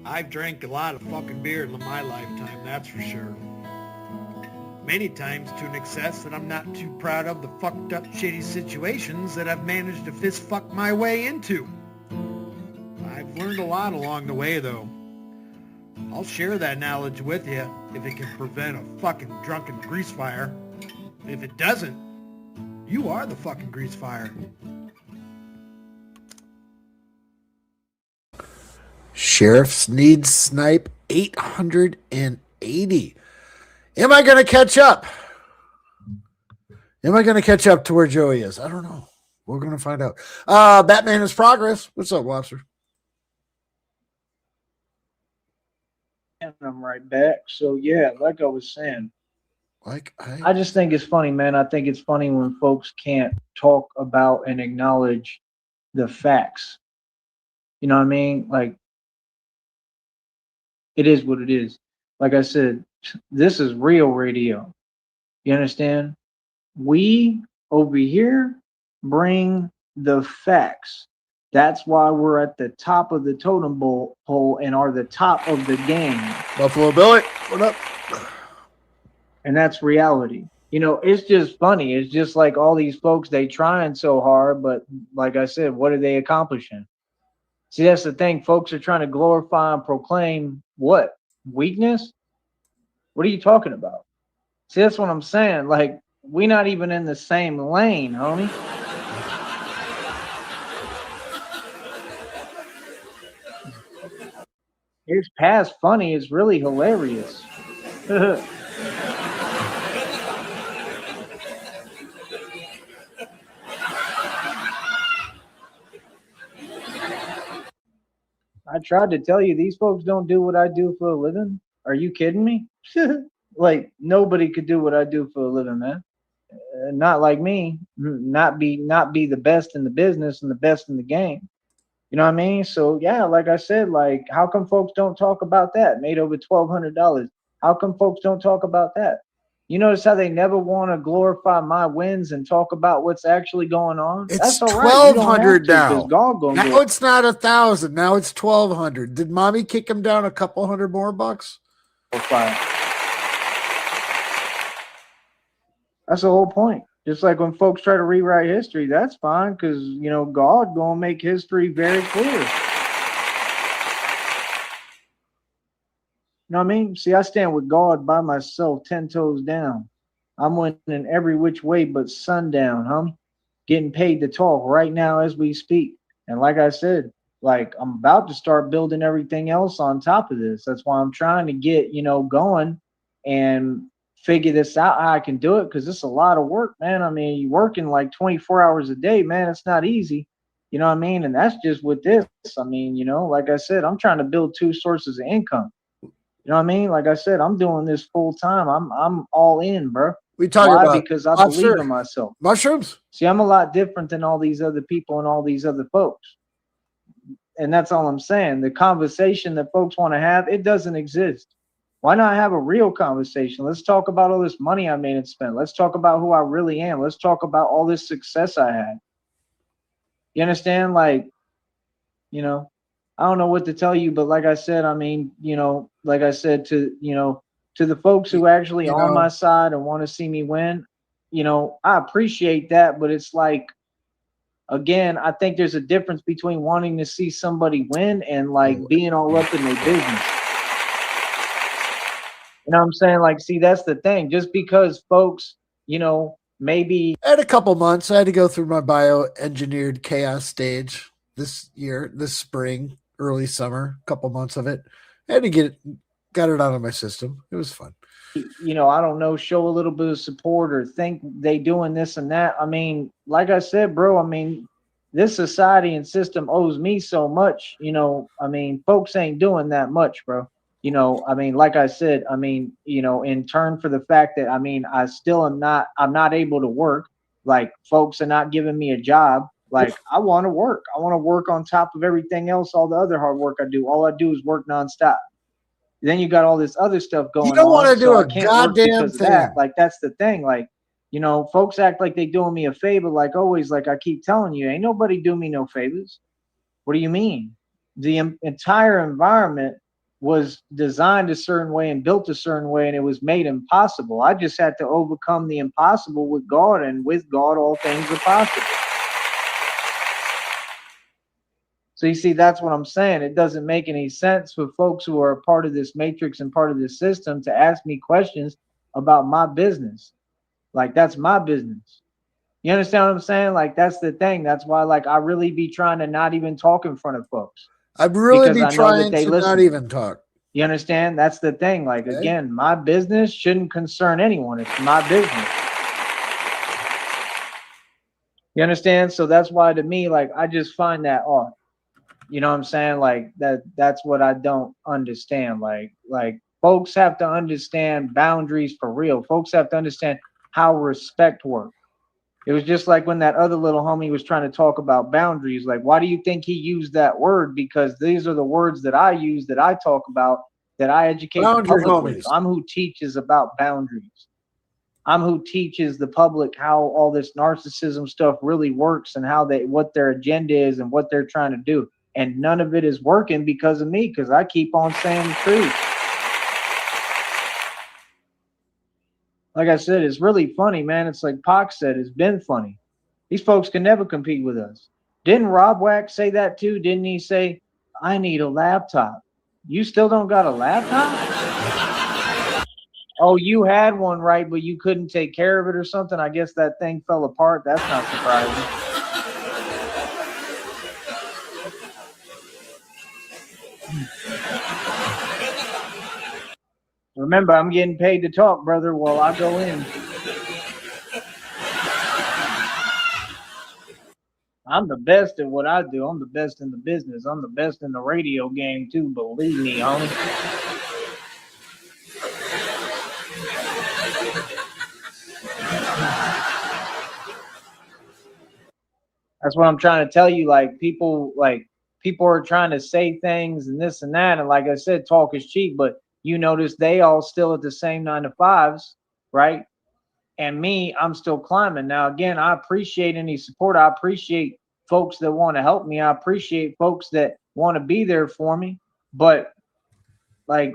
I've drank a lot of fucking beer in my lifetime, that's for sure. Many times to an excess that I'm not too proud of the fucked up shitty situations that I've managed to fist fuck my way into. I've learned a lot along the way though. I'll share that knowledge with you if it can prevent a fucking drunken grease fire. If it doesn't, you are the fucking grease fire. Sheriff Sneed Snipe 880. Am I going to catch up? Am I going to catch up to where Joey is? I don't know. We're going to find out. Batman is progress. What's up, Lobster? And I'm right back. So yeah, like I was saying, Like I just think it's funny, man. I think it's funny when folks can't talk about and acknowledge the facts. You know what I mean? Like, it is what it is. Like I said, this is real radio. You understand? We over here bring the facts. That's why we're at the top of the totem pole and are the top of the game. Buffalo Billy, what up? And that's reality. You know, it's just funny. It's just like all these folks, they trying so hard, but like I said, what are they accomplishing? See, that's the thing. Folks are trying to glorify and proclaim what? Weakness? What are you talking about? See, that's what I'm saying. Like, we're not even in the same lane, homie. It's past funny. It's really hilarious. I tried to tell you, these folks don't do what I do for a living. Are you kidding me? Like, nobody could do what I do for a living, man. Not like me. Not be the best in the business and the best in the game. You know what I mean? So yeah, like I said, like, how come folks don't talk about that? Made over $1,200. How come folks don't talk about that? You notice how they never want to glorify my wins and talk about what's actually going on? It's That's all right. 1,200 now. God gonna now it's not 1,000. Now it's 1,200. Did mommy kick him down a couple hundred more bucks? Fine. That's the whole point. Just like when folks try to rewrite history, that's fine because, you know, God gonna make history very clear. You know what I mean? See, I stand with God by myself, 10 toes down. I'm winning every which way but sundown, homie. Getting paid to talk right now as we speak. And like I said, like, I'm about to start building everything else on top of this. That's why I'm trying to get, you know, going and figure this out how I can do it, because it's a lot of work, man. I mean, you're working like 24 hours a day, man. It's not easy. You know what I mean? And that's just with this. I mean, you know, like I said, I'm trying to build 2 sources of income. You know what I mean? Like I said, I'm doing this full time. I'm all in, bro. We talk Why? about Because I believe in myself. Mushrooms. See, I'm a lot different than all these other people and all these other folks. And that's all I'm saying. The conversation that folks want to have, it doesn't exist. Why not have a real conversation? Let's talk about all this money I made and spent. Let's talk about who I really am. Let's talk about all this success I had. You understand? Like, you know, I don't know what to tell you, but like I said, I mean, you know, like I said to, you know, to the folks who actually on my side and want to see me win, you know, I appreciate that, but it's like, again, I think there's a difference between wanting to see somebody win and like being all up in their business. You know what I'm saying? Like, see, that's the thing. Just because folks, you know, maybe I had a couple months. I had to go through my bioengineered chaos stage this year, this spring, early summer, a couple months of it. I had to got it out of my system. It was fun. You know, I don't know, show a little bit of support or think they doing this and that. I mean, like I said, bro, I mean, this society and system owes me so much. You know, I mean, folks ain't doing that much, bro. You know, I mean, like I said, I mean, you know, in turn for the fact that, I mean, I'm not able to work. Like, folks are not giving me a job. Like, I want to work. I want to work on top of everything else, all the other hard work I do. All I do is work nonstop. Then you got all this other stuff going on. You don't want to do so a goddamn thing. That. Like, that's the thing. Like, you know, folks act like they doing me a favor. Like always, like I keep telling you, ain't nobody do me no favors. What do you mean? The entire environment was designed a certain way and built a certain way, and it was made impossible. I just had to overcome the impossible with God, and with God, all things are possible. So you see, that's what I'm saying. It doesn't make any sense for folks who are a part of this matrix and part of this system to ask me questions about my business. Like, that's my business. You understand what I'm saying? Like, that's the thing. That's why, like, I really be trying to not even talk in front of folks. I'd really be I know that trying they to listen. not even talk. You understand? That's the thing. Like, Okay. again, my business shouldn't concern anyone. It's my business. You understand? So that's why, to me, like, I just find that odd. You know what I'm saying? Like, that's what I don't understand. Like folks have to understand boundaries for real. Folks have to understand how respect works. It was just like when that other little homie was trying to talk about boundaries. Like, why do you think he used that word? Because these are the words that I use, that I talk about, that I educate the public with. I'm who teaches about boundaries. I'm who teaches the public how all this narcissism stuff really works, and how what their agenda is and what they're trying to do. And none of it is working because of me, because I keep on saying the truth. Like I said, it's really funny, man. It's like Pac said, it's been funny. These folks can never compete with us. Didn't Rob Wack say that too? Didn't he say, I need a laptop? You still don't got a laptop? Oh, you had one, right, but you couldn't take care of it or something? I guess that thing fell apart. That's not surprising. Remember, I'm getting paid to talk, brother, while I go in. I'm the best at what I do. I'm the best in the business. I'm the best in the radio game, too. Believe me, homie. That's what I'm trying to tell you. Like, people are trying to say things and this and that. And like I said, talk is cheap. But you notice they all still at the same 9 to 5s, right? And me, I'm still climbing. Now, again, I appreciate any support. I appreciate folks that want to help me. I appreciate folks that want to be there for me. But, like,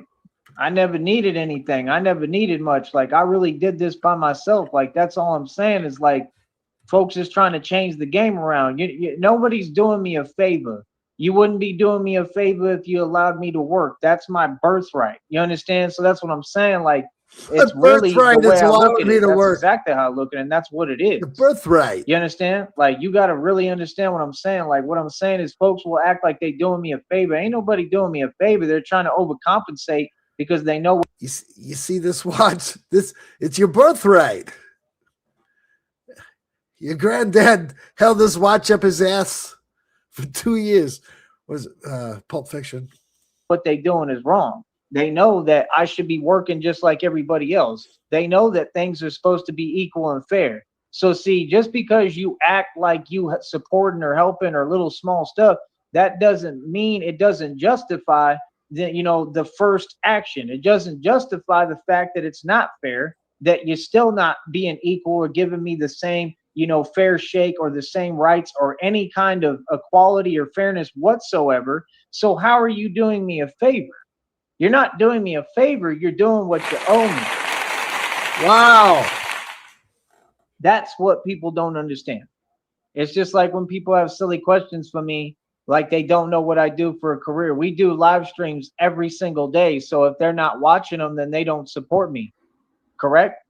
I never needed anything. I never needed much. Like, I really did this by myself. Like, that's all I'm saying is, like, folks is trying to change the game around. Nobody's doing me a favor. You wouldn't be doing me a favor if you allowed me to work. That's my birthright. You understand? So that's what I'm saying. Like, it's really the way I look at it. That's exactly how I look at it, and that's what it is. The birthright. You understand? Like, you got to really understand what I'm saying. Like, what I'm saying is folks will act like they doing me a favor. Ain't nobody doing me a favor. They're trying to overcompensate because they know. You see this watch? It's your birthright. Your granddad held this watch up his ass for 2 years. Was Pulp Fiction. What they doing is wrong. They know that I should be working just like everybody else. They know that things are supposed to be equal and fair. So see, just because you act like you supporting or helping or little small stuff, that doesn't mean, it doesn't justify the first action. It doesn't justify the fact that it's not fair, that you're still not being equal or giving me the same fair shake or the same rights or any kind of equality or fairness whatsoever. So how are you doing me a favor? You're not doing me a favor. You're doing what you owe me. Wow. That's what people don't understand. It's just like when people have silly questions for me, like they don't know what I do for a career. We do live streams every single day. So if they're not watching them, then they don't support me. Correct?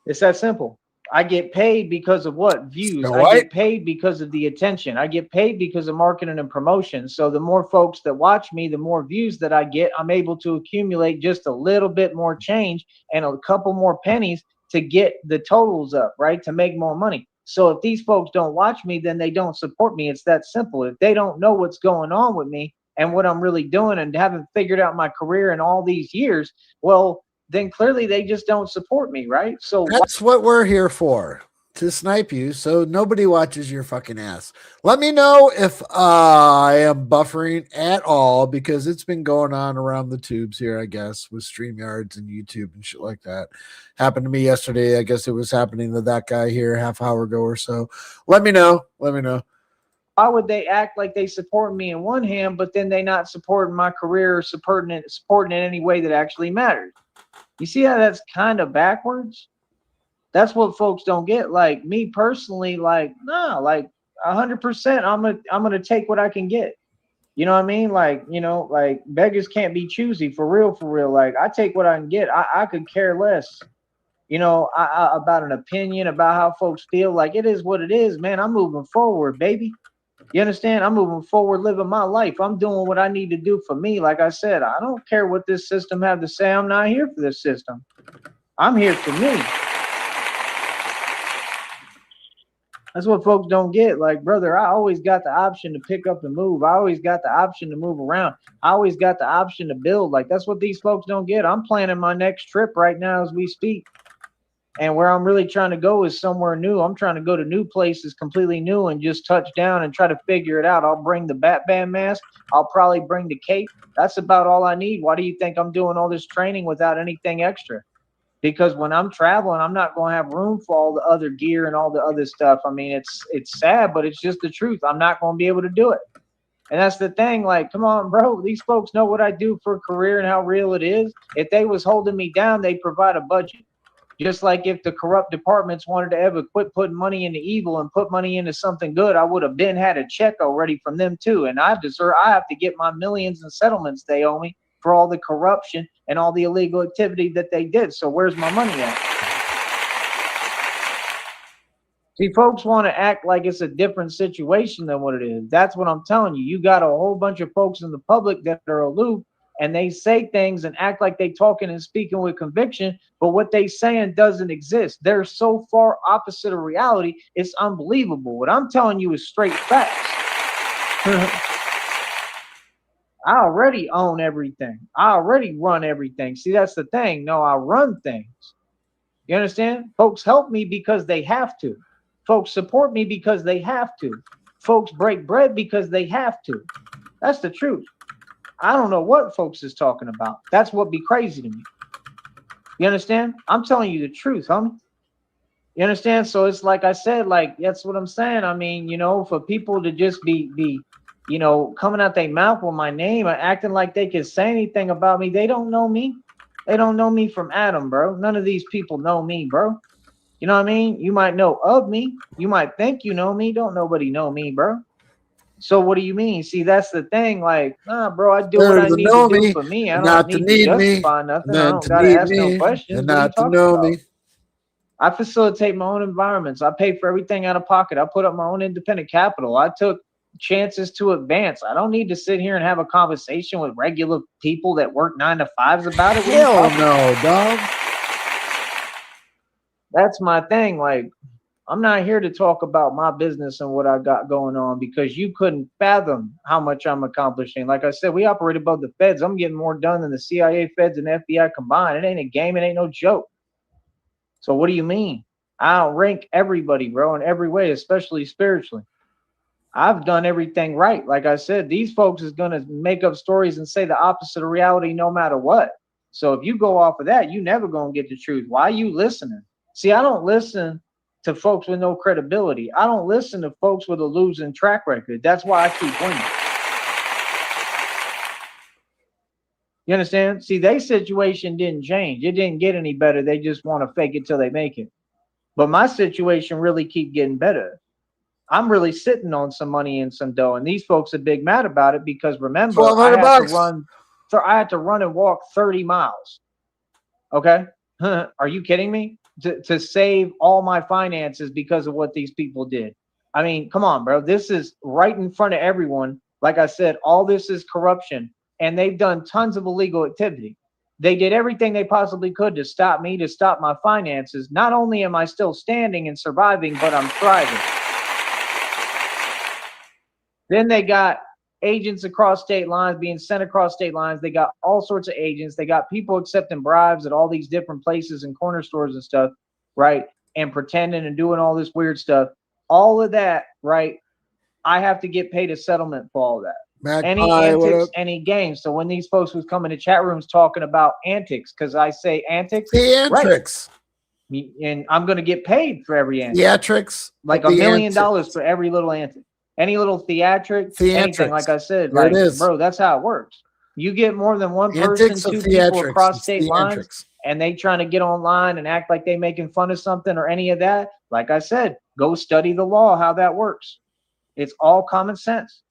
It's that simple. I get paid because of what? Views. I get paid because of the attention. I get paid because of marketing and promotion. So the more folks that watch me, the more views that I get, I'm able to accumulate just a little bit more change and a couple more pennies to get the totals up, right? To make more money. So if these folks don't watch me, then they don't support me. It's that simple. If they don't know what's going on with me and what I'm really doing and haven't figured out my career in all these years, well, then clearly they just don't support me, right? So that's what we're here for, to snipe you so nobody watches your fucking ass. Let me know if I am buffering at all, because it's been going on around the tubes here, I guess, with StreamYards and YouTube and shit like that. Happened to me yesterday. I guess it was happening to that guy here half hour ago or so. Let me know. Why would they act like they support me in one hand, but then they not supporting my career or supporting in any way that actually matters? You see how that's kind of backwards? That's what folks don't get. Like me personally, like, nah, like 100%, I'm gonna take what I can get. You know what I mean? Like, like beggars can't be choosy, for real, for real. Like I take what I can get. I could care less, about an opinion, about how folks feel. Like it is what it is, man. I'm moving forward, baby. You understand? I'm moving forward, living my life. I'm doing what I need to do for me. Like I said, I don't care what this system have to say. I'm not here for this system. I'm here for me. That's what folks don't get. Like, brother, I always got the option to pick up and move. I always got the option to move around. I always got the option to build. Like, that's what these folks don't get. I'm planning my next trip right now as we speak. And where I'm really trying to go is somewhere new. I'm trying to go to new places, completely new, and just touch down and try to figure it out. I'll bring the Batman mask. I'll probably bring the cape. That's about all I need. Why do you think I'm doing all this training without anything extra? Because when I'm traveling, I'm not going to have room for all the other gear and all the other stuff. I mean, it's sad, but it's just the truth. I'm not going to be able to do it. And that's the thing. Like, come on, bro. These folks know what I do for a career and how real it is. If they was holding me down, they'd provide a budget. Just like if the corrupt departments wanted to ever quit putting money into evil and put money into something good, I would have been had a check already from them too. And I have to get my millions in settlements they owe me for all the corruption and all the illegal activity that they did. So where's my money at? See, folks want to act like it's a different situation than what it is. That's what I'm telling you. You got a whole bunch of folks in the public that are aloof, and they say things and act like they talking and speaking with conviction, but what they saying doesn't exist. They're so far opposite of reality, it's unbelievable. What I'm telling you is straight facts. I already own everything. I already run everything. See, that's the thing. No, I run things. You understand? Folks help me because they have to. Folks support me because they have to. Folks break bread because they have to. That's the truth. I don't know what folks is talking about. That's what be crazy to me. You understand? I'm telling you the truth, homie. You understand? So it's like I said, like, that's what I'm saying. I mean, for people to just be coming out their mouth with my name and acting like they can say anything about me. They don't know me. They don't know me from Adam, bro. None of these people know me, bro. You know what I mean? You might know of me. You might think you know me. Don't nobody know me, bro. So what do you mean? See, that's the thing. Like, nah, bro, I do what I need to do for me. I don't need to justify nothing. I don't gotta ask no questions. And not to know me. I facilitate my own environments. I pay for everything out of pocket. I put up my own independent capital. I took chances to advance. I don't need to sit here and have a conversation with regular people that work 9 to 5s about it. Hell no, dog. That's my thing. Like, I'm not here to talk about my business and what I got going on because you couldn't fathom how much I'm accomplishing. Like I said, we operate above the feds. I'm getting more done than the CIA, feds, and FBI combined. It ain't a game. It ain't no joke. So what do you mean? I outrank everybody, bro, in every way, especially spiritually. I've done everything right. Like I said, these folks is going to make up stories and say the opposite of reality no matter what. So if you go off of that, you never going to get the truth. Why are you listening? See, I don't listen to folks with no credibility. I don't listen to folks with a losing track record. That's why I keep winning. You understand? See, their situation didn't change. It didn't get any better. They just want to fake it till they make it. But my situation really keep getting better. I'm really sitting on some money and some dough, and these folks are big mad about it because remember, I had to run and walk 30 miles. Okay, are you kidding me? To save all my finances because of what these people did. I mean, come on, bro. This is right in front of everyone. Like I said, all this is corruption, and they've done tons of illegal activity. They did everything they possibly could to stop me, to stop my finances. Not only am I still standing and surviving, but I'm thriving. Then they got agents across state lines being sent across state lines. They got all sorts of agents. They got people accepting bribes at all these different places and corner stores and stuff, right? And pretending and doing all this weird stuff. All of that, right? I have to get paid a settlement for all that. Any antics, any games. So when these folks was coming to chat rooms talking about antics, because I say antics. Theatrics. Right. And I'm going to get paid for every antic. Theatrics. Like $1 million for every little antic. Any little theatrics, anything, Theatrics. like I said, There it like, is. bro, that's how it works. You get more than one person, Antics of two people theatrics. across It's state lines, theatrics. and they trying to get online and act like they making fun of something or any of that. Like I said, go study the law, how that works. It's all common sense.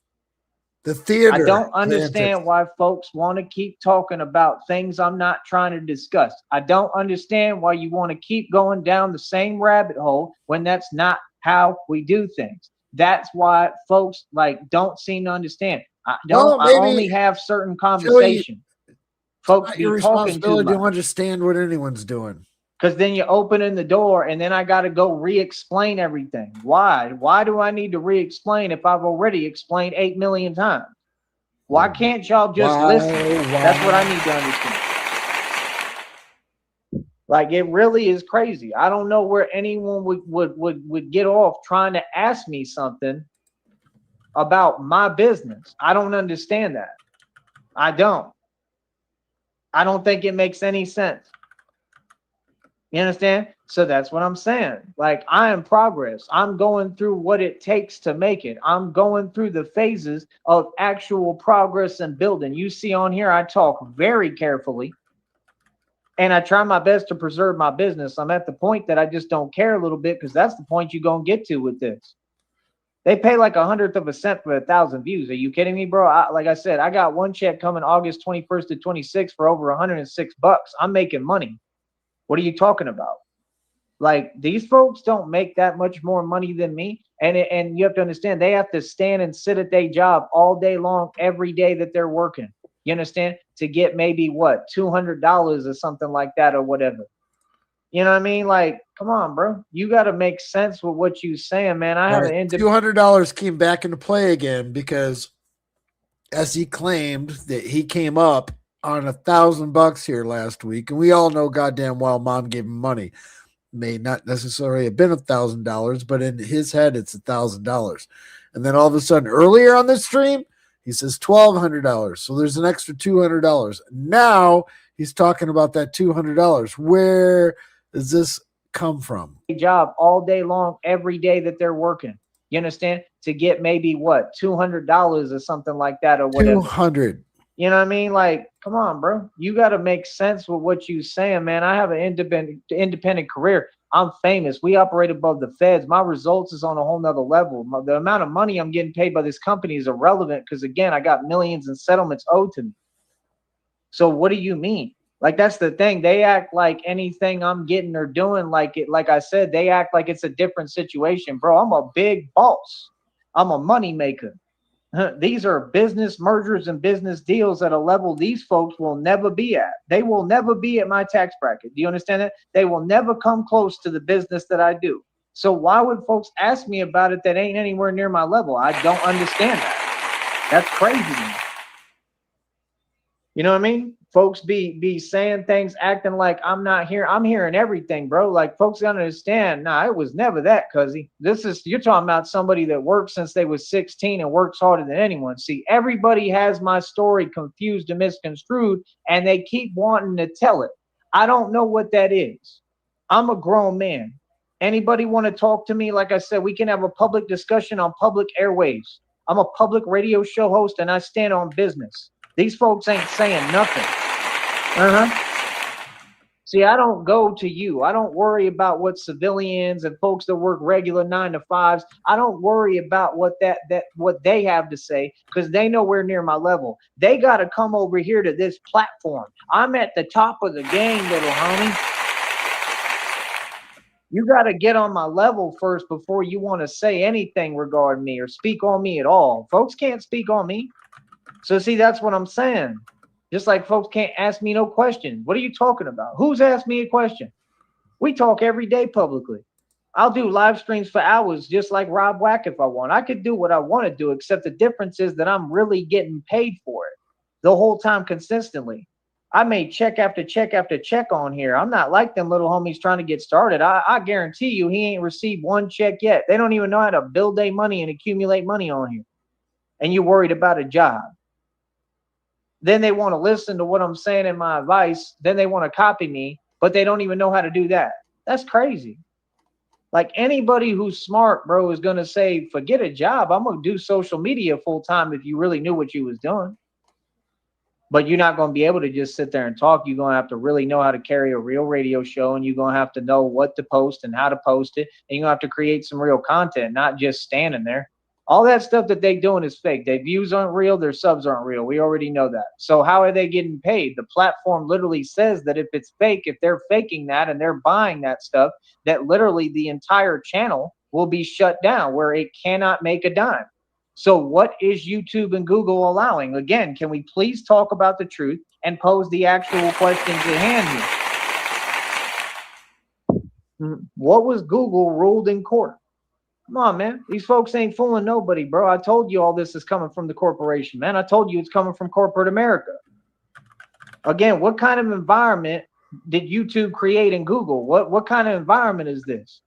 The theater. I don't understand antics. why folks want to keep talking about things I'm not trying to discuss. I don't understand why you want to keep going down the same rabbit hole when that's not how we do things. That's why folks like don't seem to understand. I only have certain conversation. Folks Not be your talking too responsibility to much. understand what anyone's doing. Because then you're opening the door and then I got to go re-explain everything. Why? Why do I need to re-explain if I've already explained 8 million times? Why can't y'all just listen? That's what I need to understand. Like, it really is crazy. I don't know where anyone would get off trying to ask me something about my business. I don't understand that. I don't think it makes any sense. You understand? So that's what I'm saying. Like, I am progress. I'm going through what it takes to make it. I'm going through the phases of actual progress and building. You see on here, I talk very carefully and I try my best to preserve my business. I'm at the point that I just don't care a little bit because that's the point you're going to get to with this. They pay like 1/100 of a cent for 1,000 views. Are you kidding me, bro? Like I said, I got one check coming August 21st to 26th for over $106. I'm making money. What are you talking about? Like, these folks don't make that much more money than me. And you have to understand, they have to stand and sit at their job all day long, every day that they're working. You understand? To get maybe what, $200 or something like that or whatever. You know what I mean? Like, come on, bro. You got to make sense with what you saying, man. I have an $200 came back into play again because, as he claimed, that he came up on $1,000 here last week, and we all know goddamn well Mom gave him money. May not necessarily have been $1,000, but in his head, it's $1,000. And then all of a sudden, earlier on the stream, he says $1,200. So there's an extra $200. Now he's talking about that $200. Where does this come from? Job all day long, every day that they're working. You understand? To get maybe what, $200 or something like that or whatever. 200. You know what I mean? Like, come on, bro. You got to make sense with what you saying, man. I have an independent career. I'm famous. We operate above the feds. My results is on a whole nother level. The amount of money I'm getting paid by this company is irrelevant because, again, I got millions in settlements owed to me. So what do you mean? Like, that's the thing. They act like anything I'm getting or doing, like it, like I said, they act like it's a different situation. Bro, I'm a big boss. I'm a money maker. These are business mergers and business deals at a level these folks will never be at. They will never be at my tax bracket. Do you understand that? They will never come close to the business that I do. So why would folks ask me about it that ain't anywhere near my level? I don't understand that. That's crazy to me. You know what I mean? Folks be saying things, acting like I'm not here. I'm hearing everything, bro. Like, folks gotta understand. Nah, it was never that, cuzzy. You're talking about somebody that worked since they was 16 and works harder than anyone. See, everybody has my story confused and misconstrued, and they keep wanting to tell it. I don't know what that is. I'm a grown man. Anybody want to talk to me? Like I said, we can have a public discussion on public airwaves. I'm a public radio show host, and I stand on business. These folks ain't saying nothing. See, I don't go to you. I don't worry about what civilians and folks that work regular 9 to 5s. I don't worry about what what they have to say because they nowhere near my level. They got to come over here to this platform. I'm at the top of the game, little homie. You got to get on my level first before you want to say anything regarding me or speak on me at all. Folks can't speak on me. So see, that's what I'm saying. Just like folks can't ask me no question. What are you talking about? Who's asked me a question? We talk every day publicly. I'll do live streams for hours just like Rob Wack if I want. I could do what I want to do, except the difference is that I'm really getting paid for it the whole time consistently. I made check after check after check on here. I'm not like them little homies trying to get started. I guarantee you he ain't received one check yet. They don't even know how to build their money and accumulate money on here. And you're worried about a job. Then they want to listen to what I'm saying in my advice. Then they want to copy me, but they don't even know how to do that. That's crazy. Like anybody who's smart, bro, is gonna say, forget a job. I'm gonna do social media full time if you really knew what you was doing. But you're not going to be able to just sit there and talk. You're going to have to really know how to carry a real radio show, and you're going to have to know what to post and how to post it. And you're going to have to create some real content, not just standing there. All that stuff that they're doing is fake. Their views aren't real. Their subs aren't real. We already know that. So how are they getting paid? The platform literally says that if it's fake, if they're faking that and they're buying that stuff, that literally the entire channel will be shut down where it cannot make a dime. So what is YouTube and Google allowing? Again, can we please talk about the truth and pose the actual questions at hand here? What was Google ruled in court? Come on, man. These folks ain't fooling nobody, bro. I told you all this is coming from the corporation, man. I told you it's coming from corporate America. Again, what kind of environment did YouTube create in Google? What kind of environment is this?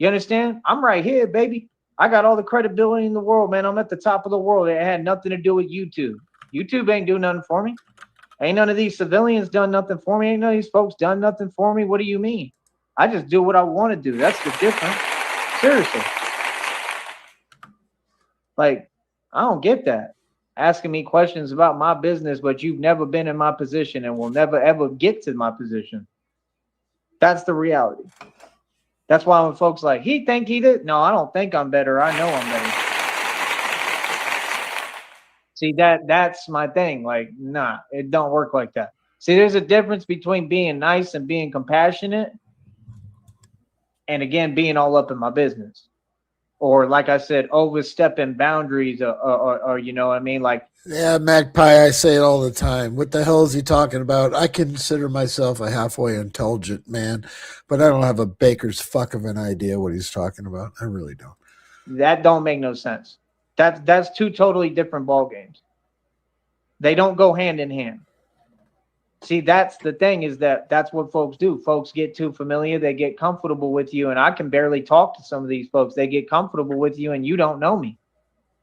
You understand? I'm right here, baby. I got all the credibility in the world, man. I'm at the top of the world. It had nothing to do with YouTube. YouTube ain't doing nothing for me. Ain't none of these civilians done nothing for me. Ain't none of these folks done nothing for me. What do you mean? I just do what I want to do. That's the difference. Seriously. Like, I don't get that. Asking me questions about my business, but you've never been in my position and will never, ever get to my position. That's the reality. That's why when folks like, he think he did. No, I don't think I'm better. I know I'm better. See, that's my thing. Like, nah, it don't work like that. See, there's a difference between being nice and being compassionate. And again, being all up in my business. Or like I said, overstepping boundaries or you know what I mean? Like, yeah, Magpie, I say it all the time. What the hell is he talking about? I consider myself a halfway intelligent man, but I don't have a baker's fuck of an idea what he's talking about. I really don't. That don't make no sense. That's two totally different ball games. They don't go hand in hand. See, that's the thing, is that's what folks do. Folks get too familiar. They get comfortable with you, and I can barely talk to some of these folks. They get comfortable with you, and you don't know me.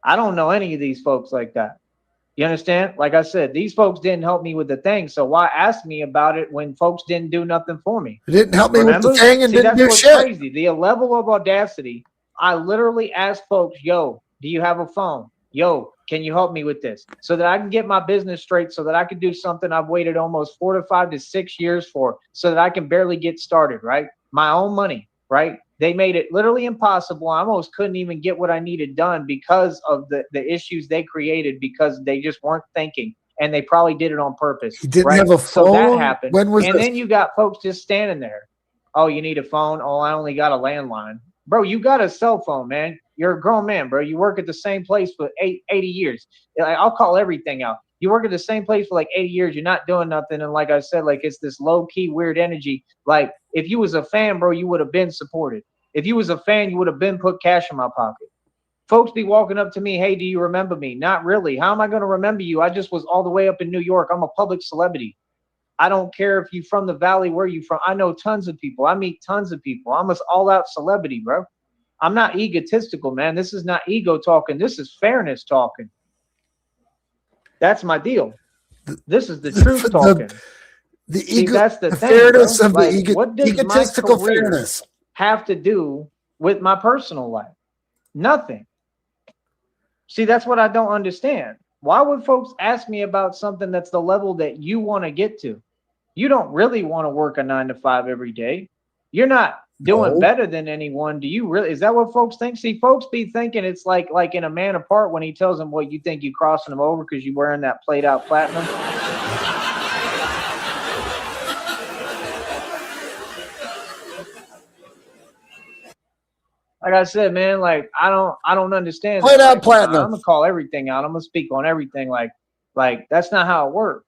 I don't know any of these folks like that. You understand? Like I said, these folks didn't help me with the thing. So why ask me about it when folks didn't do nothing for me? It didn't help me with the thing and didn't do shit. Crazy. The level of audacity. I literally asked folks, yo, do you have a phone? Yo, can you help me with this? So that I can get my business straight, so that I can do something I've waited almost 4 to 5 to 6 years for, so that I can barely get started, right? My own money, right? They made it literally impossible. I almost couldn't even get what I needed done because of the issues they created, because they just weren't thinking, and they probably did it on purpose. He didn't have a phone. So that happened. When was and this? Then you got folks just standing there. Oh, you need a phone? Oh, I only got a landline. Bro, you got a cell phone, man. You're a grown man, bro. You work at the same place for 80 years. I'll call everything out. You work at the same place for like 80 years. You're not doing nothing. And like I said, like, it's this low-key weird energy. Like, if you was a fan, bro, you would have been supported. If you was a fan, you would have been put cash in my pocket. Folks be walking up to me, hey, do you remember me? Not really. How am I going to remember you? I just was all the way up in New York. I'm a public celebrity. I don't care if you're from the valley, where you from. I know tons of people. I meet tons of people. I'm an all-out celebrity, bro. I'm not egotistical, man. This is not ego talking. This is fairness talking. That's my deal. This is the truth talking. That's the thing, fairness bro. of Like, the what does egotistical my career fairness have to do with my personal life? Nothing. See, that's what I don't understand. Why would folks ask me about something that's the level that you want to get to? You don't really want to work a 9 to 5 every day. You're not doing better than anyone. Do you really? Is that what folks think? See, folks be thinking it's like in A Man Apart when he tells them, what, you think you crossing them over because you're wearing that played out platinum? Like I said, man, like, I don't understand. Played out like, platinum. I'm gonna call everything out. I'm gonna speak on everything. Like that's not how it works.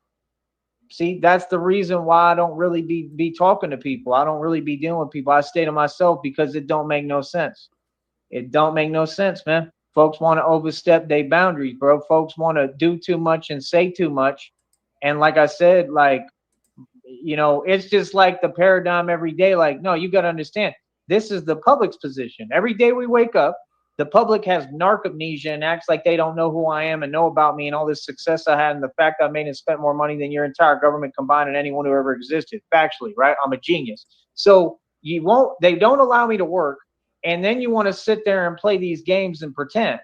See, that's the reason why I don't really be talking to people. I don't really be dealing with people. I stay to myself because it don't make no sense. It don't make no sense, man. Folks want to overstep their boundaries, bro. Folks want to do too much and say too much. And like I said, like, you know, it's just like the paradigm every day. Like, no, you got to understand, this is the public's position. Every day we wake up, the public has narcomnesia and acts like they don't know who I am and know about me and all this success I had and the fact I made and spent more money than your entire government combined and anyone who ever existed. Factually, right? I'm a genius. So they don't allow me to work. and then you want to sit there and play these games and pretend.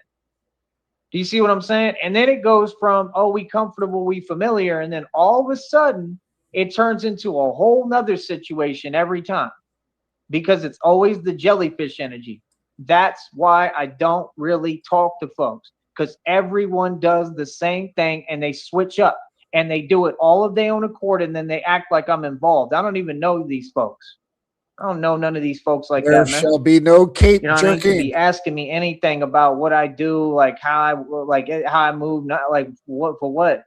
Do you see what I'm saying? And then it goes from, oh, we comfortable, we familiar, and then all of a sudden it turns into a whole nother situation every time, because it's always the jellyfish energy. That's why I don't really talk to folks, because everyone does the same thing and they switch up and they do it all of their own accord, and then they act like I'm involved. I don't even know these folks. I don't know none of these folks like There that, man. shall be no cape You know what I mean? To jerking. be asking me anything about what I do, like how I move, not like what for what.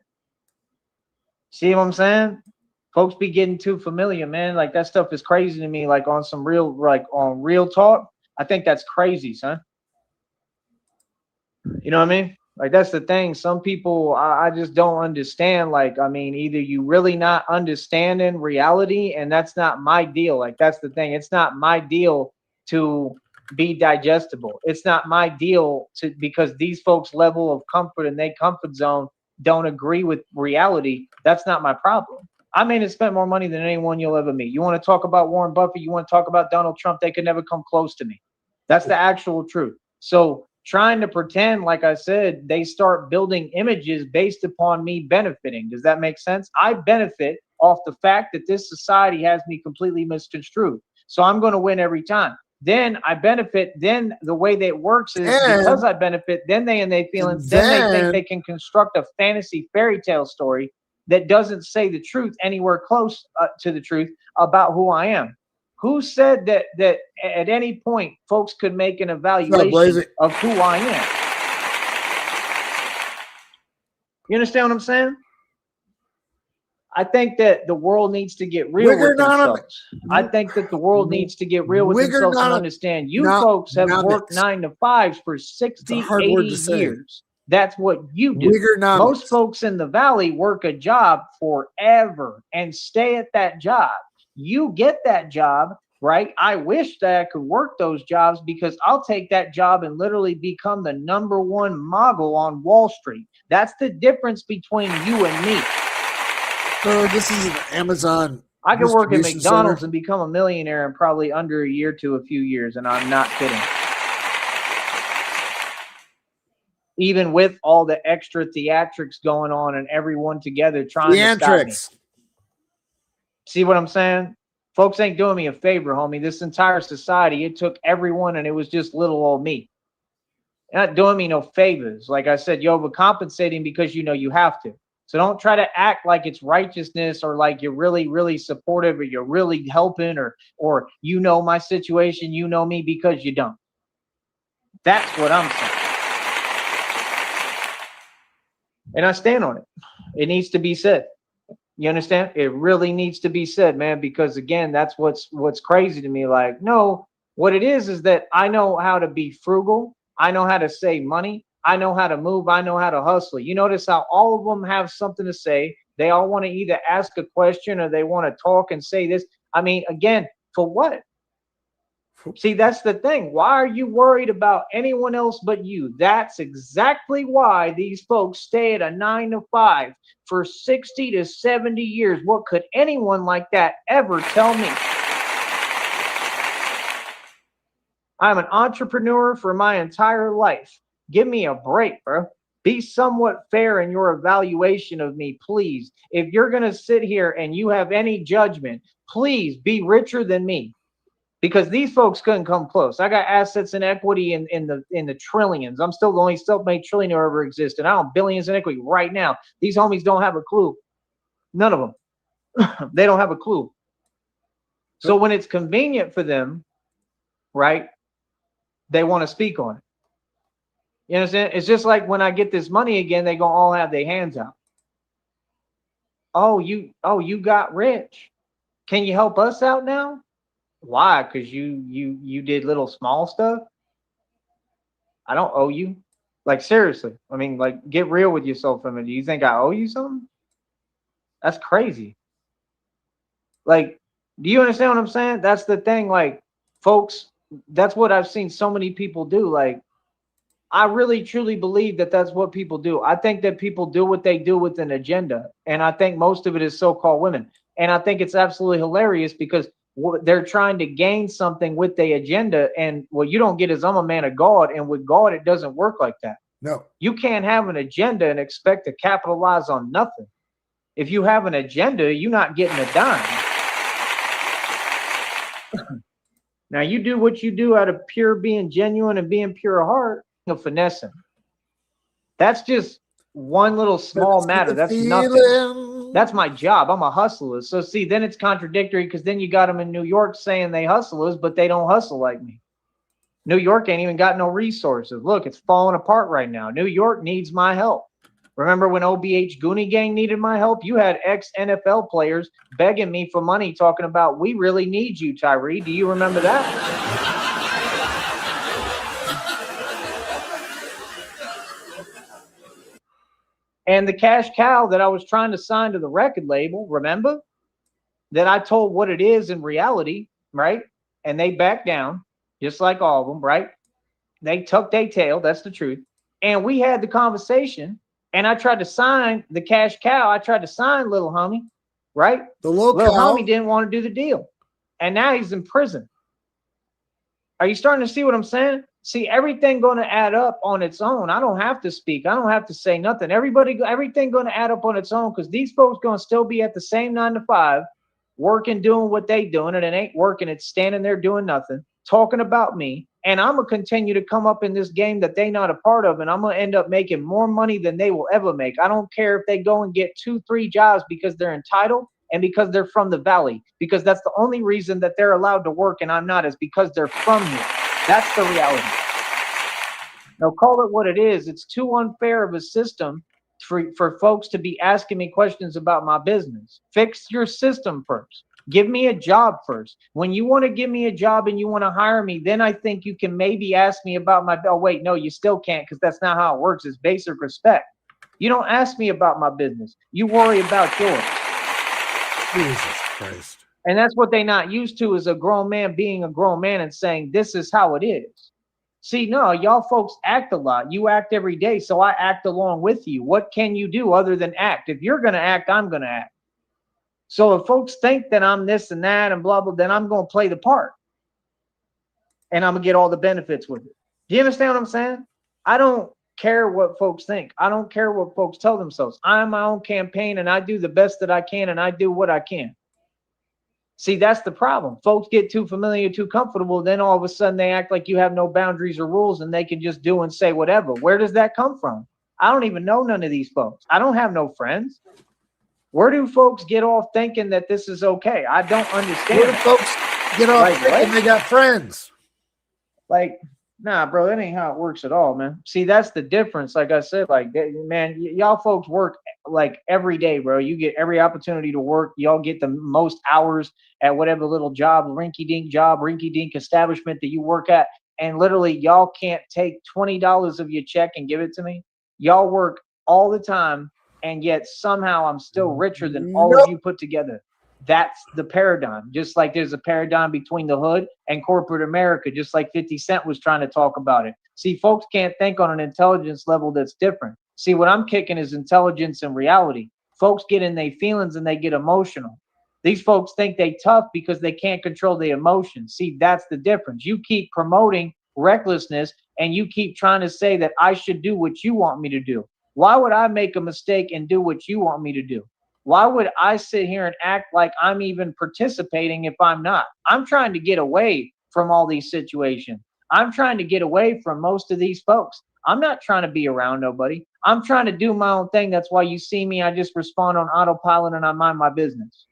See what I'm saying? Folks be getting too familiar, man. Like that stuff is crazy to me. Like on some real, like on real talk, I think that's crazy, son. You know what I mean? Like that's the thing. Some people I just don't understand. Like, I mean, either you really not understanding reality, and that's not my deal. Like that's the thing. It's not my deal to be digestible. It's not my deal to, because these folks' level of comfort and their comfort zone don't agree with reality. That's not my problem. I may have spent more money than anyone you'll ever meet. You want to talk about Warren Buffett? You want to talk about Donald Trump? They could never come close to me. That's the actual truth. So trying to pretend, like I said, they start building images based upon me benefiting. Does that make sense? I benefit off the fact that this society has me completely misconstrued. So I'm going to win every time. Then I benefit. Then the way that it works is because I benefit, then they and they feelings, then they think they can construct a fantasy fairy tale story that doesn't say the truth anywhere close to the truth about who I am. Who said that at any point folks could make an evaluation of who I am? You understand what I'm saying? I think that the world needs to get real with themselves. I think that the world needs to get real with themselves and understand you folks have worked 9 to 5s for 60, 80 years. That's what you do. Most folks in the valley work a job forever and stay at that job. You get that job, right? I wish that I could work those jobs, because I'll take that job and literally become the #1 mogul on Wall Street. That's the difference between you and me. So this is an Amazon. I could work at McDonald's and become a millionaire in probably under a year to a few years, and I'm not kidding. Even with all the extra theatrics going on and everyone together trying to stop me. See what I'm saying? Folks ain't doing me a favor, homie. This entire society, it took everyone, and it was just little old me. You're not doing me no favors. Like I said, you're overcompensating because you know you have to. So don't try to act like it's righteousness, or like you're really, really supportive, or you're really helping, or you know my situation, you know me, because you don't. That's what I'm saying. And I stand on it. It needs to be said. You understand? It really needs to be said, man, because again, that's what's crazy to me. Like, no, what it is that I know how to be frugal. I know how to save money. I know how to move. I know how to hustle. You notice how all of them have something to say. They all want to either ask a question or they want to talk and say this. I mean, again, for what? See, that's the thing. Why are you worried about anyone else but you? That's exactly why these folks stay at a 9 to 5 for 60 to 70 years. What could anyone like that ever tell me? I'm an entrepreneur for my entire life. Give me a break, bro. Be somewhat fair in your evaluation of me, please. If you're going to sit here and you have any judgment, please be richer than me. Because these folks couldn't come close. I got assets and equity in the trillions. I'm still the only self-made trillionaire ever existed. I own billions in equity right now. These homies don't have a clue. None of them. They don't have a clue. So when it's convenient for them, right, they want to speak on it. You understand? It's just like when I get this money again, they gonna all have their hands out. Oh, you got rich. Can you help us out now? Why? Because you did little small stuff. I don't owe you. Like, seriously. I mean, like, get real with yourself for a minute. Do you think I owe you something? That's crazy. Like, do you understand what I'm saying? That's the thing. Like, folks, that's what I've seen so many people do. Like, I really truly believe that that's what people do. I think that people do what they do with an agenda. And I think most of it is so-called women. And I think it's absolutely hilarious because they're trying to gain something with their agenda. And what you don't get is I'm a man of God. And with God, it doesn't work like that. No. You can't have an agenda and expect to capitalize on nothing. If you have an agenda, you're not getting a dime. Now, you do what you do out of pure being genuine and being pure of heart, of finessing. That's just one little small matter. That's nothing. That's my job. I'm a hustler. So see, then it's contradictory because then you got them in New York saying they hustlers, but they don't hustle like me. New York ain't even got no resources. Look, it's falling apart right now. New York needs my help. Remember when OBH Goonie Gang needed my help? You had ex-NFL players begging me for money, talking about, we really need you, Tyree. Do you remember that? And the cash cow that I was trying to sign to the record label, remember? That I told what it is in reality, right? And they backed down, just like all of them, right? They tucked their tail, that's the truth. And we had the conversation. And I tried to sign the cash cow. I tried to sign little homie, right? The little homie didn't want to do the deal. And now he's in prison. Are you starting to see what I'm saying? See, everything going to add up on its own. I don't have to speak. I don't have to say nothing. Everything going to add up on its own because these folks going to still be at the same 9 to 5, working, doing what they doing. And it ain't working. It's standing there doing nothing, talking about me. And I'm going to continue to come up in this game that they not a part of. And I'm going to end up making more money than they will ever make. I don't care if they go and get 2, 3 jobs because they're entitled and because they're from the Valley. Because that's the only reason that they're allowed to work and I'm not, is because they're from here. That's the reality. Now, call it what it is. It's too unfair of a system for folks to be asking me questions about my business. Fix your system first. Give me a job first. When you want to give me a job and you want to hire me, then I think you can maybe ask me about my, oh, wait, no, you still can't because that's not how it works. It's basic respect. You don't ask me about my business. You worry about yours. Jesus Christ. And that's what they're not used to, is a grown man being a grown man and saying, this is how it is. See, no, y'all folks act a lot. You act every day, so I act along with you. What can you do other than act? If you're going to act, I'm going to act. So if folks think that I'm this and that and blah, blah, then I'm going to play the part. And I'm going to get all the benefits with it. Do you understand what I'm saying? I don't care what folks think. I don't care what folks tell themselves. I'm my own campaign and I do the best that I can and I do what I can. See, that's the problem. Folks get too familiar, too comfortable. Then all of a sudden they act like you have no boundaries or rules and they can just do and say whatever. Where does that come from? I don't even know none of these folks. I don't have no friends. Where do folks get off thinking that this is okay? I don't understand. Where do folks get off thinking they got friends? Like, nah, bro, that ain't how it works at all, man. See, that's the difference. Like I said, like, man, y'all folks work like every day, bro. You get every opportunity to work. Y'all get the most hours at whatever little job, rinky-dink establishment that you work at. And literally, y'all can't take $20 of your check and give it to me. Y'all work all the time. And yet somehow I'm still richer than all of you put together. That's the paradigm. Just like there's a paradigm between the hood and corporate America, just like 50 Cent was trying to talk about it. See, folks can't think on an intelligence level that's different. See, what I'm kicking is intelligence and reality. Folks get in their feelings and they get emotional. These folks think they tough because they can't control their emotions. See, that's the difference. You keep promoting recklessness and you keep trying to say that I should do what you want me to do. Why would I make a mistake and do what you want me to do? Why would I sit here and act like I'm even participating if I'm not? I'm trying to get away from all these situations. I'm trying to get away from most of these folks. I'm not trying to be around nobody. I'm trying to do my own thing. That's why you see me. I just respond on autopilot and I mind my business.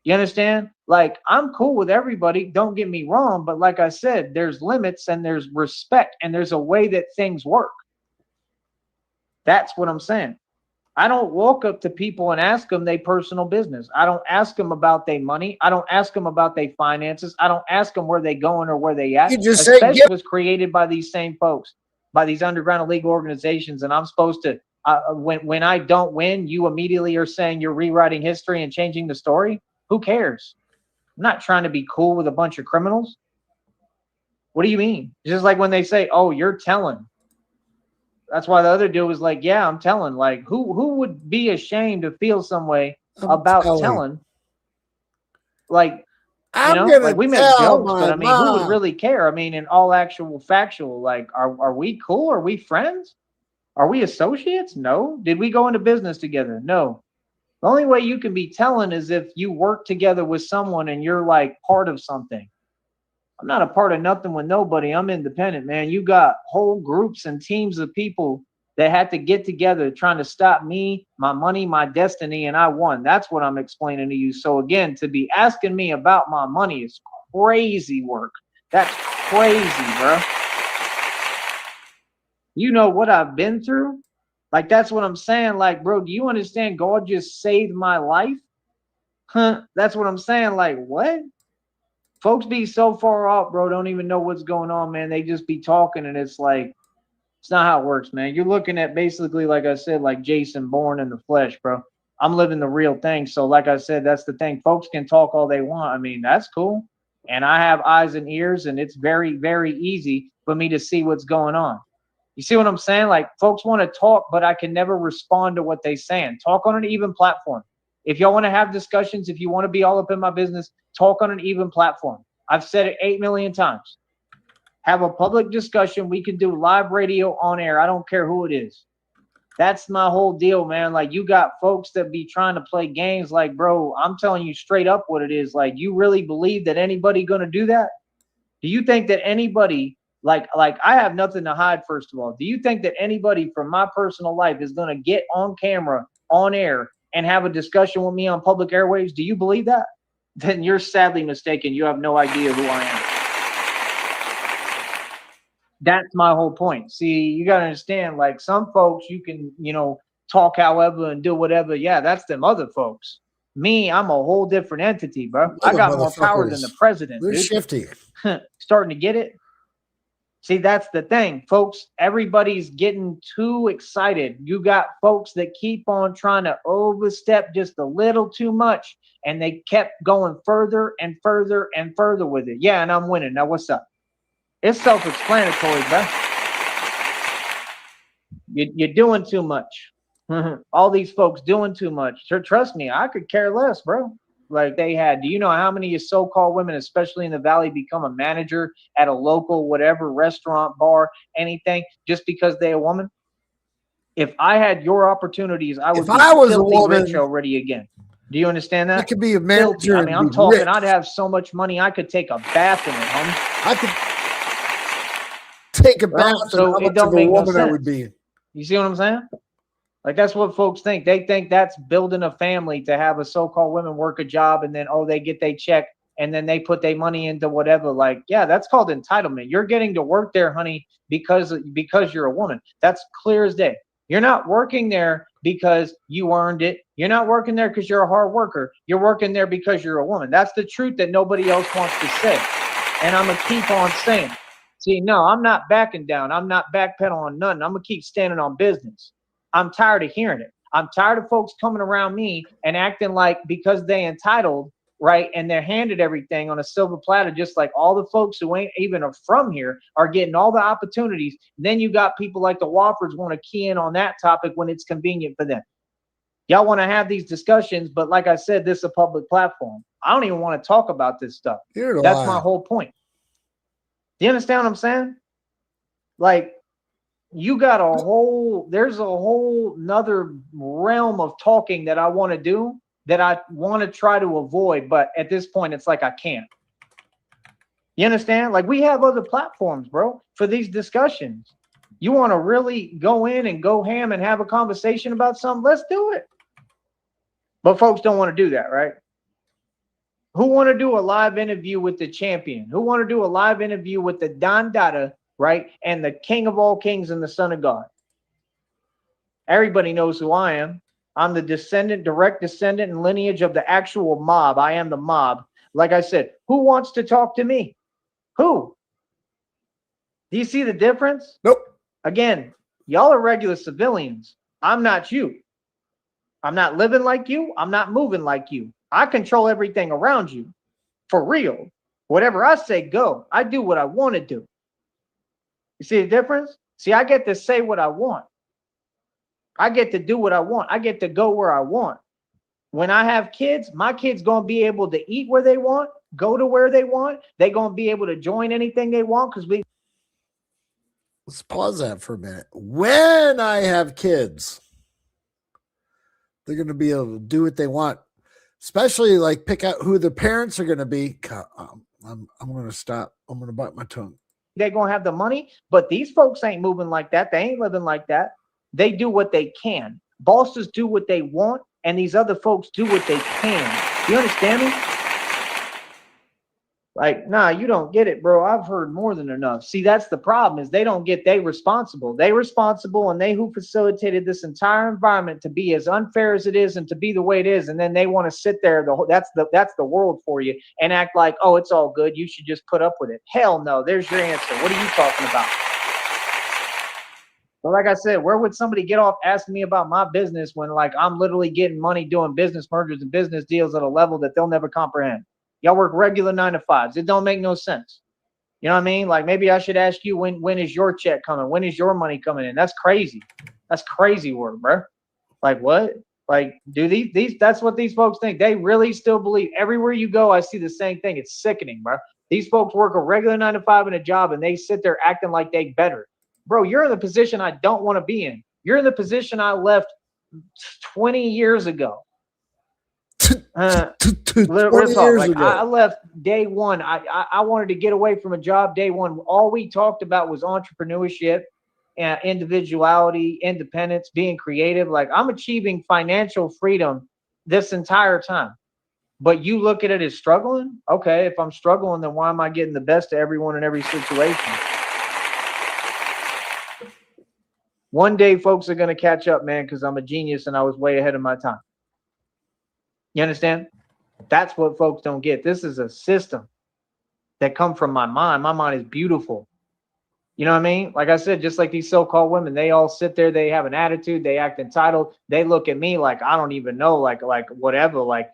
You understand? Like, I'm cool with everybody. Don't get me wrong. But like I said, there's limits and there's respect and there's a way that things work. That's what I'm saying. I don't walk up to people and ask them their personal business. I don't ask them about their money. I don't ask them about their finances. I don't ask them where they going or where they at. You just Especially say, was created by these same folks, by these underground illegal organizations. And I'm supposed to, when I don't win, you immediately are saying you're rewriting history and changing the story. Who cares? I'm not trying to be cool with a bunch of criminals. What do you mean? Just like when they say, oh, you're telling. That's why the other dude was like, yeah, I'm telling. Like, who would be ashamed to feel some way about telling? Like, You I'm know, gonna like we make tell jokes, but my I mean, who would mom. really care? I mean, in all actual factual, like, are we cool? Are we friends? Are we associates? No. Did we go into business together? No. The only way you can be telling is if you work together with someone and you're like part of something. I'm not a part of nothing with nobody. I'm independent, man. You got whole groups and teams of people that had to get together trying to stop me, my money, my destiny, and I won. That's what I'm explaining to you. So again, to be asking me about my money is crazy work. That's crazy, bro. You know what I've been through? Like, that's what I'm saying. Like, bro, do you understand God just saved my life? Huh? That's what I'm saying. Like, what? Folks be so far off, bro, don't even know what's going on, man. They just be talking, and it's like, it's not how it works, man. You're looking at basically, like I said, like Jason Bourne in the flesh, bro. I'm living the real thing. So, like I said, that's the thing. Folks can talk all they want. I mean, that's cool. And I have eyes and ears, and it's very, very easy for me to see what's going on. You see what I'm saying? Like, folks want to talk, but I can never respond to what they're saying. Talk on an even platform. If y'all want to have discussions, if you want to be all up in my business, talk on an even platform. I've said it 8 million times. Have a public discussion. We can do live radio on air. I don't care who it is. That's my whole deal, man. Like, you got folks that be trying to play games. Like, bro, I'm telling you straight up what it is. Like, you really believe that anybody going to do that? Do you think that anybody, like I have nothing to hide, first of all. Do you think that anybody from my personal life is going to get on camera, on air, and have a discussion with me on public airwaves? Do you believe that? Then you're sadly mistaken. You have no idea who I am. That's my whole point. See, you got to understand, like, some folks, you can, talk however and do whatever. Yeah, that's them other folks. Me, I'm a whole different entity, bro. I Other got more power than the motherfuckers, president, they're dude. shifty. Starting to get it? See, that's the thing, folks. Everybody's getting too excited. You got folks that keep on trying to overstep just a little too much, and they kept going further and further and further with it. Yeah, and I'm winning. Now, what's up? It's self-explanatory, bro. You're doing too much. All these folks doing too much. Trust me, I could care less, bro. Like, they had, do you know how many so-called women, especially in the Valley, become a manager at a local whatever restaurant, bar, anything, just because they're a woman? If I had your opportunities, I would If be I was a filthy woman, rich already again. Do you understand that? I could be a Filthy. manager. I mean, I'm and be talking, rich. I'd have so much money, I could take a bath in it, homie. I could take a bath, So and it how much don't of a make no woman I would sense. be. You see what I'm saying? Like, that's what folks think. They think that's building a family, to have a so-called women work a job and then, oh, they get their check and then they put their money into whatever. Like, yeah, that's called entitlement. You're getting to work there, honey, because you're a woman. That's clear as day. You're not working there because you earned it. You're not working there because you're a hard worker. You're working there because you're a woman. That's the truth that nobody else wants to say. And I'm going to keep on saying it. See, no, I'm not backing down. I'm not backpedaling on nothing. I'm going to keep standing on business. I'm tired of hearing it. I'm tired of folks coming around me and acting like because they entitled, right, and they're handed everything on a silver platter, just like all the folks who ain't even from here are getting all the opportunities. Then you got people like the Woffords want to key in on that topic when it's convenient for them. Y'all want to have these discussions, but like I said, this is a public platform. I don't even want to talk about this stuff. That's my whole point. Do you understand what I'm saying? Like, you got there's a whole nother realm of talking that I want to do, that I want to try to avoid, but at this point it's like I can't. You understand? Like, we have other platforms, bro, for these discussions. You want to really go in and go ham and have a conversation about something? Let's do it. But folks don't want to do that, right? Who want to do a live interview with the champion? Who want to do a live interview with the Don Dada, right? And the King of all kings and the Son of God. Everybody knows who I am. I'm the direct descendant and lineage of the actual mob. I am the mob. Like I said, who wants to talk to me? Who? Do you see the difference? Nope. Again, y'all are regular civilians. I'm not you. I'm not living like you. I'm not moving like you. I control everything around you. For real. Whatever I say, go. I do what I want to do. You see the difference? See, I get to say what I want. I get to do what I want. I get to go where I want. When I have kids, my kids going to be able to eat where they want. go to where they want. They're going to be able to join anything they want because we. Let's pause that for a minute. When I have kids, they're going to be able to do what they want, especially like pick out who the parents are going to be. I'm going to stop. I'm going to bite my tongue. They're going to have the money, but these folks ain't moving like that. They ain't living like that. They do what they can. Bosses do what they want, and these other folks do what they can. You understand me? Like, nah, you don't get it, bro. I've heard more than enough. See, that's the problem, is they don't get they responsible. They responsible, and they who facilitated this entire environment to be as unfair as it is and to be the way it is. And then they want to sit there. That's the world for you, and act like, oh, it's all good. You should just put up with it. Hell no. There's your answer. What are you talking about? But like I said, where would somebody get off asking me about my business when, like, I'm literally getting money doing business mergers and business deals at a level that they'll never comprehend? Y'all work regular 9-to-5s. It don't make no sense. You know what I mean? Like, maybe I should ask you, when is your check coming? When is your money coming in? That's crazy. That's crazy work, bro. Like, what? Like, do these that's what these folks think. They really still believe. Everywhere you go, I see the same thing. It's sickening, bro. These folks work a regular 9-to-5 in a job, and they sit there acting like they better. Bro, you're in the position I don't want to be in. You're in the position I left 20 years ago. 20 years ago. I left day one. I wanted to get away from a job day one. All we talked about was entrepreneurship and individuality, independence, being creative. Like, I'm achieving financial freedom this entire time. But you look at it as struggling? Okay, if I'm struggling, then why am I getting the best of everyone in every situation? One day, folks are going to catch up, man, because I'm a genius and I was way ahead of my time. You understand? That's what folks don't get. This is a system that come from my mind. My mind is beautiful. You know what I mean? Like I said, just like these so-called women, they all sit there. They have an attitude. They act entitled. They look at me like I don't even know, like whatever. Like,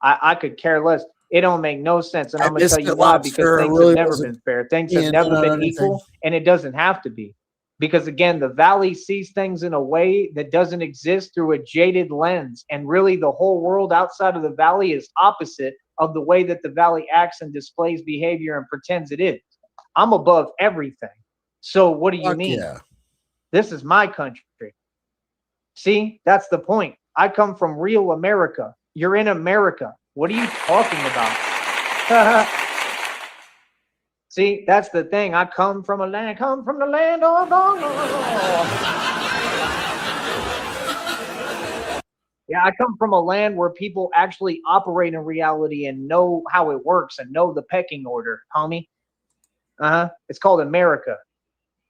I could care less. It don't make no sense. And I'm going to tell you why, because things have never been fair. Things have never been equal, and it doesn't have to be. Because, again, the Valley sees things in a way that doesn't exist through a jaded lens. And really, the whole world outside of the Valley is opposite of the way that the Valley acts and displays behavior and pretends it is. I'm above everything. So what do you mean? Yeah. This is my country. See, that's the point. I come from real America. You're in America. What are you talking about? See, that's the thing. I come from the land of God. Yeah, I come from a land where people actually operate in reality and know how it works and know the pecking order, homie. It's called America.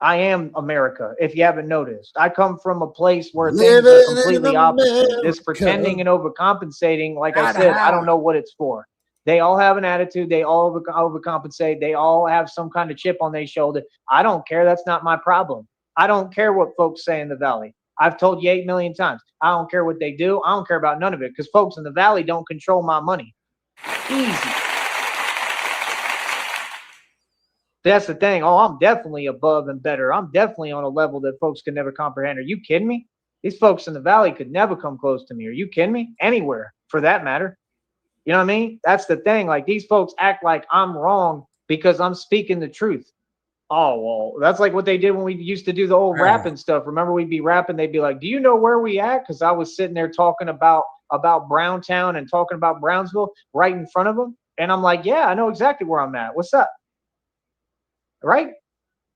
I am America, if you haven't noticed. I come from a place where things are completely opposite. This pretending and overcompensating, like I said, I don't know what it's for. They all have an attitude. They all overcompensate. They all have some kind of chip on their shoulder. I don't care. That's not my problem. I don't care what folks say in the Valley. I've told you 8 million times. I don't care what they do. I don't care about none of it, because folks in the Valley don't control my money. Easy. That's the thing. Oh, I'm definitely above and better. I'm definitely on a level that folks can never comprehend. Are you kidding me? These folks in the Valley could never come close to me. Are you kidding me? Anywhere, for that matter. You know what I mean? That's the thing. Like, these folks act like I'm wrong because I'm speaking the truth. Oh, well, that's like what they did when we used to do the old rapping stuff. Remember, we'd be rapping. They'd be like, do you know where we at? Because I was sitting there talking about Browntown and talking about Brownsville right in front of them. And I'm like, yeah, I know exactly where I'm at. What's up? Right?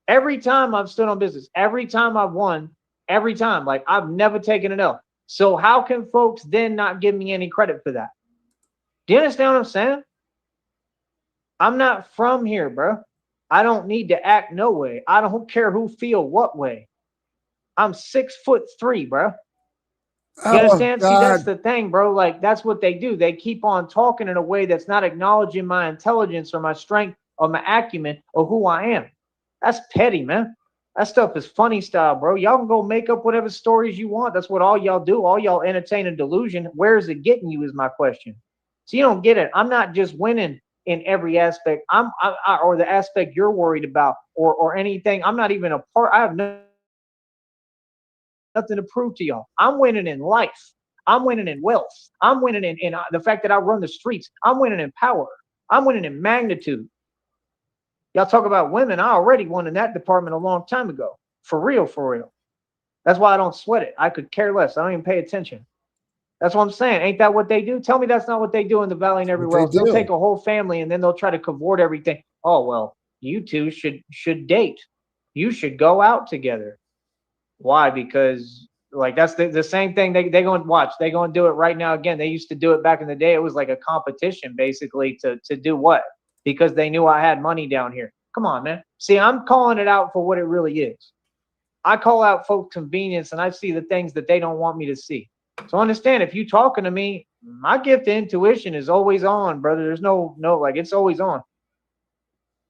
Every time I've stood on business, every time I've won, every time, like, I've never taken an L. So how can folks then not give me any credit for that? Do you understand what I'm saying? I'm not from here, bro. I don't need to act no way. I don't care who feel what way. I'm 6'3", bro. You understand? See, that's the thing, bro. Like, that's what they do. They keep on talking in a way that's not acknowledging my intelligence or my strength or my acumen or who I am. That's petty, man. That stuff is funny style, bro. Y'all can go make up whatever stories you want. That's what all y'all do. All y'all entertain a delusion. Where is it getting you is my question. So you don't get it. I'm not just winning in every aspect. Or the aspect you're worried about or anything. I'm not even a part. I have nothing to prove to y'all. I'm winning in life. I'm winning in wealth. I'm winning in the fact that I run the streets. I'm winning in power. I'm winning in magnitude. Y'all talk about women. I already won in that department a long time ago. For real, for real. That's why I don't sweat it. I could care less. I don't even pay attention. That's what I'm saying. Ain't that what they do? Tell me that's not what they do in the Valley and everywhere else. They'll take a whole family and then they'll try to cavort everything. Oh, well, you two should date. You should go out together. Why? Because like that's the same thing they going to watch. They going to do it right now again. They used to do it back in the day. It was like a competition basically to do what? Because they knew I had money down here. Come on, man. See, I'm calling it out for what it really is. I call out folks' convenience and I see the things that they don't want me to see. So understand, if you talking to me, my gift of intuition is always on, brother. There's no like it's always on.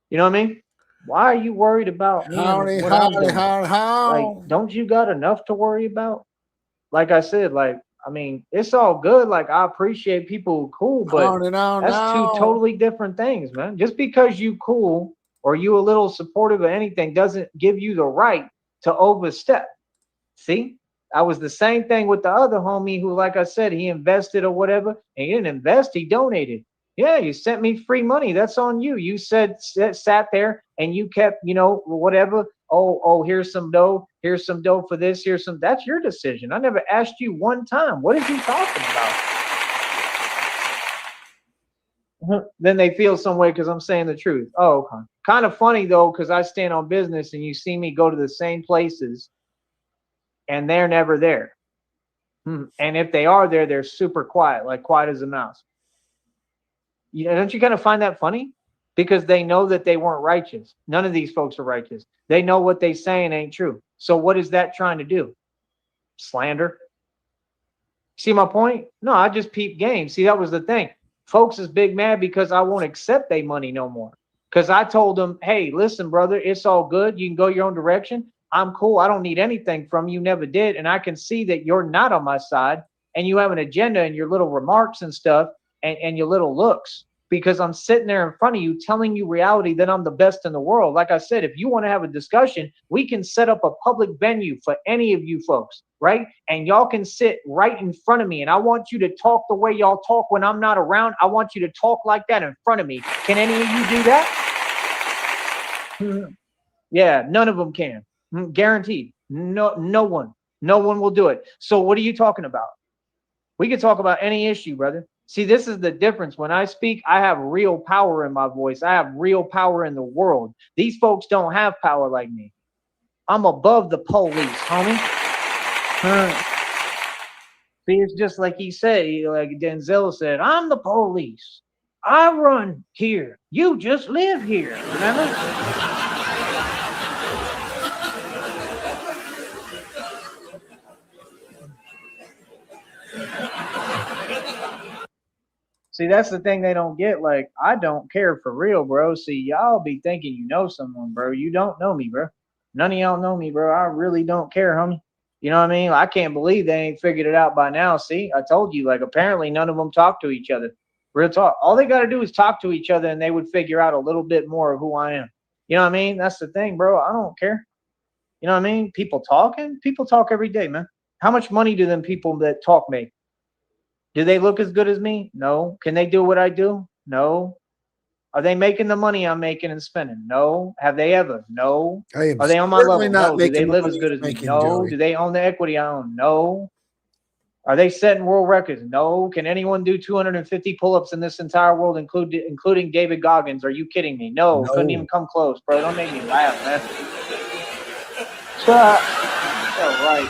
You know what I mean? Why are you worried about me and what I'm doing? Like, don't you got enough to worry about? Like I said, like, I mean, it's all good. Like, I appreciate people who cool, but that's two totally different things, man. Just because you cool or you a little supportive of anything doesn't give you the right to overstep. See? I was the same thing with the other homie who, like I said, he invested or whatever, and he didn't invest, he donated. Yeah, you sent me free money. That's on you. You sat there and you kept, you know, whatever. Oh, here's some dough. Here's some dough for this. Here's some. That's your decision. I never asked you one time. What is he talking about? Then they feel some way because I'm saying the truth. Oh, okay. Kind of funny though, because I stand on business and you see me go to the same places and they're never there. And if they are there, they're super quiet, like quiet as a mouse. You know, don't you kind of find that funny? Because they know that they weren't righteous. None of these folks are righteous. They know what they saying ain't true. So what is that trying to do? Slander. See my point? No, I just peep game. See, that was the thing. Folks is big mad because I won't accept their money no more. Because I told them, hey, listen, brother, it's all good. You can go your own direction. I'm cool. I don't need anything from you. Never did. And I can see that you're not on my side and you have an agenda and your little remarks and stuff and your little looks, because I'm sitting there in front of you telling you reality that I'm the best in the world. Like I said, if you want to have a discussion, we can set up a public venue for any of you folks, right? And y'all can sit right in front of me. And I want you to talk the way y'all talk when I'm not around. I want you to talk like that in front of me. Can any of you do that? Yeah, none of them can. Guaranteed. No one will do it. So what are you talking about? We can talk about any issue, brother. See, this is the difference. When I speak, I have real power in my voice. I have real power in the world. These folks don't have power like me. I'm above the police, homie. See, it's just like he said, like Denzel said, I'm the police. I run here. You just live here. Remember? See, that's the thing they don't get. Like, I don't care for real, bro. See, y'all be thinking you know someone, bro. You don't know me, bro. None of y'all know me, bro. I really don't care, homie. You know what I mean? I can't believe they ain't figured it out by now. See, I told you, like, apparently none of them talk to each other. Real talk. All they got to do is talk to each other and they would figure out a little bit more of who I am. You know what I mean? That's the thing, bro. I don't care. You know what I mean? People talking? People talk every day, man. How much money do them people that talk make? Do they look as good as me? No. Can they do what I do? No. Are they making the money I'm making and spending? No. Have they ever? No. Are they on my level? No. Do they live as good as me? No. Do they own the equity I own? No. Are they setting world records? No. Can anyone do 250 pull-ups in this entire world, including David Goggins? Are you kidding me? No. Couldn't even come close, bro. Don't make me laugh, man. All right.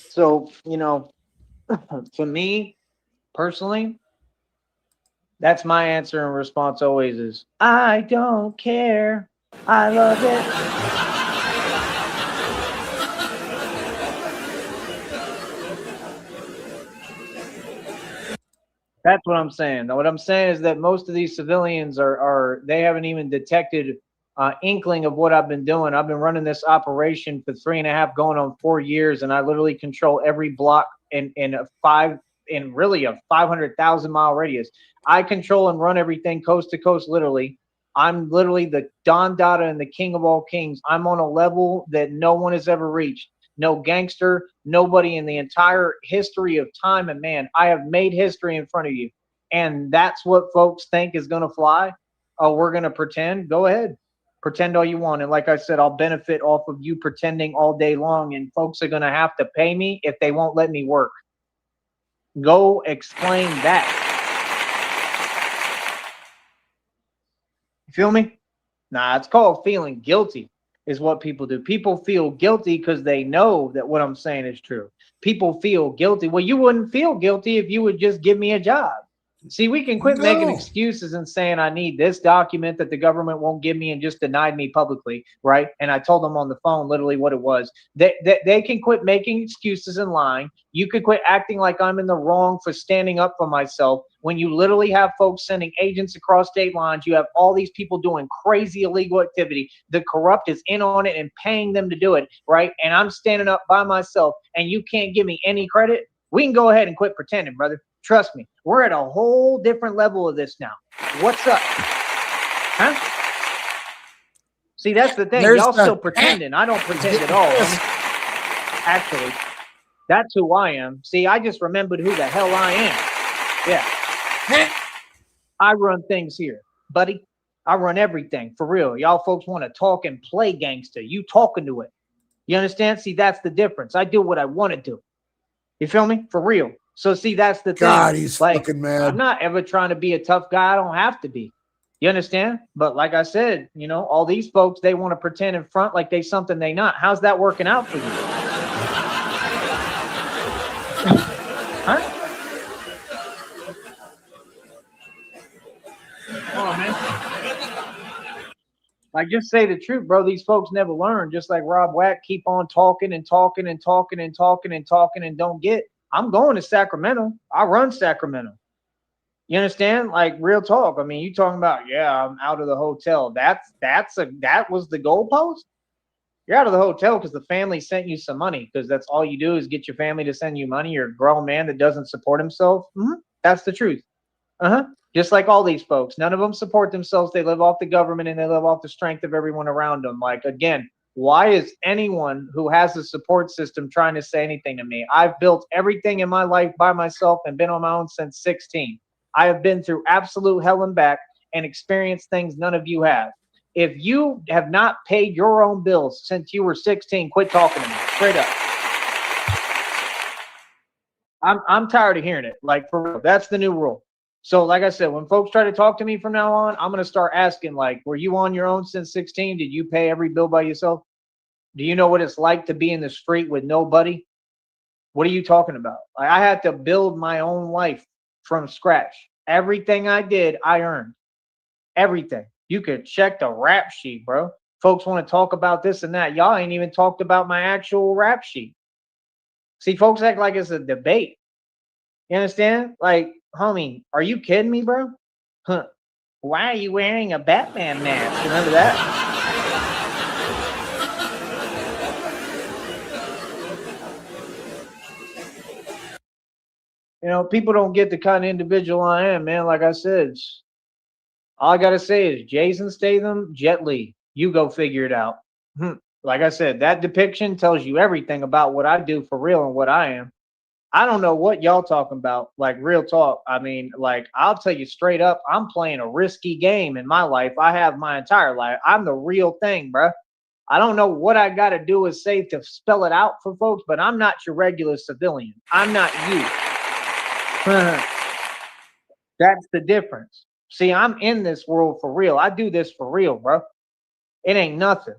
So, you know, for me personally, that's my answer and response always is, I don't care. I love it. That's what I'm saying. What I'm saying is that most of these civilians they haven't even detected inkling of what I've been doing. I've been running this operation for 3.5, going on 4 years, and I literally control every block in really a 500,000-mile radius. I control and run everything coast to coast, literally. I'm literally the Don Dada and the king of all kings. I'm on a level that no one has ever reached. No gangster, nobody in the entire history of time and man. I have made history in front of you. And that's what folks think is going to fly. Oh, we're going to pretend. Go ahead. Pretend all you want. And like I said, I'll benefit off of you pretending all day long. And folks are going to have to pay me if they won't let me work. Go explain that. You feel me? Nah, it's called feeling guilty is what people do. People feel guilty because they know that what I'm saying is true. People feel guilty. Well, you wouldn't feel guilty if you would just give me a job. See, we can quit making excuses and saying I need this document that the government won't give me and just denied me publicly, right? And I told them on the phone literally what it was. They can quit making excuses and lying. You could quit acting like I'm in the wrong for standing up for myself when you literally have folks sending agents across state lines. You have all these people doing crazy illegal activity. The corrupt is in on it and paying them to do it, right? And I'm standing up by myself and you can't give me any credit. We can go ahead and quit pretending, brother. Trust me, we're at a whole different level of this now. What's up? Huh? See, that's the thing. Y'all still pretending. I don't pretend at all. Actually, that's who I am. See, I just remembered who the hell I am. Yeah. I run things here, buddy. I run everything, for real. Y'all folks want to talk and play gangster. You talking to it. You understand? See, that's the difference. I do what I want to do. You feel me? For real. So see, that's the thing. God, he's like, fucking mad. I'm not ever trying to be a tough guy. I don't have to be. You understand? But like I said, you know, all these folks, they want to pretend in front like they something they not. How's that working out for you? Huh? Come on, man. Like, just say the truth, bro. These folks never learn. Just like Rob Wack, keep on talking and talking and talking and talking and talking and don't get. I'm going to Sacramento. I run Sacramento. You understand? Like, real talk. I mean, you talking about, yeah, I'm out of the hotel. That was the goalpost? You're out of the hotel because the family sent you some money, because that's all you do is get your family to send you money. You're a grown man that doesn't support himself. That's the truth. Just like all these folks. None of them support themselves. They live off the government and they live off the strength of everyone around them. Like, again, why is anyone who has a support system trying to say anything to me? I've built everything in my life by myself and been on my own since 16. I have been through absolute hell and back and experienced things none of you have. If you have not paid your own bills since you were 16, quit talking to me. Straight up. I'm tired of hearing it. Like, for real. That's the new rule. So like I said, when folks try to talk to me from now on, I'm going to start asking, like, were you on your own since 16? Did you pay every bill by yourself? Do you know what it's like to be in the street with nobody? What are you talking about? Like, I had to build my own life from scratch. Everything I did, I earned. Everything. You could check the rap sheet, bro. Folks want to talk about this and that. Y'all ain't even talked about my actual rap sheet. See, folks act like it's a debate. You understand? Like, homie, are you kidding me, bro? Huh. Why are you wearing a Batman mask? Remember that? You know, people don't get the kind of individual I am, man. Like I said, all I got to say is Jason Statham, Jet Li. You go figure it out. Like I said, that depiction tells you everything about what I do for real and what I am. I don't know what y'all talking about. Like, real talk. I mean, like, I'll tell you straight up, I'm playing a risky game in my life. I have my entire life. I'm the real thing, bro. I don't know what I got to do is say to spell it out for folks, but I'm not your regular civilian. I'm not you. That's the difference. See, I'm in this world for real. I do this for real, bro. It ain't nothing.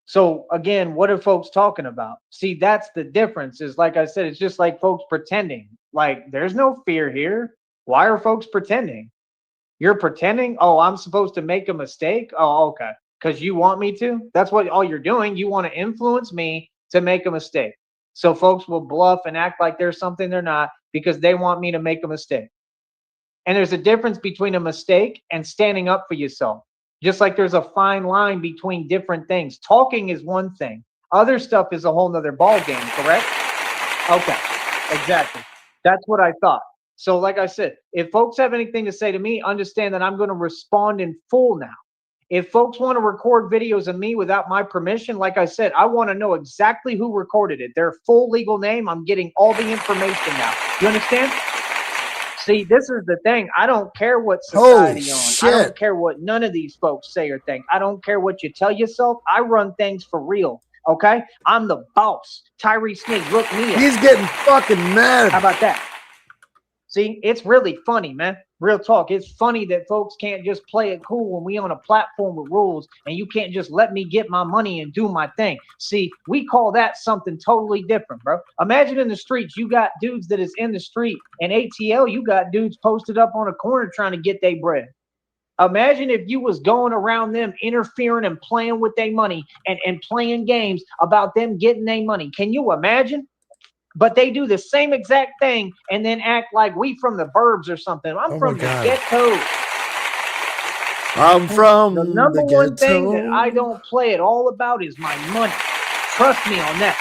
So again, what are folks talking about? See, that's the difference. Is like I said, it's just like folks pretending. Like, there's no fear here. Why are folks pretending? You're pretending? Oh, I'm supposed to make a mistake? Oh, okay. Because you want me to? That's what all you're doing. You want to influence me to make a mistake. So folks will bluff and act like there's something they're not because they want me to make a mistake. And there's a difference between a mistake and standing up for yourself. Just like there's a fine line between different things. Talking is one thing. Other stuff is a whole nother ball game, correct? Okay, exactly. That's what I thought. So like I said, if folks have anything to say to me, understand that I'm going to respond in full now. If folks want to record videos of me without my permission, like I said, I want to know exactly who recorded it, their full legal name. I'm getting all the information now. You understand? See, this is the thing. I don't care what society on. I don't care what none of these folks say or think. I don't care what you tell yourself. I run things for real. Okay? I'm the boss. Tyree Sneed, look me up. He's getting fucking mad. How about that? See, it's really funny, man. Real talk. It's funny that folks can't just play it cool when we on a platform with rules and you can't just let me get my money and do my thing. See, we call that something totally different, bro. Imagine in the streets, you got dudes that is in the street, and ATL, you got dudes posted up on a corner trying to get their bread. Imagine if you was going around them interfering and playing with their money and playing games about them getting their money. Can you imagine? But they do the same exact thing and then act like we from the burbs or something. I'm from the ghetto. I'm from the number one thing that I don't play at all about is my money. Trust me on that.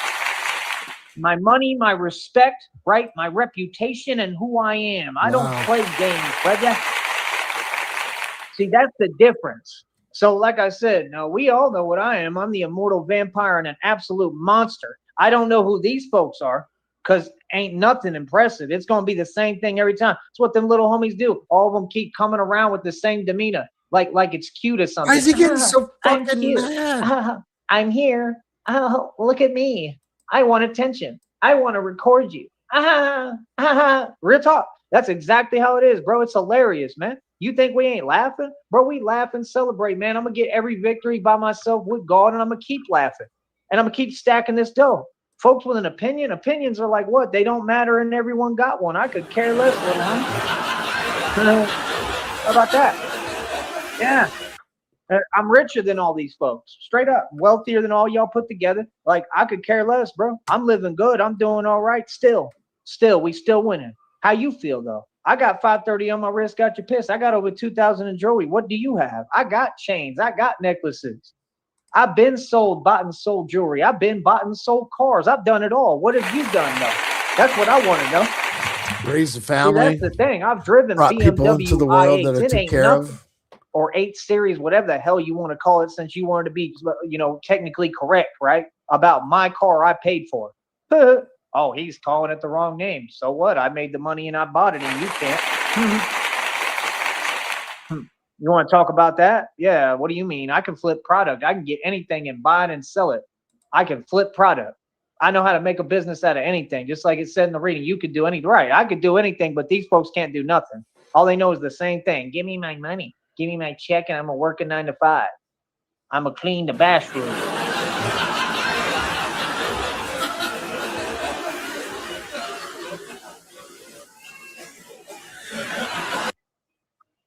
My money, my respect, right? My reputation and who I am. I don't play games, brother. See, that's the difference. So like I said, now we all know what I am. I'm the immortal vampire and an absolute monster. I don't know who these folks are, because ain't nothing impressive. It's going to be the same thing every time. It's what them little homies do. All of them keep coming around with the same demeanor, like it's cute or something. Why is he getting so fucking mad? I'm here. Oh, look at me. I want attention. I want to record you. Real talk. That's exactly how it is, bro. It's hilarious, man. You think we ain't laughing? Bro, we laugh and celebrate, man. I'm going to get every victory by myself with God, and I'm going to keep laughing. And I'm going to keep stacking this dough. Folks with an opinion, opinions are like what? They don't matter and everyone got one. I could care less, little one. How about that? Yeah. I'm richer than all these folks. Straight up. Wealthier than all y'all put together. Like, I could care less, bro. I'm living good. I'm doing all right still. We still winning. How you feel, though? I got 530 on my wrist. Got you pissed. I got over 2,000 in jewelry. What do you have? I got chains. I got necklaces. I've been bought and sold jewelry. I've been bought and sold cars. I've done it all. What have you done, though? That's what I want to know. Raised a family. See, that's the thing. I've driven brought BMW people into the world that I took care of. Or 8 Series, whatever the hell you want to call it, since you wanted to be, technically correct, right? About my car I paid for. Oh, he's calling it the wrong name. So what? I made the money and I bought it, and you can't. You want to talk about that? Yeah. What do you mean? I can flip product. I can get anything and buy it and sell it. I can flip product. I know how to make a business out of anything. Just like it said in the reading, you could do anything. Right. I could do anything, but these folks can't do nothing. All they know is the same thing. Give me my money. Give me my check, and I'm going to work a 9 to 5. I'm going to clean the bathroom.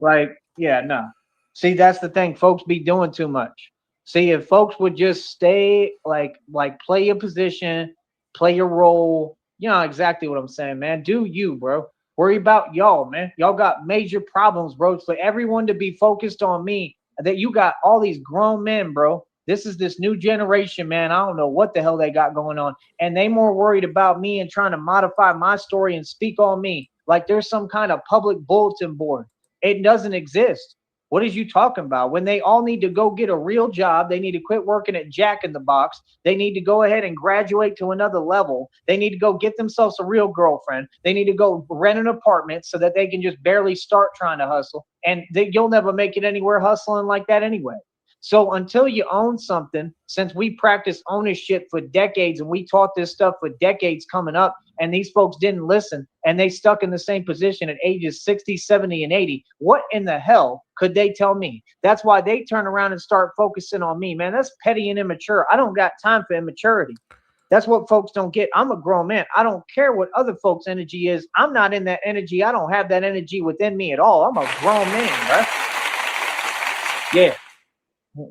Like, yeah, no. See, that's the thing. Folks be doing too much. See, if folks would just stay, like play your position, play your role, you know exactly what I'm saying, man. Do you, bro. Worry about y'all, man. Y'all got major problems, bro. For everyone to be focused on me, that you got all these grown men, bro. This is this new generation, man. I don't know what the hell they got going on. And they more worried about me and trying to modify my story and speak on me like there's some kind of public bulletin board. It doesn't exist. What is you talking about? When they all need to go get a real job, they need to quit working at Jack in the Box. They need to go ahead and graduate to another level. They need to go get themselves a real girlfriend. They need to go rent an apartment so that they can just barely start trying to hustle. And you'll never make it anywhere hustling like that anyway. So until you own something, since we practiced ownership for decades and we taught this stuff for decades coming up, and these folks didn't listen and they stuck in the same position at ages 60, 70, and 80, what in the hell could they tell me? That's why they turn around and start focusing on me, man. That's petty and immature. I don't got time for immaturity. That's what folks don't get. I'm a grown man. I don't care what other folks' energy is. I'm not in that energy. I don't have that energy within me at all. I'm a grown man, bro. Yeah.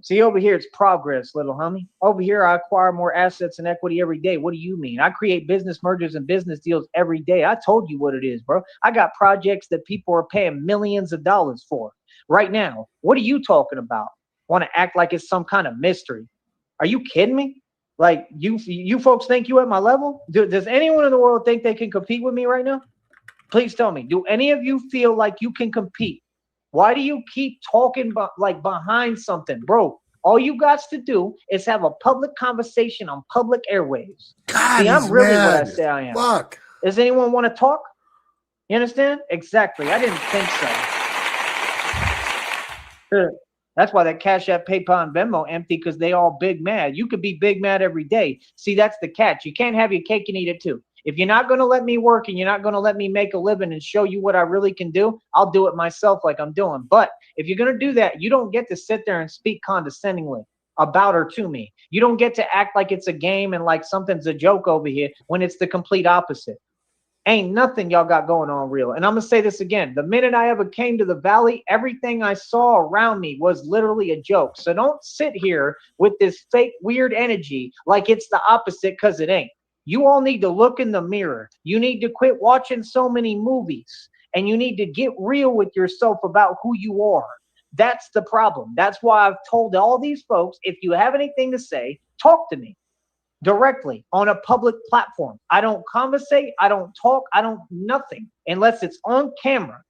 See, over here, it's progress, little homie. Over here, I acquire more assets and equity every day. What do you mean? I create business mergers and business deals every day. I told you what it is, bro. I got projects that people are paying millions of dollars for right now. What are you talking about? want to act like it's some kind of mystery. Are you kidding me? Like you folks think you at my level? Does anyone in the world think they can compete with me right now? Please tell me. Do any of you feel like you can compete? Why do you keep talking like behind something, bro? All you got to do is have a public conversation on public airwaves. God, see, I'm really mad. what I say I am. Fuck. Does anyone want to talk? You understand? Exactly. I didn't think so. That's why that Cashapp, PayPal, and Venmo empty, because they all big mad. You could be big mad every day. See, that's the catch. You can't have your cake and eat it too. If you're not going to let me work and you're not going to let me make a living and show you what I really can do, I'll do it myself like I'm doing. But if you're going to do that, you don't get to sit there and speak condescendingly about or to me. You don't get to act like it's a game and like something's a joke over here when it's the complete opposite. Ain't nothing y'all got going on real. And I'm going to say this again. The minute I ever came to the valley, everything I saw around me was literally a joke. So don't sit here with this fake weird energy like it's the opposite, because it ain't. You all need to look in the mirror. You need to quit watching so many movies, and you need to get real with yourself about who you are. That's the problem. That's why I've told all these folks, if you have anything to say, talk to me directly on a public platform. I don't conversate. I don't talk. I don't nothing unless it's on camera,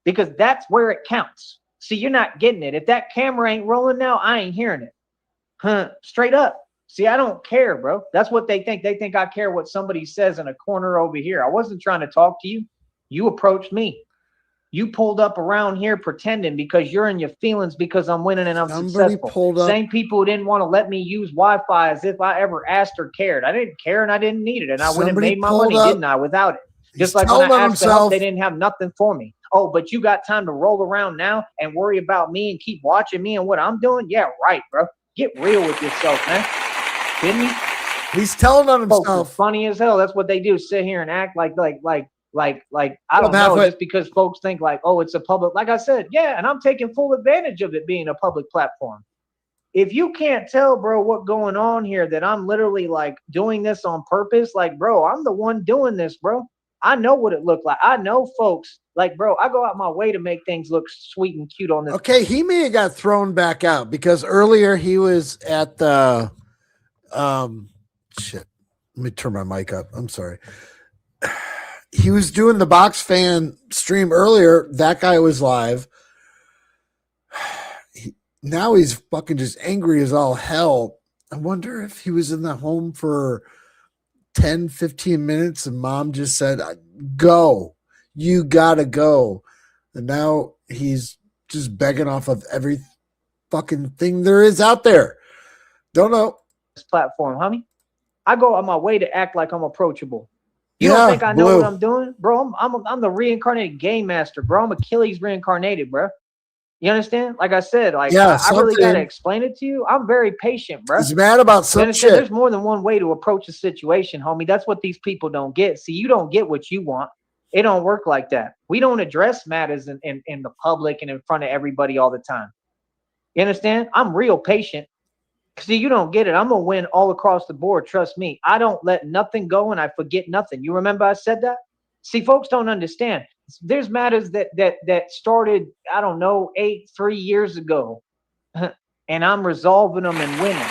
because that's where it counts. See, you're not getting it. If that camera ain't rolling now, I ain't hearing it. Straight up. See, I don't care, bro. That's what they think. They think I care what somebody says in a corner over here. I wasn't trying to talk to you. You approached me. You pulled up around here pretending because you're in your feelings because I'm winning and I'm successful. Same people who didn't want to let me use Wi-Fi as if I ever asked or cared. I didn't care and I didn't need it. And I would have made my money, didn't I, without it? Just like when I asked for help, they didn't have nothing for me. Oh, but you got time to roll around now and worry about me and keep watching me and what I'm doing? Yeah, right, bro. Get real with yourself, man. Kidding me? He's telling on himself. Folks are funny as hell. That's what they do. Sit here and act like I don't know, just because folks think like, oh, it's a public, like I said, yeah, and I'm taking full advantage of it being a public platform. If you can't tell, bro, what's going on here, that I'm literally like doing this on purpose, like, bro, I'm the one doing this, bro. I know what it looked like. I know folks, like, bro, I go out my way to make things look sweet and cute on this. Okay, he may have got thrown back out because earlier he was at the shit. Let me turn my mic up. I'm sorry. He was doing the box fan stream earlier. That guy was live. Now he's fucking just angry as all hell. I wonder if he was in the home for 10, 15 minutes and mom just said, go. You gotta go. And now he's just begging off of every fucking thing there is out there. Don't know. This platform, homie. I go on my way to act like I'm approachable. You don't think I know what I'm doing? Bro, I'm the reincarnated game master, bro. I'm Achilles reincarnated, bro. You understand? Like I said, like I really got to explain it to you. I'm very patient, bro. He's mad about some shit. There's more than one way to approach a situation, homie. That's what these people don't get. See, you don't get what you want. It don't work like that. We don't address matters in the public and in front of everybody all the time. You understand? I'm real patient. See, you don't get it. I'm going to win all across the board. Trust me. I don't let nothing go and I forget nothing. You remember I said that? See, folks don't understand. There's matters that started, I don't know, 3 years ago. And I'm resolving them and winning.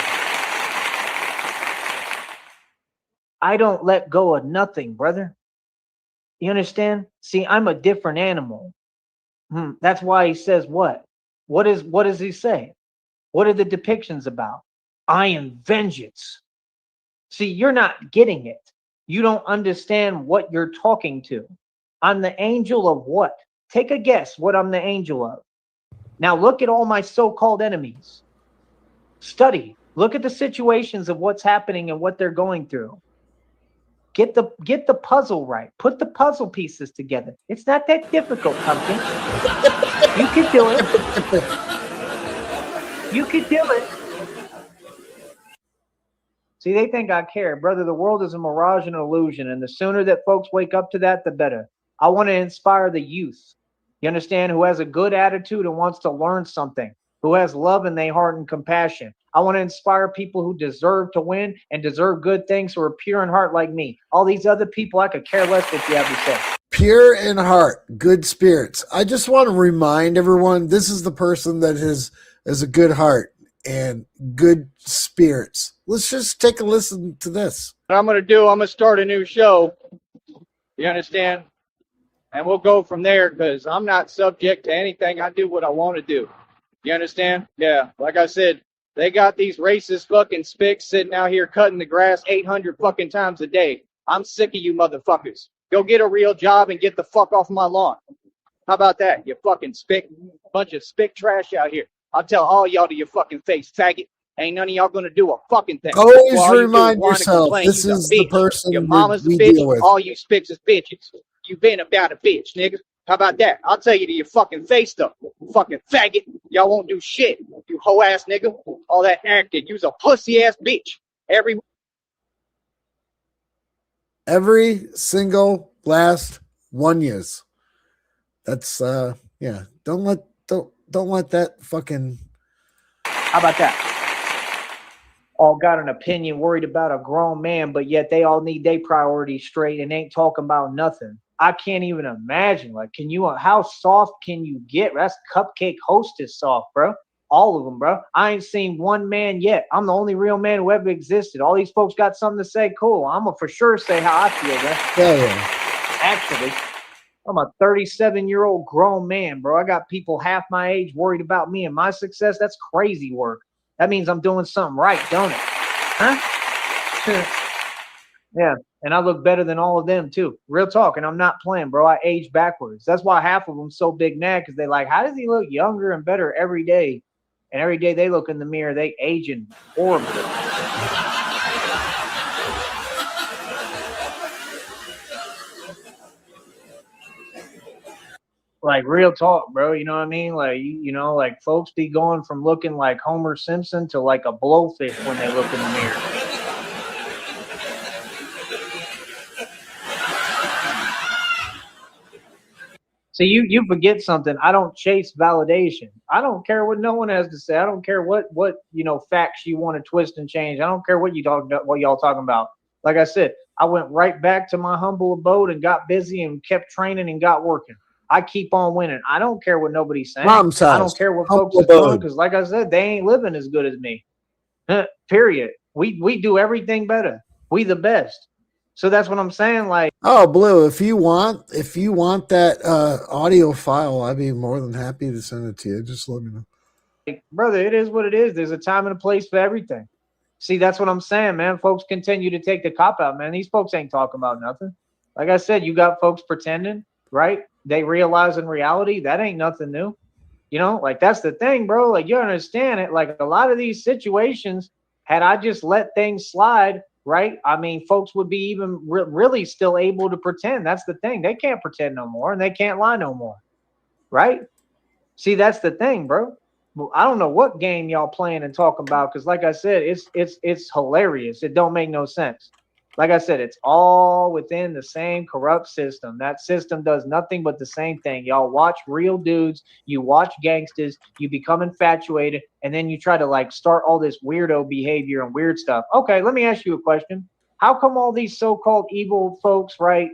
I don't let go of nothing, brother. You understand? See, I'm a different animal. That's why he says what? What does he say? What are the depictions about? I am vengeance. See, you're not getting it. You don't understand what you're talking to. I'm the angel of what? Take a guess what I'm the angel of. Now look at all my so-called enemies. Study. Look at the situations of what's happening and what they're going through. Get the puzzle right. Put the puzzle pieces together. It's not that difficult, pumpkin. You can do it. You can do it. See, they think I care. Brother, the world is a mirage and an illusion, and the sooner that folks wake up to that, the better. I want to inspire the youth, you understand, who has a good attitude and wants to learn something, who has love in their heart and compassion. I want to inspire people who deserve to win and deserve good things, who are pure in heart like me. All these other people, I could care less what you have to say. Pure in heart, good spirits. I just want to remind everyone, this is the person that has as a good heart and good spirits. Let's just take a listen to this. What I'm going to do, I'm going to start a new show. You understand? And we'll go from there because I'm not subject to anything. I do what I want to do. You understand? Yeah. Like I said, they got these racist fucking spics sitting out here cutting the grass 800 fucking times a day. I'm sick of you motherfuckers. Go get a real job and get the fuck off my lawn. How about that? You fucking spick, bunch of spick trash out here. I'll tell all y'all to your fucking face, faggot. Ain't none of y'all gonna do a fucking thing. Always Well, all you do remind whine and yourself, complain. this You's a is the bitch. person Your mama's a we bitch. deal with. All you spicks is bitches. You been about a bitch, nigga. How about that? I'll tell you to your fucking face, though. Fucking faggot. Y'all won't do shit. You hoe ass nigga. All that acting. You's a pussy ass bitch. Every single last one years. That's yeah. Don't let that fucking. How about that? All got an opinion, worried about a grown man, but yet they all need their priorities straight and ain't talking about nothing. I can't even imagine. Like, how soft can you get? That's cupcake hostess soft, bro. All of them, bro. I ain't seen one man yet. I'm the only real man who ever existed. All these folks got something to say. Cool. I'm going to for sure say how I feel, bro. Hell yeah. Actually, I'm a 37-year-old grown man, bro. I got people half my age worried about me and my success. That's crazy work. That means I'm doing something right, don't it? Huh? Yeah. And I look better than all of them, too. Real talk. And I'm not playing, bro. I age backwards. That's why half of them so big mad, because they like, how does he look younger and better every day? And every day they look in the mirror, they aging horribly. Like, real talk, bro. You know what I mean? Like, like folks be going from looking like Homer Simpson to like a blowfish when they look in the mirror. So you forget something. I don't chase validation. I don't care what no one has to say. I don't care what facts you want to twist and change. I don't care what y'all talking about. Like I said, I went right back to my humble abode and got busy and kept training and got working. I keep on winning. I don't care what nobody's saying. Mom's house. I don't care what folks are doing, because like I said, they ain't living as good as me. Period. We do everything better. We the best. So that's what I'm saying. Like, oh, Blue, if you want that audio file, I'd be more than happy to send it to you. Just let me know. Like, brother, it is what it is. There's a time and a place for everything. See, that's what I'm saying, man. Folks continue to take the cop out, man. These folks ain't talking about nothing. Like I said, you got folks pretending, right? They realize in reality that ain't nothing new. Like, that's the thing, bro. Like, you understand it. Like, a lot of these situations, had I just let things slide, right? I mean, folks would be even really still able to pretend. That's the thing. They can't pretend no more, and they can't lie no more, right? See, that's the thing, bro. Well, I don't know what game y'all playing and talking about, because like I said, it's hilarious. It don't make no sense. Like I said, it's all within the same corrupt system. That system does nothing but the same thing. Y'all watch real dudes, you watch gangsters, you become infatuated, and then you try to like start all this weirdo behavior and weird stuff. Okay, let me ask you a question. How come all these so-called evil folks, right,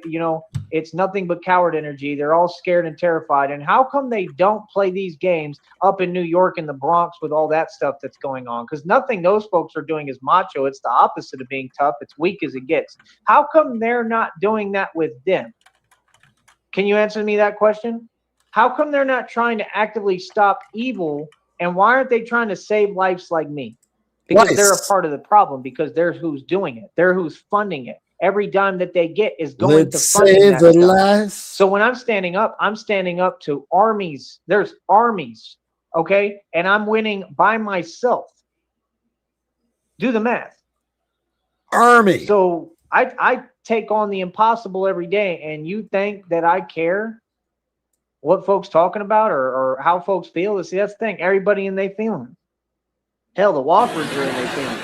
it's nothing but coward energy. They're all scared and terrified. And how come they don't play these games up in New York and the Bronx with all that stuff that's going on? Because nothing those folks are doing is macho. It's the opposite of being tough. It's weak as it gets. How come they're not doing that with them? Can you answer me that question? How come they're not trying to actively stop evil? And why aren't they trying to save lives like me? Because they're a part of the problem, because they're who's doing it. They're who's funding it. Every dime that they get is going to funding that stuff. So when I'm standing up to armies. There's armies, okay? And I'm winning by myself. Do the math. Army. So I take on the impossible every day, and you think that I care what folks talking about or how folks feel? See, that's the thing. Everybody in their feelings. Hell, the Wofford's are in their feelings.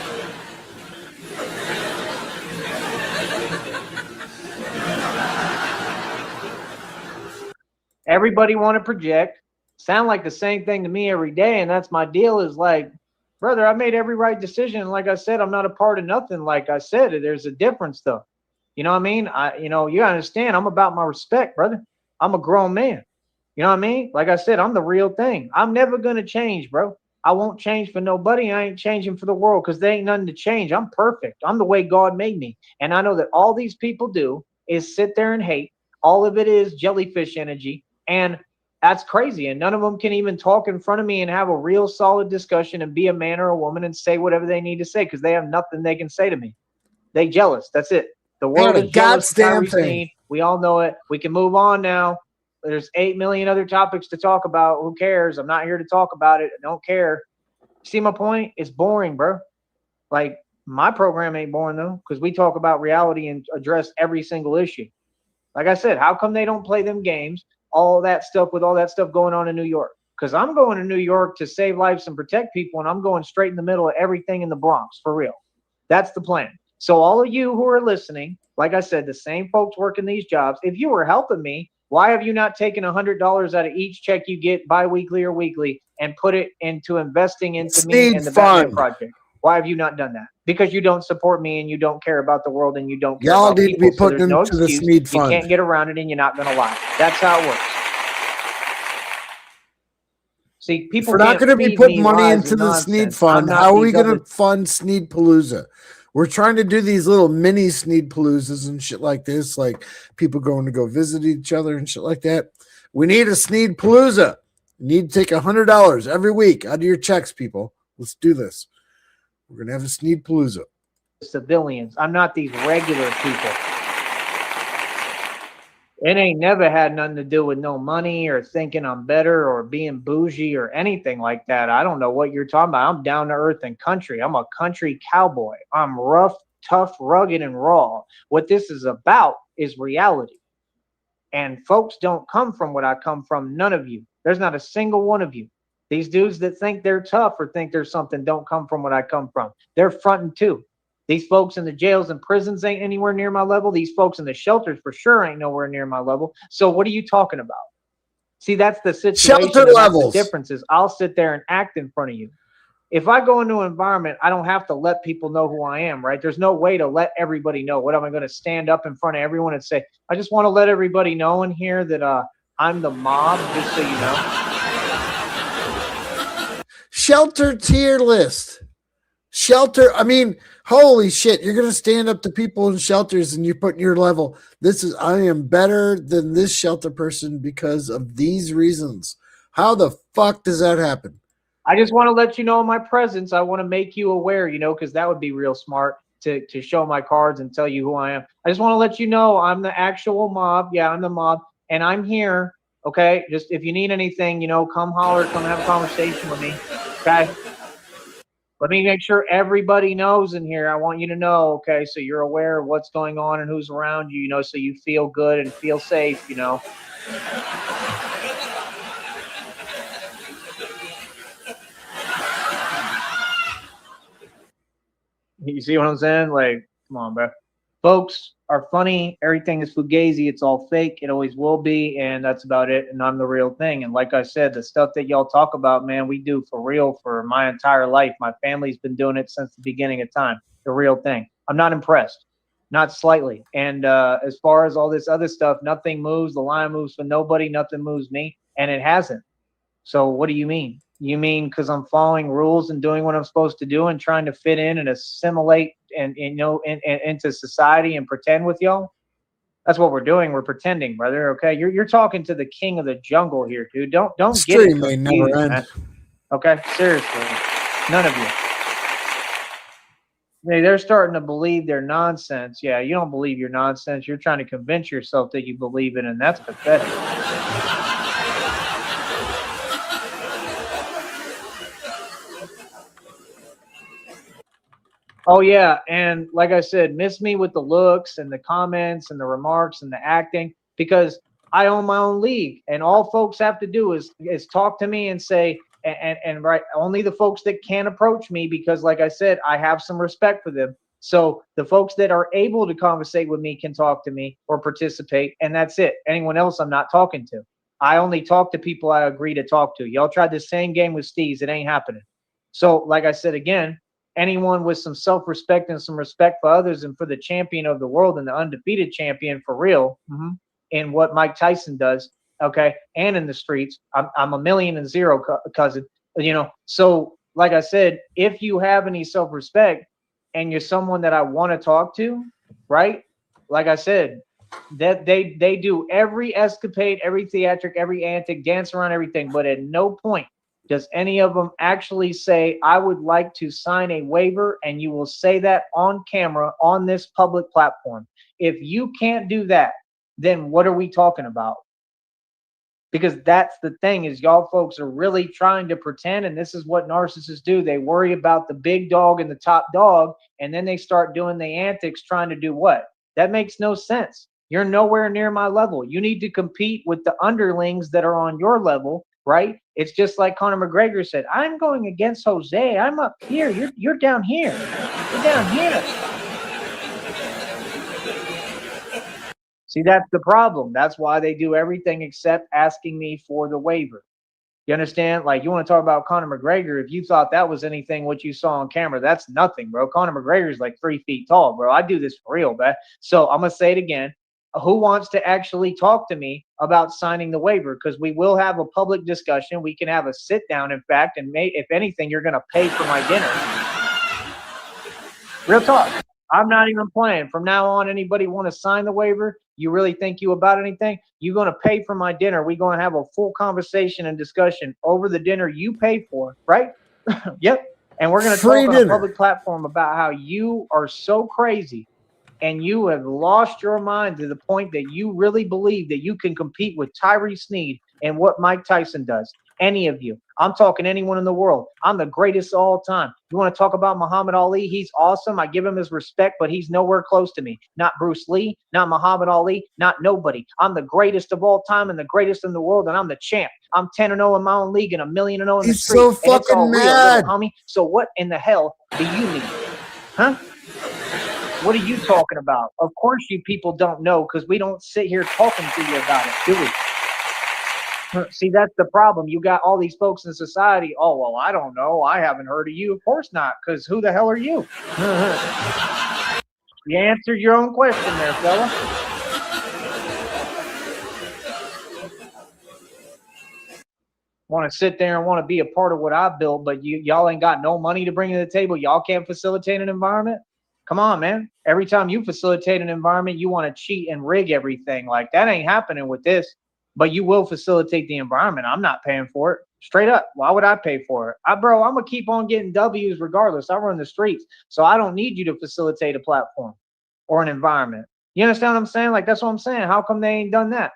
Everybody want to project, sound like the same thing to me every day, and that's my deal. Is like, brother, I made every right decision. And like I said, I'm not a part of nothing. Like I said, there's a difference, though. You know what I mean? You understand? I'm about my respect, brother. I'm a grown man. You know what I mean? Like I said, I'm the real thing. I'm never gonna change, bro. I won't change for nobody. I ain't changing for the world because there ain't nothing to change. I'm perfect. I'm the way God made me. And I know that all these people do is sit there and hate. All of it is jellyfish energy. And that's crazy. And none of them can even talk in front of me and have a real solid discussion and be a man or a woman and say whatever they need to say because they have nothing they can say to me. They jealous. That's it. The world Not a is jealous of goddamn Kyrie thing. Sneed. We all know it. We can move on now. There's 8 million other topics to talk about. Who cares? I'm not here to talk about it. I don't care. See my point? It's boring, bro. Like, my program ain't boring, though, because we talk about reality and address every single issue. Like I said, how come they don't play them games, all that stuff with all that stuff going on in New York? Because I'm going to New York to save lives and protect people, and I'm going straight in the middle of everything in the Bronx, for real. That's the plan. So all of you who are listening, like I said, the same folks working these jobs, if you were helping me, why have you not taken $100 out of each check you get bi-weekly or weekly and put it into investing into me Sneed and the Batman Fund. Project? Why have you not done that? Because you don't support me and you don't care about the world and you don't care Y'all about need to people. be So putting there's no into the excuse. Sneed You Fund. can't get around it and you're not going to lie. That's how it works. See, If people we're not can't going to be feed putting me money lies into and the Sneed nonsense. Fund, I'm not how are we these going other. to fund Sneed Palooza? We're trying to do these little mini Sneed Paloozas and shit like this, like people going to go visit each other and shit like that. We need a Sneed Palooza. You need to take $100 every week out of your checks, people. Let's do this. We're going to have a Sneed Palooza. Civilians. I'm not these regular people. It ain't never had nothing to do with no money or thinking I'm better or being bougie or anything like that. I don't know what you're talking about. I'm down to earth and country. I'm a country cowboy. I'm rough, tough, rugged, and raw. What this is about is reality. And folks don't come from what I come from. None of you. There's not a single one of you. These dudes that think they're tough or think they're something don't come from what I come from. They're fronting too. These folks in the jails and prisons ain't anywhere near my level. These folks in the shelters for sure ain't nowhere near my level. So what are you talking about? See, that's the situation. Shelter and levels. That's the difference is I'll sit there and act in front of you. If I go into an environment, I don't have to let people know who I am, right? There's no way to let everybody know. What am I going to stand up in front of everyone and say, I just want to let everybody know in here that I'm the mob, just so you know. Shelter tier list. Shelter, I mean, holy shit, you're going to stand up to people in shelters and you put in your level. I am better than this shelter person because of these reasons. How the fuck does that happen? I just want to let you know my presence. I want to make you aware, because that would be real smart to show my cards and tell you who I am. I just want to let you know I'm the actual mob. Yeah, I'm the mob. And I'm here. Okay. Just if you need anything, come holler, come have a conversation with me. Okay. Let me make sure everybody knows in here. I want you to know, okay, so you're aware of what's going on and who's around you, so you feel good and feel safe, You see what I'm saying? Like, come on, bro. Folks are funny. Everything is fugazi. It's all fake. It always will be. And that's about it. And I'm the real thing. And like I said, the stuff that y'all talk about, man, we do for real for my entire life. My family's been doing it since the beginning of time. The real thing. I'm not impressed. Not slightly. And as far as all this other stuff, nothing moves. The line moves for nobody. Nothing moves me. And it hasn't. So what do you mean? You mean because I'm following rules and doing what I'm supposed to do and trying to fit in and assimilate and into society and pretend with y'all? That's what we're doing. We're pretending, brother. Okay, you're talking to the king of the jungle here, dude. Don't get it Stream may never confused, end. man. Okay, seriously, none of you. They're starting to believe their nonsense. Yeah, you don't believe your nonsense. You're trying to convince yourself that you believe it, and that's pathetic. Oh yeah, and like I said, miss me with the looks and the comments and the remarks and the acting because I own my own league, and all folks have to do is talk to me and say and right only the folks that can approach me because like I said, I have some respect for them. So the folks that are able to conversate with me can talk to me or participate, and that's it. Anyone else I'm not talking to. I only talk to people I agree to talk to. Y'all tried the same game with Steve's, it ain't happening. So like I said again, anyone with some self-respect and some respect for others and for the champion of the world and the undefeated champion for real in what Mike Tyson does, okay, and in the streets. I'm a million and zero cousin. You know, so like I said, if you have any self-respect and you're someone that I want to talk to, right? Like I said, that they do every escapade, every theatric, every antic, dance around everything, but at no point does any of them actually say, I would like to sign a waiver, and you will say that on camera on this public platform. If you can't do that, then what are we talking about? Because that's the thing, is y'all folks are really trying to pretend, and this is what narcissists do. They worry about the big dog and the top dog, and then they start doing the antics trying to do what? That makes no sense. You're nowhere near my level. You need to compete with the underlings that are on your level, right? It's just like Conor McGregor said, I'm going against Jose. I'm up here. You're down here. You're down here. See, that's the problem. That's why they do everything except asking me for the waiver. You understand? Like, you want to talk about Conor McGregor, if you thought that was anything what you saw on camera, that's nothing, bro. Conor McGregor is like 3 feet tall, bro. I do this for real, bro. So I'm going to say it again. Who wants to actually talk to me about signing the waiver? Because we will have a public discussion. We can have a sit down, in fact, and if anything, you're going to pay for my dinner. Real talk. I'm not even playing. From now on, anybody want to sign the waiver? You really think you about anything? You're going to pay for my dinner. We're going to have a full conversation and discussion over the dinner you pay for, right? Yep. And we're going to talk on a public platform about how you are so crazy and you have lost your mind to the point that you really believe that you can compete with Tyree Sneed and what Mike Tyson does. Any of you. I'm talking anyone in the world. I'm the greatest of all time. You want to talk about Muhammad Ali? He's awesome. I give him his respect, but he's nowhere close to me. Not Bruce Lee, not Muhammad Ali, not nobody. I'm the greatest of all time and the greatest in the world, and I'm the champ. I'm 10-0 in my own league and 1,000,000 in the street. He's so fucking mad. Real, homie. So what in the hell do you need? Huh? What are you talking about? Of course you people don't know, because we don't sit here talking to you about it, do we? See, that's the problem. You got all these folks in society. Oh, well, I don't know. I haven't heard of you. Of course not, because who the hell are you? You answered your own question there, fella. Want to sit there and want to be a part of what I built, but y'all ain't got no money to bring to the table. Y'all can't facilitate an environment. Come on, man. Every time you facilitate an environment, you want to cheat and rig everything. Like, that ain't happening with this. But you will facilitate the environment. I'm not paying for it. Straight up. Why would I pay for it? Bro, I'm going to keep on getting W's regardless. I run the streets. So I don't need you to facilitate a platform or an environment. You understand what I'm saying? Like, that's what I'm saying. How come they ain't done that?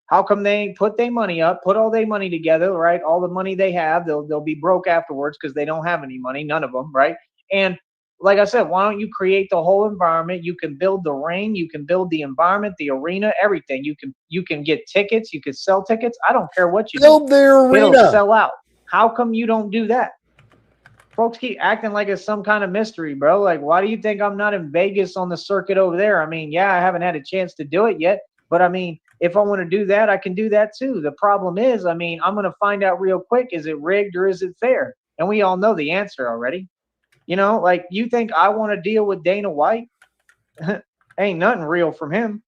How come they ain't put their money up, put all their money together, right? All the money they have, they'll be broke afterwards because they don't have any money, none of them, right? And like I said, why don't you create the whole environment? You can build the ring, you can build the environment, the arena, everything. You can get tickets, you can sell tickets. I don't care what you build the arena. It'll sell out. How come you don't do that? Folks keep acting like it's some kind of mystery, bro. Like, why do you think I'm not in Vegas on the circuit over there? I mean, yeah, I haven't had a chance to do it yet, but I mean, if I want to do that, I can do that too. The problem is, I mean, I'm going to find out real quick, is it rigged or is it fair? And we all know the answer already. You know, like, you think I want to deal with Dana White? Ain't nothing real from him.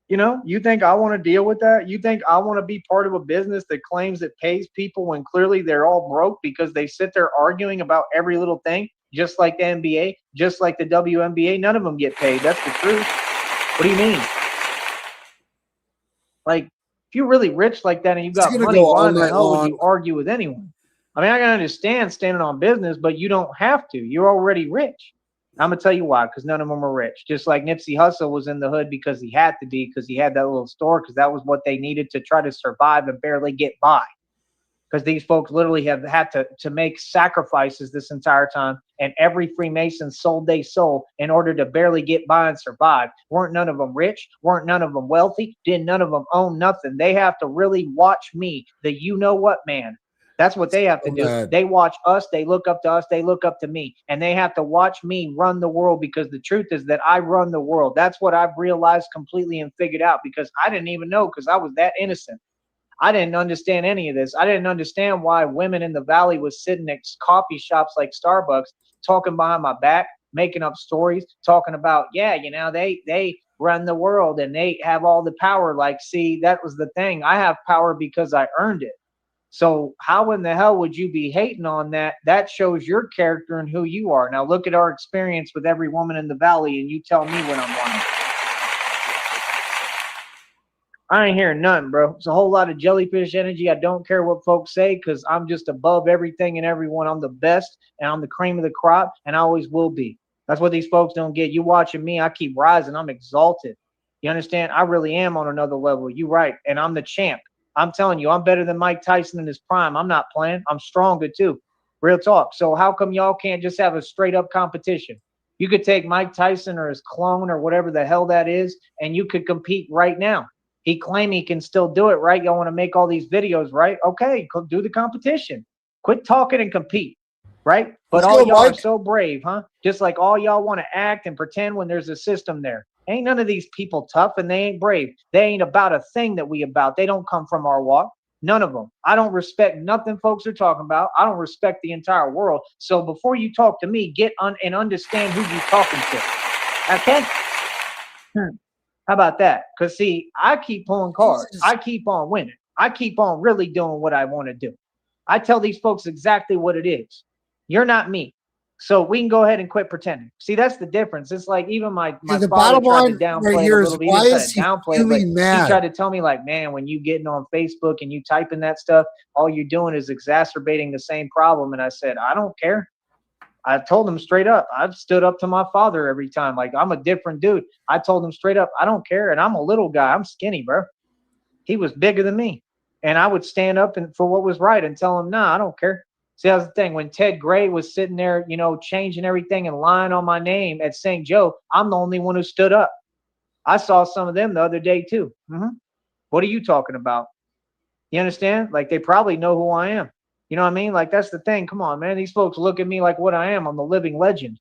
You know, you think I want to deal with that? You think I want to be part of a business that claims it pays people when clearly they're all broke because they sit there arguing about every little thing, just like the NBA, just like the WNBA? None of them get paid. That's the truth. What do you mean? Like, if you're really rich like that and you got money, why in the hell would you argue with anyone? I mean, I can understand standing on business, but you don't have to. You're already rich. I'm going to tell you why, because none of them are rich. Just like Nipsey Hussle was in the hood because he had to be, because he had that little store, because that was what they needed to try to survive and barely get by. Because these folks literally have had to make sacrifices this entire time, and every Freemason sold their soul in order to barely get by and survive. Weren't none of them rich, weren't none of them wealthy, didn't none of them own nothing. They have to really watch me, the you-know-what man. That's what they have to do. They watch us, they look up to us, they look up to me, and they have to watch me run the world, because the truth is that I run the world. That's what I've realized completely and figured out, because I didn't even know, because I was that innocent. I didn't understand any of this. I didn't understand why women in the valley was sitting at coffee shops like Starbucks talking behind my back, making up stories, talking about, yeah, you know, they run the world and they have all the power. Like, see, that was the thing. I have power because I earned it. So how in the hell would you be hating on that? That shows your character and who you are. Now look at our experience with every woman in the valley, and you tell me when I'm lying. I ain't hearing nothing, bro. It's a whole lot of jellyfish energy. I don't care what folks say because I'm just above everything and everyone. I'm the best, and I'm the cream of the crop, and I always will be. That's what these folks don't get. You watching me, I keep rising. I'm exalted. You understand? I really am on another level. You right, and I'm the champ. I'm telling you, I'm better than Mike Tyson in his prime. I'm not playing. I'm stronger too. Real talk. So how come y'all can't just have a straight up competition? You could take Mike Tyson or his clone or whatever the hell that is, and you could compete right now. He claimed he can still do it, right? Y'all want to make all these videos, right? Okay, do the competition. Quit talking and compete, right? But Let's all go, y'all are Mike. so brave, huh? Just like all y'all want to act and pretend when there's a system there. Ain't none of these people tough, and they ain't brave. They ain't about a thing that we about. They don't come from our walk. None of them. I don't respect nothing folks are talking about. I don't respect the entire world. So before you talk to me, get on and understand who you talking to. Okay? How about that? Because, see, I keep pulling cards. Jesus. I keep on winning. I keep on really doing what I want to do. I tell these folks exactly what it is. You're not me. So we can go ahead and quit pretending. See, that's the difference. It's like even my The father bottom tried line to downplay right it a here is little bit. He why didn't try is to he downplay it, but fuming mad? he tried to tell me, like, man, when you getting on Facebook and you typing that stuff, all you're doing is exacerbating the same problem. And I said, I don't care. I told him straight up. I've stood up to my father every time. Like, I'm a different dude. I told him straight up, I don't care. And I'm a little guy. I'm skinny, bro. He was bigger than me. And I would stand up and for what was right and tell him, nah, I don't care. See, that's the thing. When Ted Gray was sitting there, you know, changing everything and lying on my name at St. Joe, I'm the only one who stood up. I saw some of them the other day, too. What are you talking about? You understand? Like, they probably know who I am. You know what I mean? Like, that's the thing. Come on, man. These folks look at me like what I am. I'm the living legend.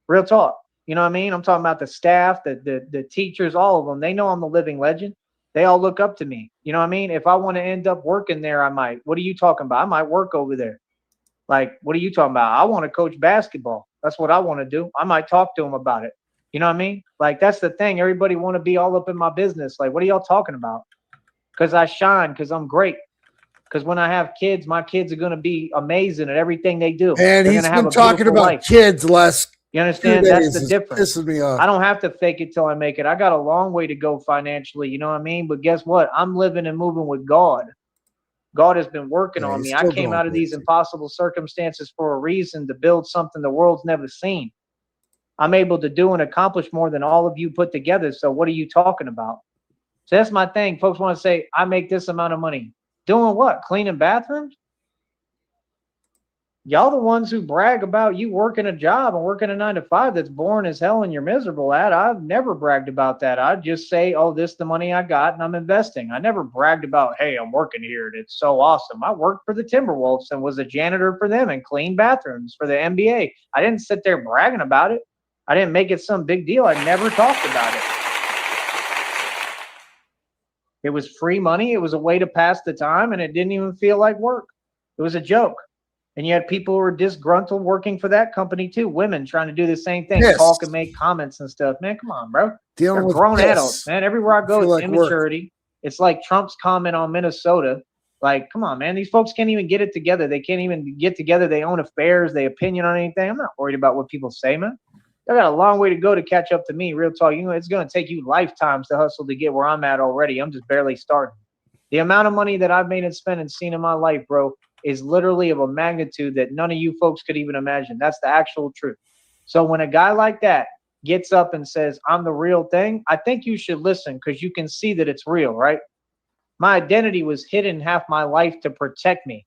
Real talk. You know what I mean? I'm talking about the staff, the teachers, all of them. They know I'm the living legend. They all look up to me. You know what I mean? If I want to end up working there, I might. What are you talking about? I might work over there. Like, what are you talking about? I want to coach basketball. That's what I want to do. I might talk to them about it. You know what I mean? Like, that's the thing. Everybody want to be all up in my business. Like, what are y'all talking about? Because I shine, because I'm great. Because when I have kids, my kids are going to be amazing at everything they do. And They're he's going to have been a talking beautiful about life. kids last You 2 understand? That's days. the difference. Pisses me off. I don't have to fake it till I make it. I got a long way to go financially. You know what I mean? But guess what? I'm living and moving with God. God has been working on me. I came out of these impossible circumstances for a reason, to build something the world's never seen. I'm able to do and accomplish more than all of you put together. So what are you talking about? So that's my thing. Folks want to say, I make this amount of money. Doing what? Cleaning bathrooms? Y'all the ones who brag about you working a job and working a 9-to-5 that's boring as hell and you're miserable at. I've never bragged about that. I'd just say, oh, this is the money I got and I'm investing. I never bragged about, hey, I'm working here and it's so awesome. I worked for the Timberwolves and was a janitor for them and cleaned bathrooms for the NBA. I didn't sit there bragging about it. I didn't make it some big deal. I never talked about it. It was free money. It was a way to pass the time, and it didn't even feel like work. It was a joke. And you had people who were disgruntled working for that company too. Women trying to do the same thing, talk and make comments and stuff. Man, come on, bro. They're grown adults, man. Everywhere I go, it's immaturity. It's like Trump's comment on Minnesota. Like, come on, man. These folks can't even get it together. They can't even get together. They own affairs, they opinion on anything. I'm not worried about what people say, man. I got a long way to go to catch up to me. Real talk. You know, it's going to take you lifetimes to hustle to get where I'm at already. I'm just barely starting. The amount of money that I've made and spent and seen in my life, bro, is literally of a magnitude that none of you folks could even imagine. That's the actual truth. So when a guy like that gets up and says, I'm the real thing, I think you should listen because you can see that it's real, right? My identity was hidden half my life to protect me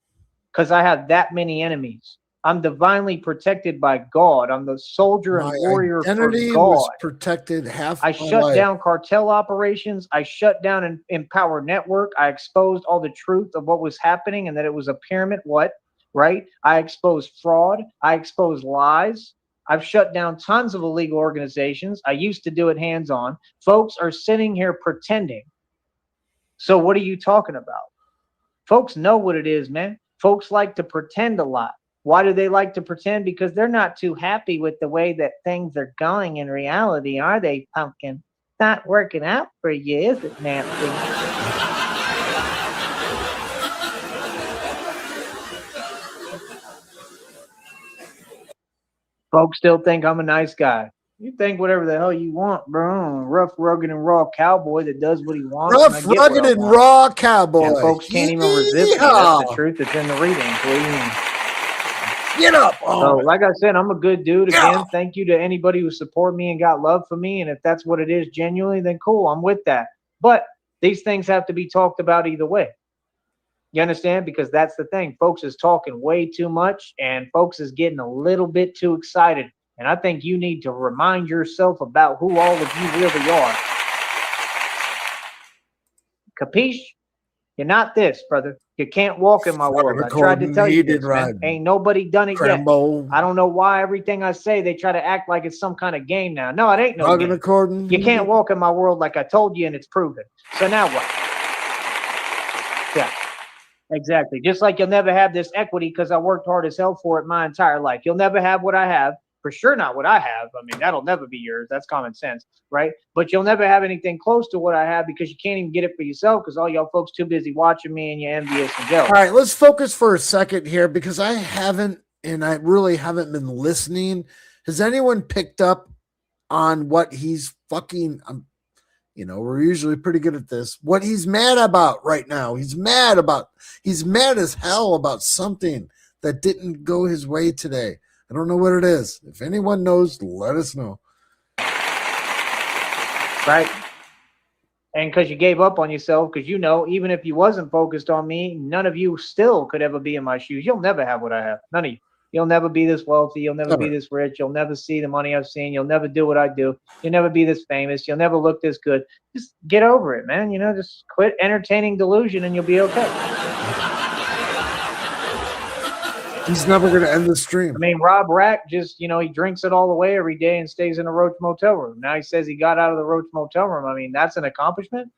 because I have that many enemies. I'm divinely protected by God. I'm the soldier and warrior for God. Was protected half I shut down cartel operations. I shut down an Empower Network. I exposed all the truth of what was happening and that it was a pyramid. Right? I exposed fraud. I exposed lies. I've shut down tons of illegal organizations. I used to do it hands-on. Folks are sitting here pretending. So what are you talking about? Folks know what it is, man. Folks like to pretend a lot. Why do they like to pretend? Because they're not too happy with the way that things are going in reality, are they, Pumpkin? It's not working out for you, is it, Nancy? Folks still think I'm a nice guy. You think whatever the hell you want, bro. Rough, rugged, and raw cowboy that does what he wants. And I Rough, get what rugged, I and want. raw cowboy. And folks can't even resist me. That's the Yeehaw! truth. It's in the readings. What do you mean? Get up. So, Oh, like I said, I'm a good dude. Get Again, up. thank you to anybody who support me and got love for me. And if that's what it is genuinely, then cool. I'm with that. But these things have to be talked about either way. You understand? Because that's the thing. Folks is talking way too much, and folks is getting a little bit too excited. And I think you need to remind yourself about who all of you really are. Capiche? You're not this, brother. You can't walk in my world. I tried to tell you this, man. Ain't nobody done it yet. I don't know why everything I say, they try to act like it's some kind of game now. No, it ain't no game. You can't walk in my world like I told you, and it's proven. So now what? Yeah, exactly. Just like you'll never have this equity because I worked hard as hell for it my entire life. You'll never have what I have. For sure not what I have. I mean, that'll never be yours. That's common sense, right? But you'll never have anything close to what I have because you can't even get it for yourself because all y'all folks too busy watching me and you're envious and jealous. All right, let's focus for a second here because I really haven't been listening. Has anyone picked up on what he's fucking, we're usually pretty good at this, what he's mad about right now? He's mad as hell about something that didn't go his way today. I don't know what it is. If anyone knows, let us know. Right. And because you gave up on yourself, because even if you wasn't focused on me, none of you still could ever be in my shoes. You'll never have what I have. None of you. You'll never be this wealthy. You'll never be this rich. You'll never see the money I've seen. You'll never do what I do. You'll never be this famous. You'll never look this good. Just get over it, man. Just quit entertaining delusion and you'll be okay. He's never going to end the stream. I mean, Rob Rack just, he drinks it all away every day and stays in a Roach Motel room. Now he says he got out of the Roach Motel room. I mean, that's an accomplishment.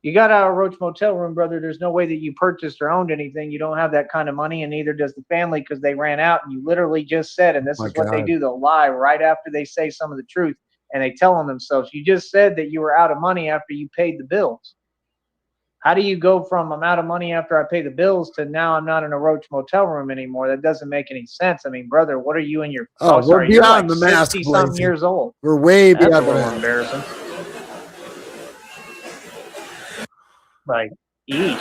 You got out of a Roach Motel room, brother. There's no way that you purchased or owned anything. You don't have that kind of money, and neither does the family because they ran out. And you literally just said, and this is what they do. They'll lie right after they say some of the truth, and they tell on themselves. You just said that you were out of money after you paid the bills. How do you go from I'm out of money after I pay the bills to now I'm not in a Roach Motel room anymore? That doesn't make any sense. I mean, brother, what are you in your? Oh, sorry, we're beyond the mask. 60-something years old. We're way beyond That's a the little mask. embarrassing. Like, eesh.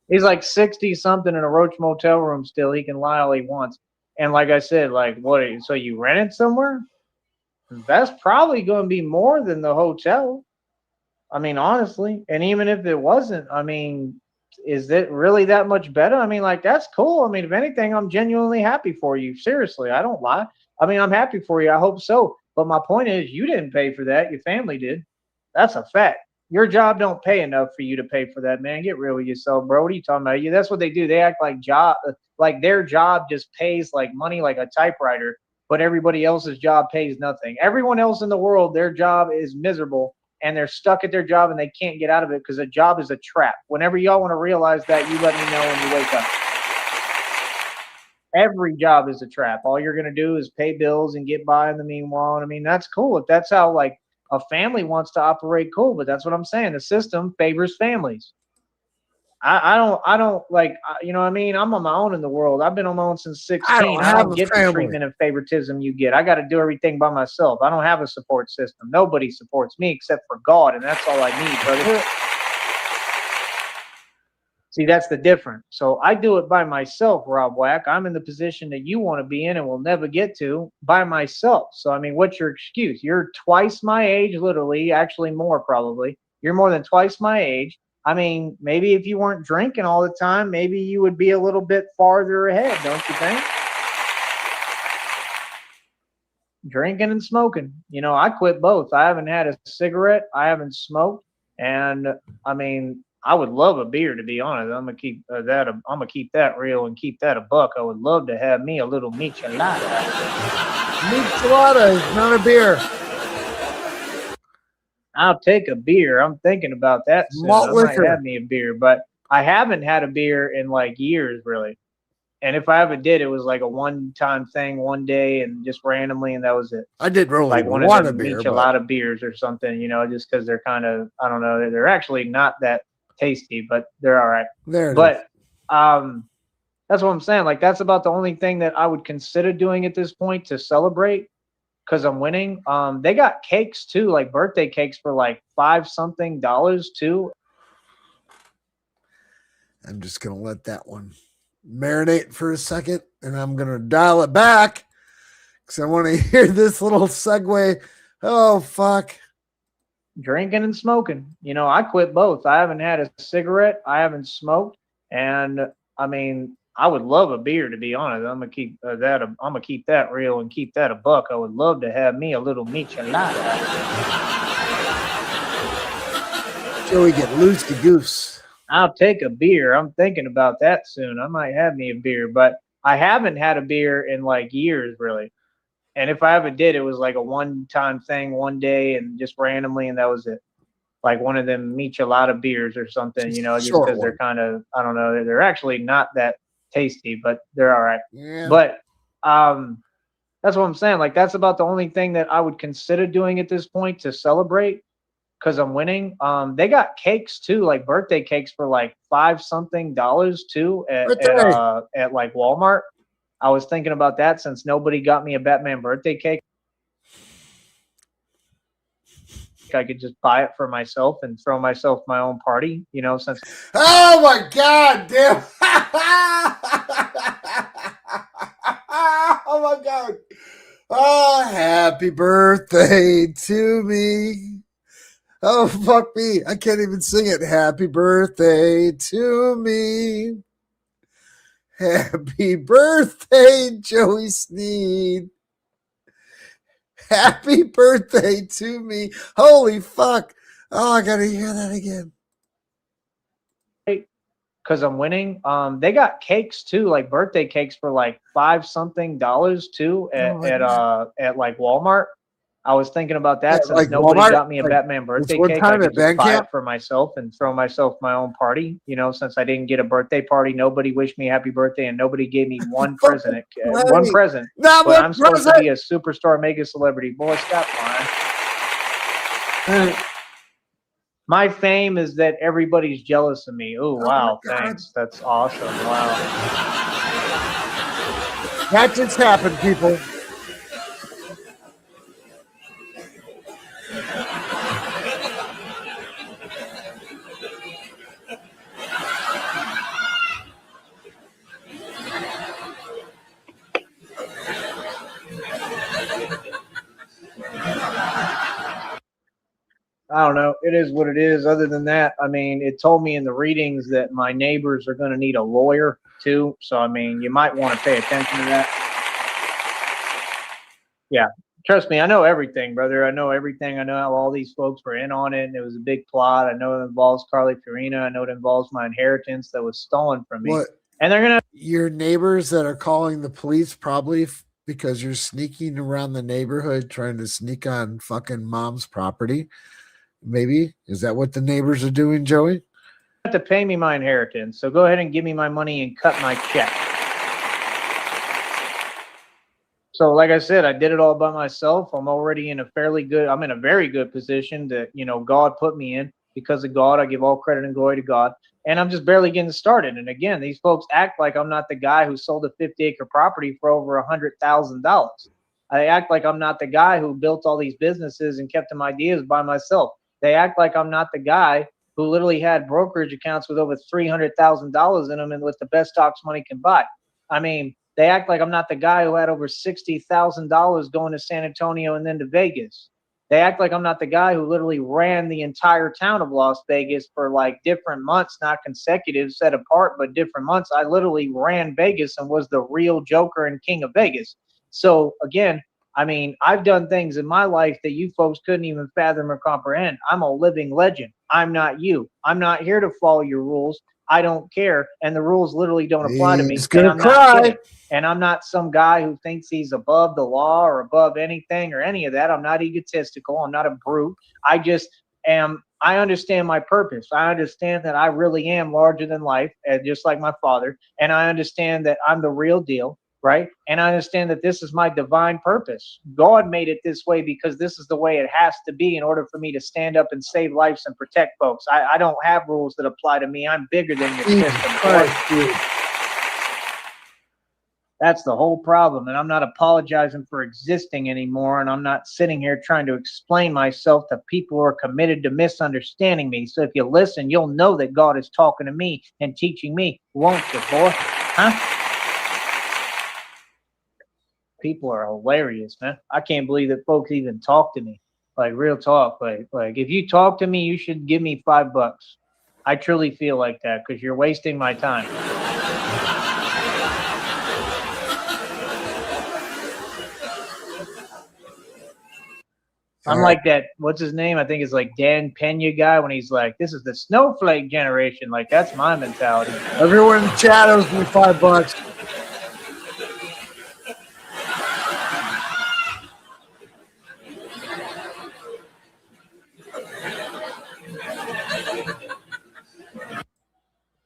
He's like 60-something in a Roach Motel room still. He can lie all he wants. And like I said, so you rented somewhere? That's probably going to be more than the hotel. I mean, honestly. And even if it wasn't, I mean, is it really that much better? I mean, that's cool. I mean, if anything, I'm genuinely happy for you. Seriously, I don't lie. I mean, I'm happy for you. I hope so. But my point is, you didn't pay for that. Your family did. That's a fact. Your job don't pay enough for you to pay for that, man. Get real with yourself, bro. What are you talking about? That's what they do. They act like their job just pays like money like a typewriter, but everybody else's job pays nothing. Everyone else in the world, their job is miserable, and they're stuck at their job, and they can't get out of it because a job is a trap. Whenever y'all want to realize that, you let me know when you wake up. Every job is a trap. All you're going to do is pay bills and get by in the meanwhile. And I mean, that's cool. If that's how a family wants to operate, cool. But that's what I'm saying. The system favors families. I don't you know what I mean? I'm on my own in the world. I've been on my own since 16. I don't get the treatment and favoritism you get. I got to do everything by myself. I don't have a support system. Nobody supports me except for God. And that's all I need, brother. See, that's the difference. So I do it by myself, Rob Wack. I'm in the position that you want to be in and will never get to by myself. So, I mean, what's your excuse? You're twice my age, literally, actually more probably. You're more than twice my age. I mean, maybe if you weren't drinking all the time, maybe you would be a little bit farther ahead, don't you think? Drinking and smoking. I quit both. I haven't had a cigarette. I haven't smoked. And, I mean, I would love a beer, to be honest. I'm gonna keep that. I'm gonna keep that real and keep that a buck. I would love to have me a little michelada. Michelada is not a beer. I'll take a beer. I'm thinking about that soon. Malt liquor. I might have me a beer, but I haven't had a beer in years, really. And if I ever did, it was like a one-time thing, one day, and just randomly, and that was it. I did really one want of a the beer, michelada beers or something, just because they're kind of, I don't know, they're actually not that tasty, but they're all right. There it is. But that's what I'm saying. Like, that's about the only thing that I would consider doing at this point to celebrate because I'm winning. They got cakes too, like birthday cakes for like $5-something too. I'm just going to let that one marinate for a second, and I'm going to dial it back because I want to hear this little segue. Oh, fuck. Drinking and smoking. You know, I quit both. I haven't had a cigarette. I haven't smoked. And I mean, I would love a beer, to be honest. I'm gonna keep that. I'm gonna keep that real and keep that a buck. I would love to have me a little michelada. Joey, get loosey goose. I'll take a beer. I'm thinking about that soon. I might have me a beer, but I haven't had a beer in like years, really. And if I ever did, it was like a one-time thing, one day, and just randomly, and that was it. Like one of them michelada beers or something, you know, just because they're kind of, I don't know, they're actually not that tasty, but they're all right. Yeah. But that's what I'm saying. Like, that's about the only thing that I would consider doing at this point to celebrate because I'm winning. They got cakes too, like birthday cakes for like $5-something too at like Walmart. I was thinking about that since nobody got me a Batman birthday cake. I could just buy it for myself and throw myself my own party, you know, since. Oh my God, damn. Oh my God. Oh, happy birthday to me. Oh, fuck me. I can't even sing it. Happy birthday to me. Happy birthday, Joey Sneed. Happy birthday to me. Holy fuck. Oh, I gotta hear that again. Because I'm winning. They got cakes too, like birthday cakes for like $5-something too at like Walmart. I was thinking about that since like nobody Walmart? got me a Like, Batman birthday one cake. time I at could just buy Bandcamp? it for myself and throw myself my own party. You know, since I didn't get a birthday party, nobody wished me happy birthday, and nobody gave me one present. One present. Not But one I'm supposed present. to be a superstar, mega celebrity. Boy, stop lying. My fame is that everybody's jealous of me. Oh, wow. Thanks. That's awesome. Wow. That just happened, people. I don't know. It is what it is. Other than that, I mean, it told me in the readings that my neighbors are going to need a lawyer too. So, I mean, you might want to pay attention to that. Yeah. Trust me, I know everything, brother. I know everything. I know how all these folks were in on it, and it was a big plot. I know it involves Carly Fiorina. I know it involves my inheritance that was stolen from me. What? And they're going to. Your neighbors that are calling the police probably because you're sneaking around the neighborhood trying to sneak on fucking mom's property. Maybe. Is that what the neighbors are doing, Joey? Have to pay me my inheritance. So go ahead and give me my money and cut my check. So like I said, I did it all by myself. I'm already in a I'm in a very good position that, you know, God put me in. Because of God, I give all credit and glory to God. And I'm just barely getting started. And again, these folks act like I'm not the guy who sold a 50-acre property for over $100,000. I act like I'm not the guy who built all these businesses and kept them ideas by myself. They act like I'm not the guy who literally had brokerage accounts with over $300,000 in them and with the best stocks money can buy. I mean, they act like I'm not the guy who had over $60,000 going to San Antonio and then to Vegas. They act like I'm not the guy who literally ran the entire town of Las Vegas for like different months, not consecutive, set apart, but different months. I literally ran Vegas and was the real Joker and King of Vegas. So again, I mean, I've done things in my life that you folks couldn't even fathom or comprehend. I'm a living legend. I'm not you. I'm not here to follow your rules. I don't care. And the rules literally don't apply to me. And I'm not kidding. And I'm not some guy who thinks he's above the law or above anything or any of that. I'm not egotistical. I'm not a brute. I just am. I understand my purpose. I understand that I really am larger than life, just like my father. And I understand that I'm the real deal. right? And I understand that this is my divine purpose. God made it this way because this is the way it has to be in order for me to stand up and save lives and protect folks. I don't have rules that apply to me. I'm bigger than your system. That's the whole problem. And I'm not apologizing for existing anymore. And I'm not sitting here trying to explain myself to people who are committed to misunderstanding me. So if you listen, you'll know that God is talking to me and teaching me, won't you, boy? Huh? People are hilarious, man. I can't believe that folks even talk to me. Like, real talk. Like if you talk to me, you should give me $5. I truly feel like that because you're wasting my time. I'm like that, what's his name? I think it's like Dan Pena guy when he's like, this is the snowflake generation. Like, that's my mentality. Everyone in the chat owes me $5.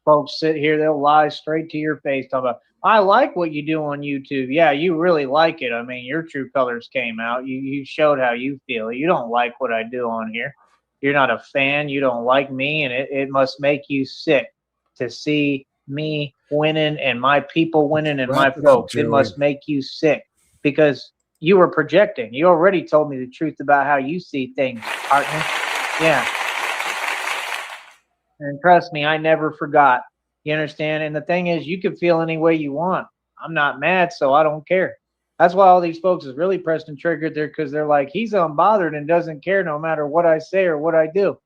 Folks sit here, they'll lie straight to your face talking about, I like what you do on YouTube. Yeah, you really like it. I mean, your true colors came out. You showed how you feel. You don't like what I do on here. You're not a fan. You don't like me, and it must make you sick to see me winning and my people winning and my folks. It must make you sick because you were projecting. You already told me the truth about how you see things, partner. Yeah. And trust me, I never forgot. You understand? And the thing is, you can feel any way you want. I'm not mad, so I don't care. That's why all these folks is really pressed and triggered there because they're like, he's unbothered and doesn't care no matter what I say or what I do.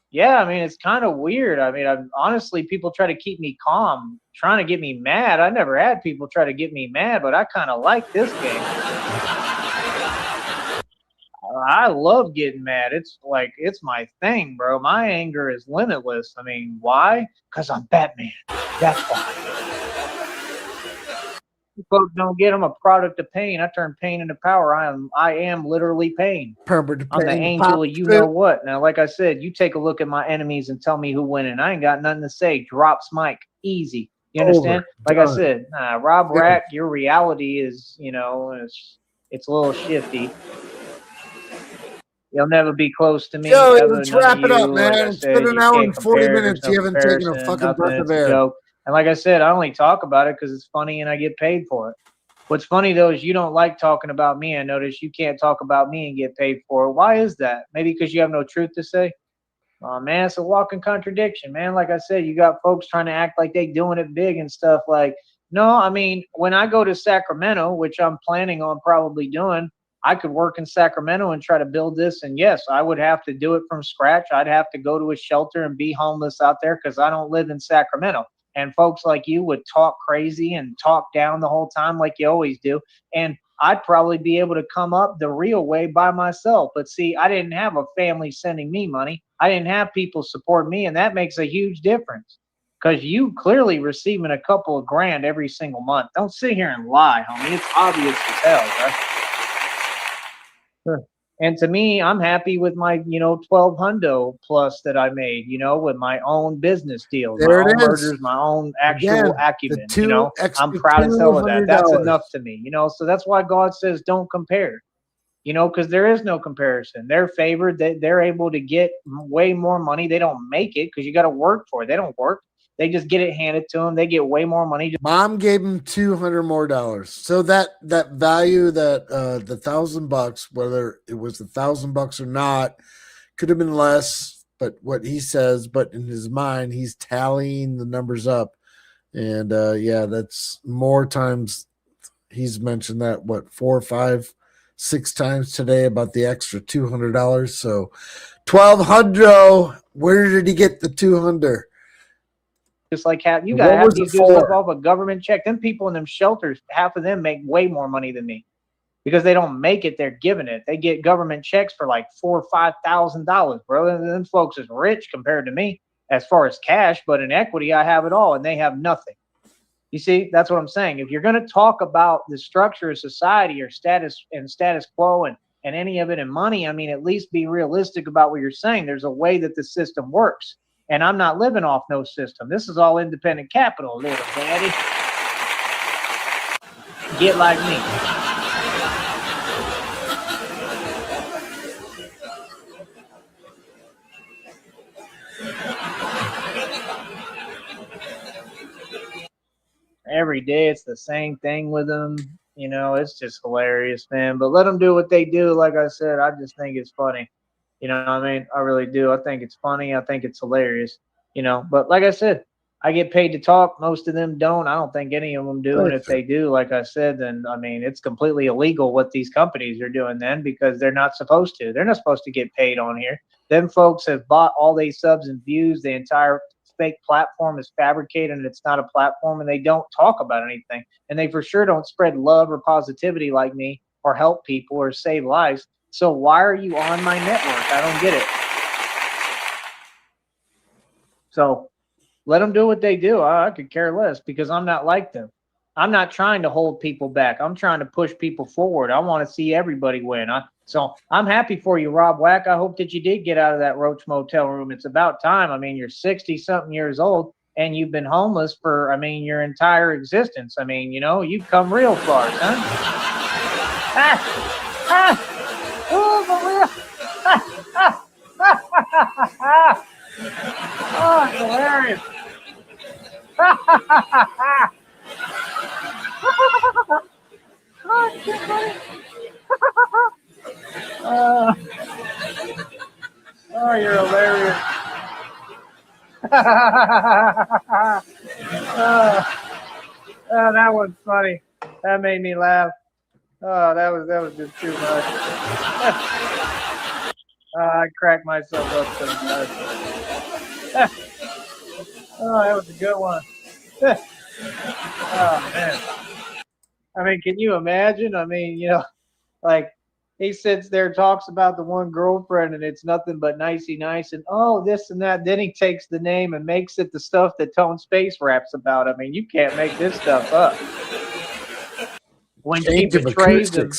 Yeah, I mean, it's kind of weird. I mean, honestly, people try to keep me calm, trying to get me mad. I never had people try to get me mad, but I kind of like this game. I love getting mad. It's like, it's my thing, bro. My anger is limitless. I mean, why? Because I'm Batman. That's why. Folks don't get them a product of pain. I turn pain into power. I am literally pain. I'm the angel of you know what. Now, like I said, you take a look at my enemies and tell me who winning. I ain't got nothing to say. Drops mic. Easy. You understand? Like I said, Rob Rack, your reality is, you know, it's a little shifty. You'll never be close to me. Yo, let's wrap it up, man. Like it's been an hour and 40 minutes. You haven't taken a fucking breath of air. And like I said, I only talk about it because it's funny and I get paid for it. What's funny, though, is you don't like talking about me. I notice you can't talk about me and get paid for it. Why is that? Maybe because you have no truth to say? Oh, man, it's a walking contradiction, man. Like I said, you got folks trying to act like they doing it big and stuff. Like, no, I mean, when I go to Sacramento, which I'm planning on probably doing, I could work in Sacramento and try to build this. And yes, I would have to do it from scratch. I'd have to go to a shelter and be homeless out there because I don't live in Sacramento. And folks like you would talk crazy and talk down the whole time like you always do. And I'd probably be able to come up the real way by myself. But see, I didn't have a family sending me money. I didn't have people support me. And that makes a huge difference because you clearly receiving a couple of grand every single month. Don't sit here and lie, homie. It's obvious as hell, right? Sure. And to me, I'm happy with my, 12 hundo plus that I made, with my own business deals, my own mergers, my own actual acumen. I'm proud as hell of that. That's enough to me, so that's why God says don't compare, because there is no comparison. They're favored. They're able to get way more money. They don't make it because you got to work for it. They don't work. They just get it handed to them. They get way more money. Mom gave him $200 more. So that value, that the $1,000, whether it was $1,000 or not, could have been less. But what he says, but in his mind, he's tallying the numbers up, and yeah, that's more times. He's mentioned that 4, 5, 6 times today about the extra $200. So $1,200. Where did he get the $200? Just like you got to have these dudes live off a government check. Them people in them shelters, half of them make way more money than me because they don't make it. They're giving it. They get government checks for like $4,000 or $5,000, bro. And them folks is rich compared to me as far as cash, but in equity, I have it all and they have nothing. You see, that's what I'm saying. If you're going to talk about the structure of society or status quo and any of it in money, I mean, at least be realistic about what you're saying. There's a way that the system works. And I'm not living off no system. This is all independent capital, little daddy. Get like me. Every day it's the same thing with them. You know, it's just hilarious, man. But let them do what they do. Like I said, I just think it's funny. You know what I mean? I really do. I think it's funny. I think it's hilarious. You know, but like I said, I get paid to talk. Most of them don't. I don't think any of them do. And if they do, like I said, then I mean, it's completely illegal what these companies are doing then because they're not supposed to. They're not supposed to get paid on here. Them folks have bought all these subs and views. The entire fake platform is fabricated and it's not a platform, and they don't talk about anything. And they for sure don't spread love or positivity like me or help people or save lives. So why are you on my network? I don't get it. So let them do what they do. I could care less because I'm not like them. I'm not trying to hold people back. I'm trying to push people forward. I want to see everybody win. So I'm happy for you, Rob Wack. I hope that you did get out of that Roach Motel room. It's about time. I mean, you're 60-something years old and you've been homeless for, I mean, your entire existence. I mean, you know, you've come real far, son. Oh, for real. Oh, it's hilarious. Oh, you're hilarious. Oh, that was funny. That made me laugh. Oh, that was just too much. I cracked myself up so much. Oh, that was a good one. Oh, man. I mean, can you imagine? I mean, you know, like he sits there, talks about the one girlfriend, and it's nothing but nicey nice, and oh, this and that. Then he takes the name and makes it the stuff that Tone Space raps about. I mean, you can't make this stuff up. When she betrays him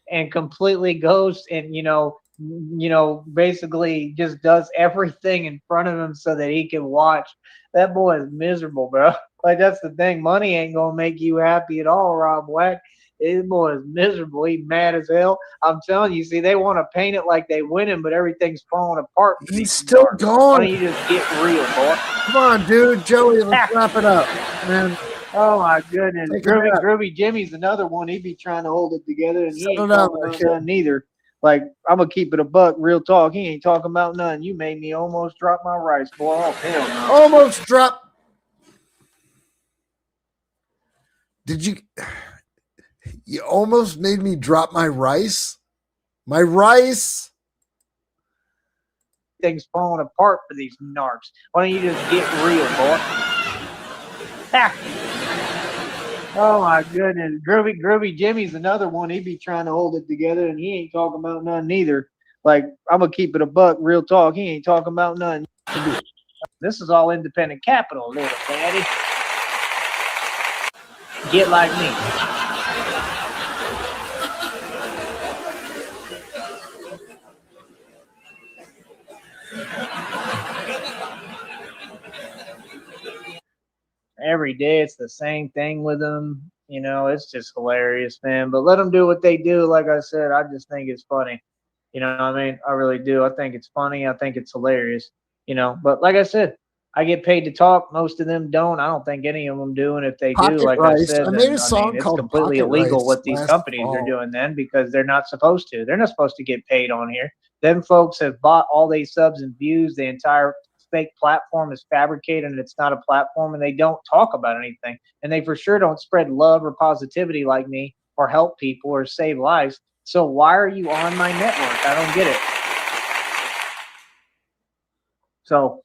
and completely goes and you know, basically just does everything in front of him so that he can watch. That boy is miserable, bro. Like that's the thing. Money ain't gonna make you happy at all, Rob Wack. This boy is miserable. He's mad as hell. I'm telling you. See, they want to paint it like they winning, but everything's falling apart. He's still going. Why don't you just get real, boy? Come on, dude. Joey, let's wrap it up, man. Oh my goodness. Groovy Jimmy's another one. He be trying to hold it together and he ain't talking about nothing neither. Like, I'm gonna keep it a buck, real talk. He ain't talking about nothing. You made me almost drop my rice, boy. Oh, hell no. Almost drop. Did you? You almost made me drop my rice. My rice. Things falling apart for these narcs. Why don't you just get real, boy? Oh my goodness. Groovy Jimmy's another one. He be trying to hold it together and he ain't talking about nothing either. Like, I'm gonna keep it a buck, real talk. He ain't talking about nothing. This is all independent capital, little daddy. Get like me. Every day it's the same thing with them. You know, it's just hilarious, man. But let them do what they do. Like I said, I just think it's funny. You know what I mean? I really do. I think it's funny. I think it's hilarious. You know, but like I said, I get paid to talk. Most of them don't. I don't think any of them do. And if they do, like I said, then, it's completely illegal what these companies are doing then because they're not supposed to. They're not supposed to get paid on here. Them folks have bought all these subs and views. The entire fake platform is fabricated and it's not a platform, and they don't talk about anything. And they for sure don't spread love or positivity like me or help people or save lives. So why are you on my network? I don't get it. So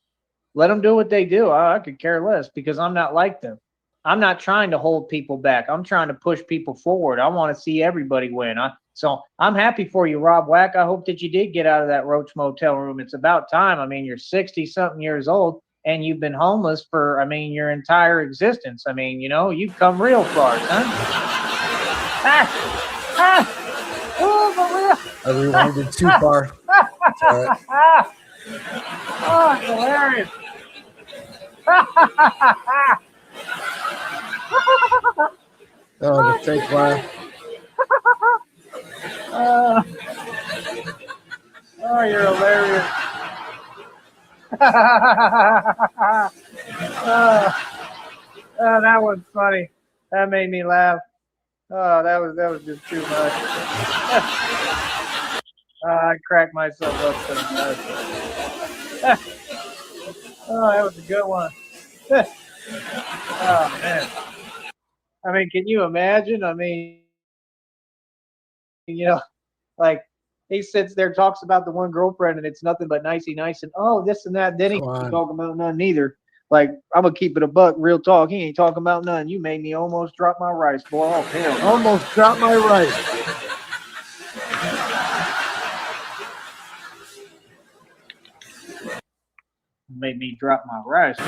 let them do what they do. I could care less because I'm not like them. I'm not trying to hold people back. I'm trying to push people forward. I want to see everybody win. So I'm happy for you, Rob Wack. I hope that you did get out of that Roach Motel room. It's about time. I mean, you're 60-something years old and you've been homeless for, I mean, your entire existence. I mean, you know, you've come real far, son. Oh, for real. I rewinded too far. It's all right. Oh, it's hilarious. Oh, the fake laugh. Oh, you're hilarious. Oh, that was funny. That made me laugh. Oh, that was just too much. I cracked myself up so much. Oh, that was a good one. Oh man. I mean, can you imagine? I mean, like he sits there, talks about the one girlfriend, and it's nothing but nicey nice and oh this and that. Then he Come ain't on. talking about none neither. Like I'm gonna keep it a buck, real talk. He ain't talking about none. You made me almost drop my rice, boy. Oh hell, no. Almost dropped my rice. Made me drop my rice, boy.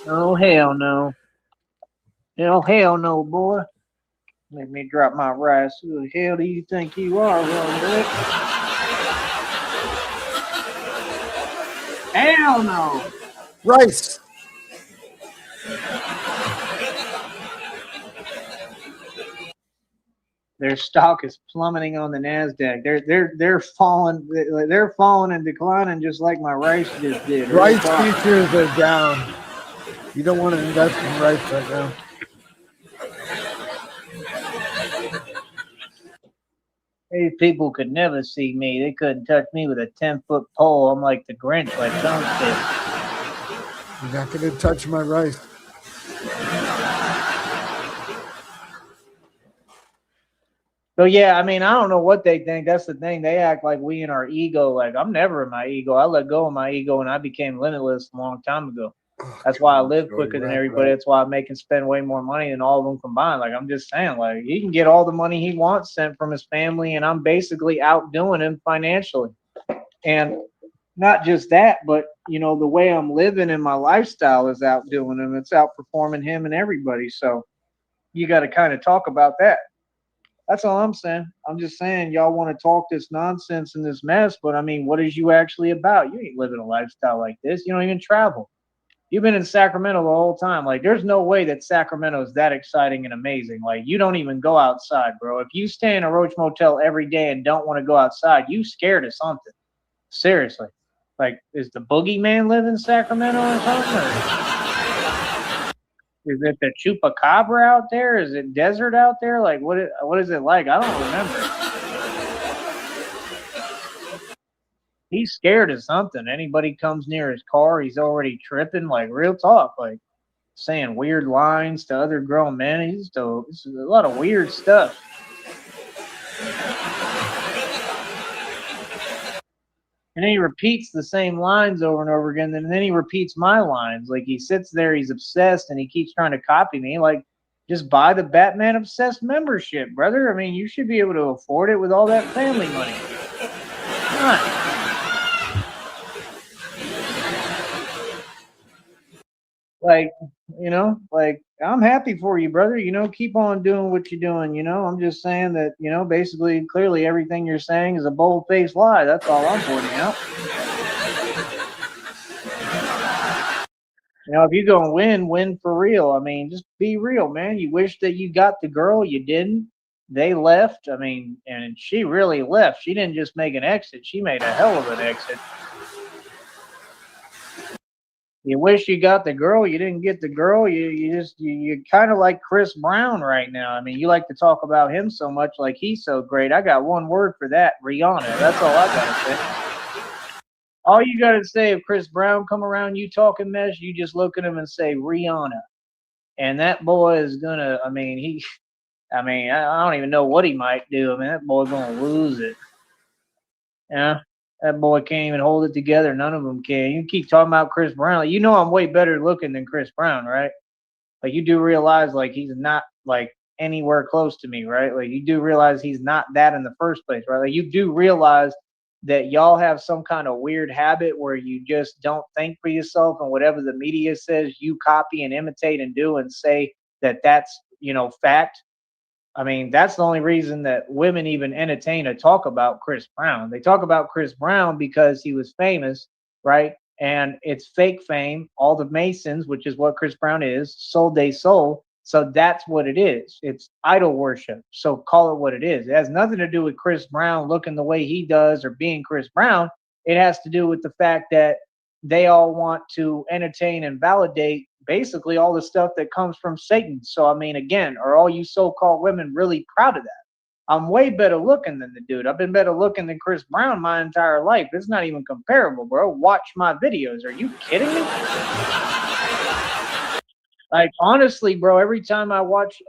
Oh hell no. Oh hell no, boy. Made me drop my rice. Who the hell do you think you are, Robert? Hell no. Rice. Their stock is plummeting on the Nasdaq. They're falling. They're falling and declining just like my rice just did. Rice futures are down. You don't want to invest in rice right now. These people could never see me. They couldn't touch me with a 10-foot pole. I'm like the Grinch, like Tone said. You're not going to touch my rice. So yeah, I mean, I don't know what they think. That's the thing. They act like we in our ego. Like I'm never in my ego. I let go of my ego and I became limitless a long time ago. That's why I live quicker than everybody. That's why I make and spend way more money than all of them combined. Like I'm just saying, like he can get all the money he wants sent from his family, and I'm basically outdoing him financially. And not just that, but the way I'm living and my lifestyle is outdoing him. It's outperforming him and everybody. So you got to kind of talk about that. That's all I'm saying. I'm just saying y'all want to talk this nonsense and this mess, but I mean, what is you actually about? You ain't living a lifestyle like this. You don't even travel. You've been in Sacramento the whole time. Like, there's no way that Sacramento is that exciting and amazing. Like, you don't even go outside, bro. If you stay in a Roach Motel every day and don't want to go outside, you scared of something. Seriously. Like, is the boogeyman live in Sacramento or something? Or is it the chupacabra out there? Is it desert out there? Like, what is it like? I don't remember. He's scared of something. Anybody comes near his car, he's already tripping. Like, real talk. Like, saying weird lines to other grown men. It's a lot of weird stuff. And then he repeats the same lines over and over again. And then he repeats my lines. Like, he sits there, he's obsessed, and he keeps trying to copy me. Like, just buy the Batman Obsessed membership, brother. I mean, you should be able to afford it with all that family money. Come on. Like, I'm happy for you, brother. Keep on doing what you're doing. I'm just saying that, basically, clearly everything you're saying is a bold-faced lie. That's all I'm pointing out. If you're going to win for real. I mean, just be real, man. You wish that you got the girl. You didn't. They left. I mean, and she really left. She didn't just make an exit. She made a hell of an exit. You wish you got the girl. You didn't get the girl. You're kind of like Chris Brown right now. I mean, you like to talk about him so much, like he's so great. I got one word for that: Rihanna. That's all I gotta say. All you gotta say if Chris Brown come around, you talking mess, you just look at him and say Rihanna, and that boy is gonna. I mean, I don't even know what he might do. I mean, that boy's gonna lose it. Yeah. That boy can't even hold it together. None of them can. You keep talking about Chris Brown. Like, I'm way better looking than Chris Brown, right? Like, you do realize, like, he's not, like, anywhere close to me, right? Like, you do realize he's not that in the first place, right? Like, you do realize that y'all have some kind of weird habit where you just don't think for yourself, and whatever the media says, you copy and imitate and do and say that that's, fact. I mean, that's the only reason that women even entertain or talk about Chris Brown. They talk about Chris Brown because he was famous, right? And it's fake fame. All the Masons, which is what Chris Brown is, sold they soul. So that's what it is. It's idol worship. So call it what it is. It has nothing to do with Chris Brown looking the way he does or being Chris Brown. It has to do with the fact that they all want to entertain and validate basically all the stuff that comes from Satan. So, I mean, again, are all you so-called women really proud of that? I'm way better looking than the dude. I've been better looking than Chris Brown my entire life. It's not even comparable, bro. Watch my videos. Are you kidding me? Like, honestly, bro, every time I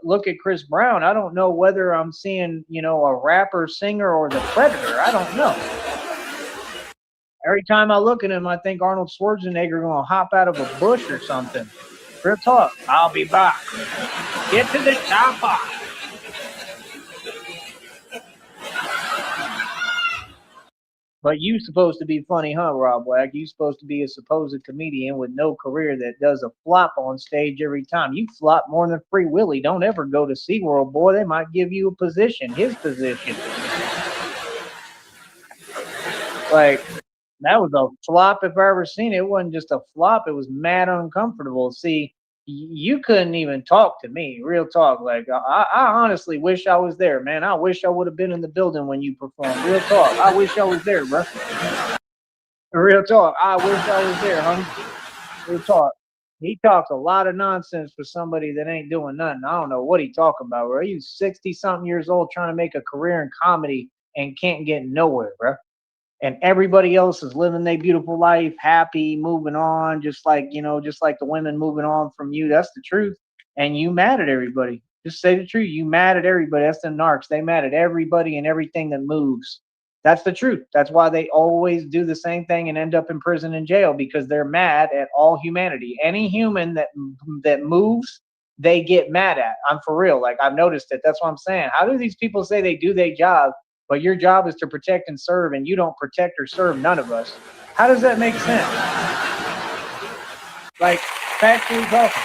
look at Chris Brown, I don't know whether I'm seeing, you know, a rapper, singer, or the Predator. I don't know. Every time I look at him, I think Arnold Schwarzenegger gonna hop out of a bush or something. Real talk. I'll be back. Get to the chopper. But you supposed to be funny, huh, Rob Wack? You supposed to be a supposed comedian with no career that does a flop on stage every time. You flop more than Free Willy. Don't ever go to SeaWorld, boy. They might give you a position, his position. Like, that was a flop if I ever seen it. It wasn't just a flop. It was mad uncomfortable. See, you couldn't even talk to me. Real talk. Like, I honestly wish I was there, man. I wish I would have been in the building when you performed. Real talk. I wish I was there, bro. Real talk. I wish I was there, homie. Real talk. He talks a lot of nonsense for somebody that ain't doing nothing. I don't know what he talking about, bro. He's 60-something years old trying to make a career in comedy and can't get nowhere, bro. And everybody else is living their beautiful life, happy, moving on, just like, you know, just like the women moving on from you. That's the truth. And you mad at everybody. Just say the truth. You mad at everybody. That's the narcs. They mad at everybody and everything that moves. That's the truth. That's why they always do the same thing and end up in prison and jail, because they're mad at all humanity. Any human that moves, they get mad at. I'm for real. Like, I've noticed it. That's what I'm saying. How do these people say they do their job, but your job is to protect and serve, and you don't protect or serve none of us? How does that make sense? Like, factually talking.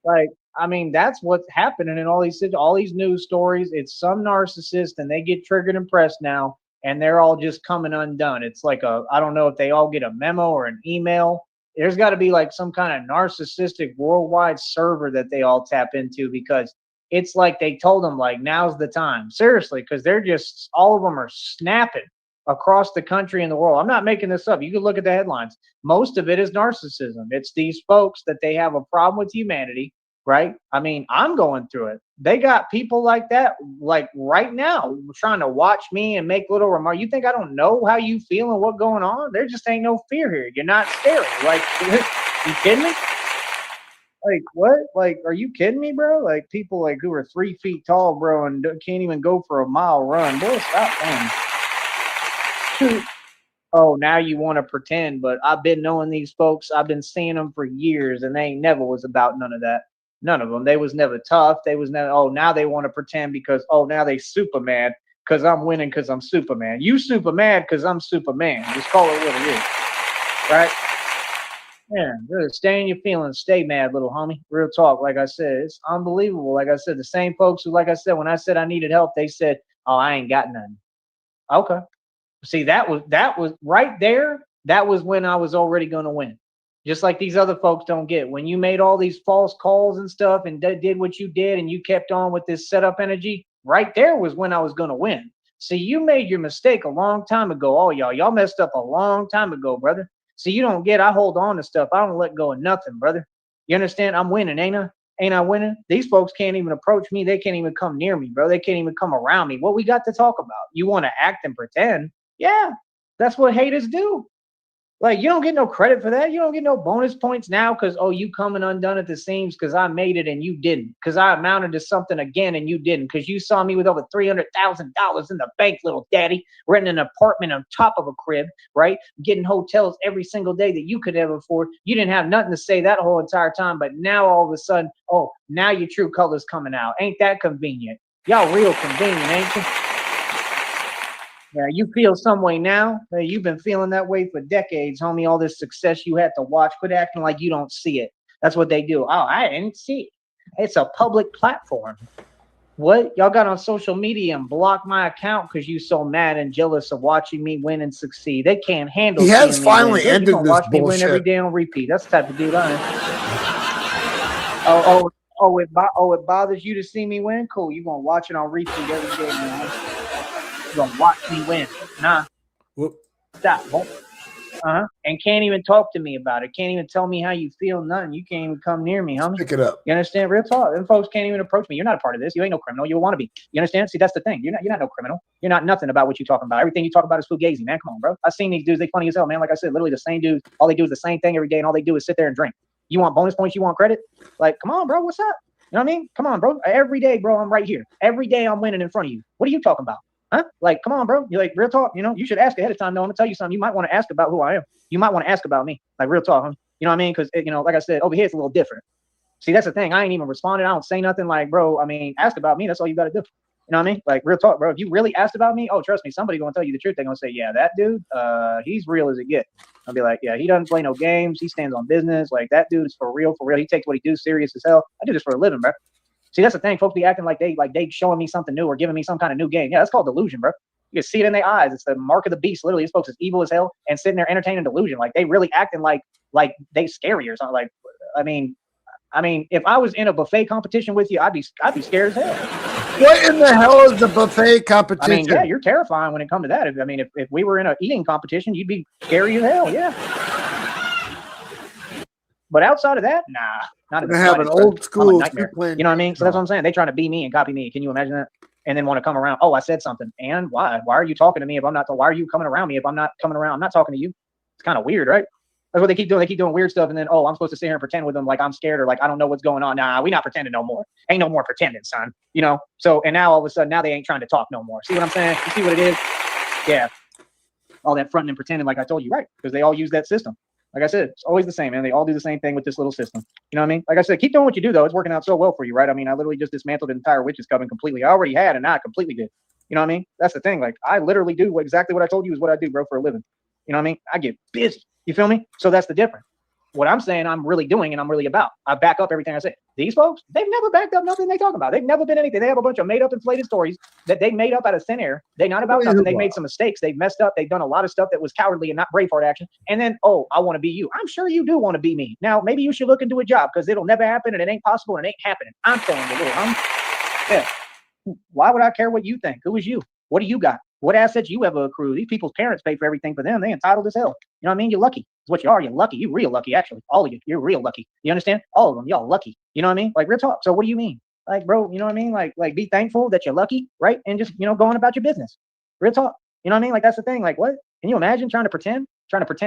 Like, I mean, that's what's happening in all these news stories. It's some narcissist, and they get triggered and pressed now, and they're all just coming undone. It's like I don't know if they all get a memo or an email. There's got to be like some kind of narcissistic worldwide server that they all tap into, because it's like they told them, like, now's the time. Seriously, because they're just, all of them are snapping across the country and the world. I'm not making this up. You can look at the headlines. Most of it is narcissism. It's these folks that they have a problem with humanity, right? I mean, I'm going through it. They got people like that, like right now, trying to watch me and make little remarks. You think I don't know how you feel and what's going on? There just ain't no fear here. You're not scary. Like, you kidding me? Like, what? Like, are you kidding me, bro? Like, people like who are 3 feet tall, bro, and can't even go for a mile run. Boy, stop playing. Oh, now you want to pretend, but I've been knowing these folks. I've been seeing them for years, and they ain't never was about none of that. None of them. They was never tough. They was never, oh, now they want to pretend because, oh, now they super mad because I'm winning because I'm Superman. You super mad because I'm Superman. Just call it what it is, right? Yeah, good. Stay in your feelings. Stay mad, little homie. Real talk. Like I said, it's unbelievable. Like I said, the same folks who, like I said, when I said I needed help, they said, "Oh, I ain't got none." Okay. See, that was right there. That was when I was already going to win. Just like these other folks don't get. When you made all these false calls and stuff and did what you did, and you kept on with this setup energy, right there was when I was going to win. See, you made your mistake a long time ago. Oh, y'all messed up a long time ago, brother. So you don't get, I hold on to stuff. I don't let go of nothing, brother. You understand? I'm winning, ain't I? Ain't I winning? These folks can't even approach me. They can't even come near me, bro. They can't even come around me. What we got to talk about? You want to act and pretend? Yeah, that's what haters do. Like, you don't get no credit for that. You don't get no bonus points now because, oh, you coming undone at the seams because I made it and you didn't. Because I amounted to something again and you didn't. Because you saw me with over $300,000 in the bank, little daddy, renting an apartment on top of a crib, right? Getting hotels every single day that you could ever afford. You didn't have nothing to say that whole entire time. But now all of a sudden, oh, now your true colors coming out. Ain't that convenient? Y'all real convenient, ain't you? Yeah, you feel some way now. You've been feeling that way for decades, homie. All this success you had to watch. Quit acting like you don't see it. That's what they do. Oh, I didn't see it. It's a public platform. What? Y'all got on social media and blocked my account because you so mad and jealous of watching me win and succeed. They can't handle. He has finally ended this watch me win every bullshit. day on repeat. That's the type of dude I am. It bothers you to see me win? Cool. You gonna watch it on repeat every day, man. You gonna watch me win? Nah. Whoop. Stop. And can't even talk to me about it. Can't even tell me how you feel. Nothing. You can't even come near me, homie. Pick it up. You understand? Real talk. Them folks can't even approach me. You're not a part of this. You ain't no criminal. You want to be. You understand? See, that's the thing. You're not no criminal. You're not nothing about what you're talking about. Everything you talk about is fugazi, man. Come on, bro. I've seen these dudes. They funny as hell, man. Like I said, literally the same dudes. All they do is the same thing every day, and all they do is sit there and drink. You want bonus points? You want credit? Like, come on, bro. What's up? You know what I mean? Come on, bro. Every day, bro, I'm right here. Every day I'm winning in front of you. What are you talking about? Huh? Like, come on, bro. You're like, real talk. You know, you should ask ahead of time. No, I'm gonna tell you something. You might want to ask about who I am. You might want to ask about me. Like, real talk, huh? You know what I mean? Because, you know, like I said, over here it's a little different. See, that's the thing. I ain't even responded. I don't say nothing. Like, bro, I mean, ask about me. That's all you got to do. You know what I mean? Like, real talk, bro. If you really asked about me, oh, trust me, somebody gonna tell you the truth. They're gonna say, yeah, that dude, he's real as it gets. I'll be like, yeah, he doesn't play no games. He stands on business. Like, that dude is for real, for real. He takes what he do serious as hell. I do this for a living, bro. See, that's the thing. Folks be acting like they showing me something new or giving me some kind of new game. Yeah, that's called delusion, bro. You can see it in their eyes. It's the mark of the beast. Literally, these folks is evil as hell and sitting there entertaining delusion. Like, they really acting like they scary or something. Like, I mean, if I was in a buffet competition with you, I'd be scared as hell. What in the hell is the buffet competition? I mean, yeah, you're terrifying when it comes to that. If we were in an eating competition, you'd be scary as hell. Yeah. But outside of that, nah, not in the have an old school nightmare. You know what I mean? So that's what I'm saying. They trying to be me and copy me. Can you imagine that? And then want to come around. Oh, I said something. And why? Why are you talking to me if I'm not? Why are you coming around me if I'm not coming around? I'm not talking to you. It's kind of weird, right? That's what they keep doing. They keep doing weird stuff, and then I'm supposed to sit here and pretend with them like I'm scared or like I don't know what's going on. Nah, we not pretending no more. Ain't no more pretending, son. You know. So and now all of a sudden, now they ain't trying to talk no more. See what I'm saying? You see what it is? Yeah. All that fronting and pretending, like I told you, right? Because they all use that system. Like I said, it's always the same, man. They all do the same thing with this little system. You know what I mean? Like I said, keep doing what you do, though. It's working out so well for you, right? I mean, I literally just dismantled an entire witch's coven completely. I already had, and now I completely did. You know what I mean? That's the thing. Like, I literally do exactly what I told you is what I do, bro, for a living. You know what I mean? I get busy. You feel me? So that's the difference. What I'm saying I'm really doing and I'm really about. I back up everything I say. These folks, they've never backed up nothing they talk about. They've never been anything. They have a bunch of made up inflated stories that they made up out of thin air. They're not about nothing. They made some mistakes. They've messed up. They've done a lot of stuff that was cowardly and not Braveheart action. And then, oh, I want to be you. I'm sure you do want to be me. Now, maybe you should look into a job because it'll never happen and it ain't possible and it ain't happening. I'm telling you, yeah. Why would I care what you think? Who is you? What do you got? What assets you ever accrue? These people's parents pay for everything for them. They entitled as hell. You know what I mean? You're lucky. It's what you are. You're lucky. You're real lucky, actually. All of you. You're real lucky. You understand? All of them. Y'all lucky. You know what I mean? Like, real talk. So what do you mean? Like, bro, you know what I mean? Like be thankful that you're lucky, right? And just, go on about your business. Real talk. You know what I mean? Like, that's the thing. Like, what? Can you imagine trying to pretend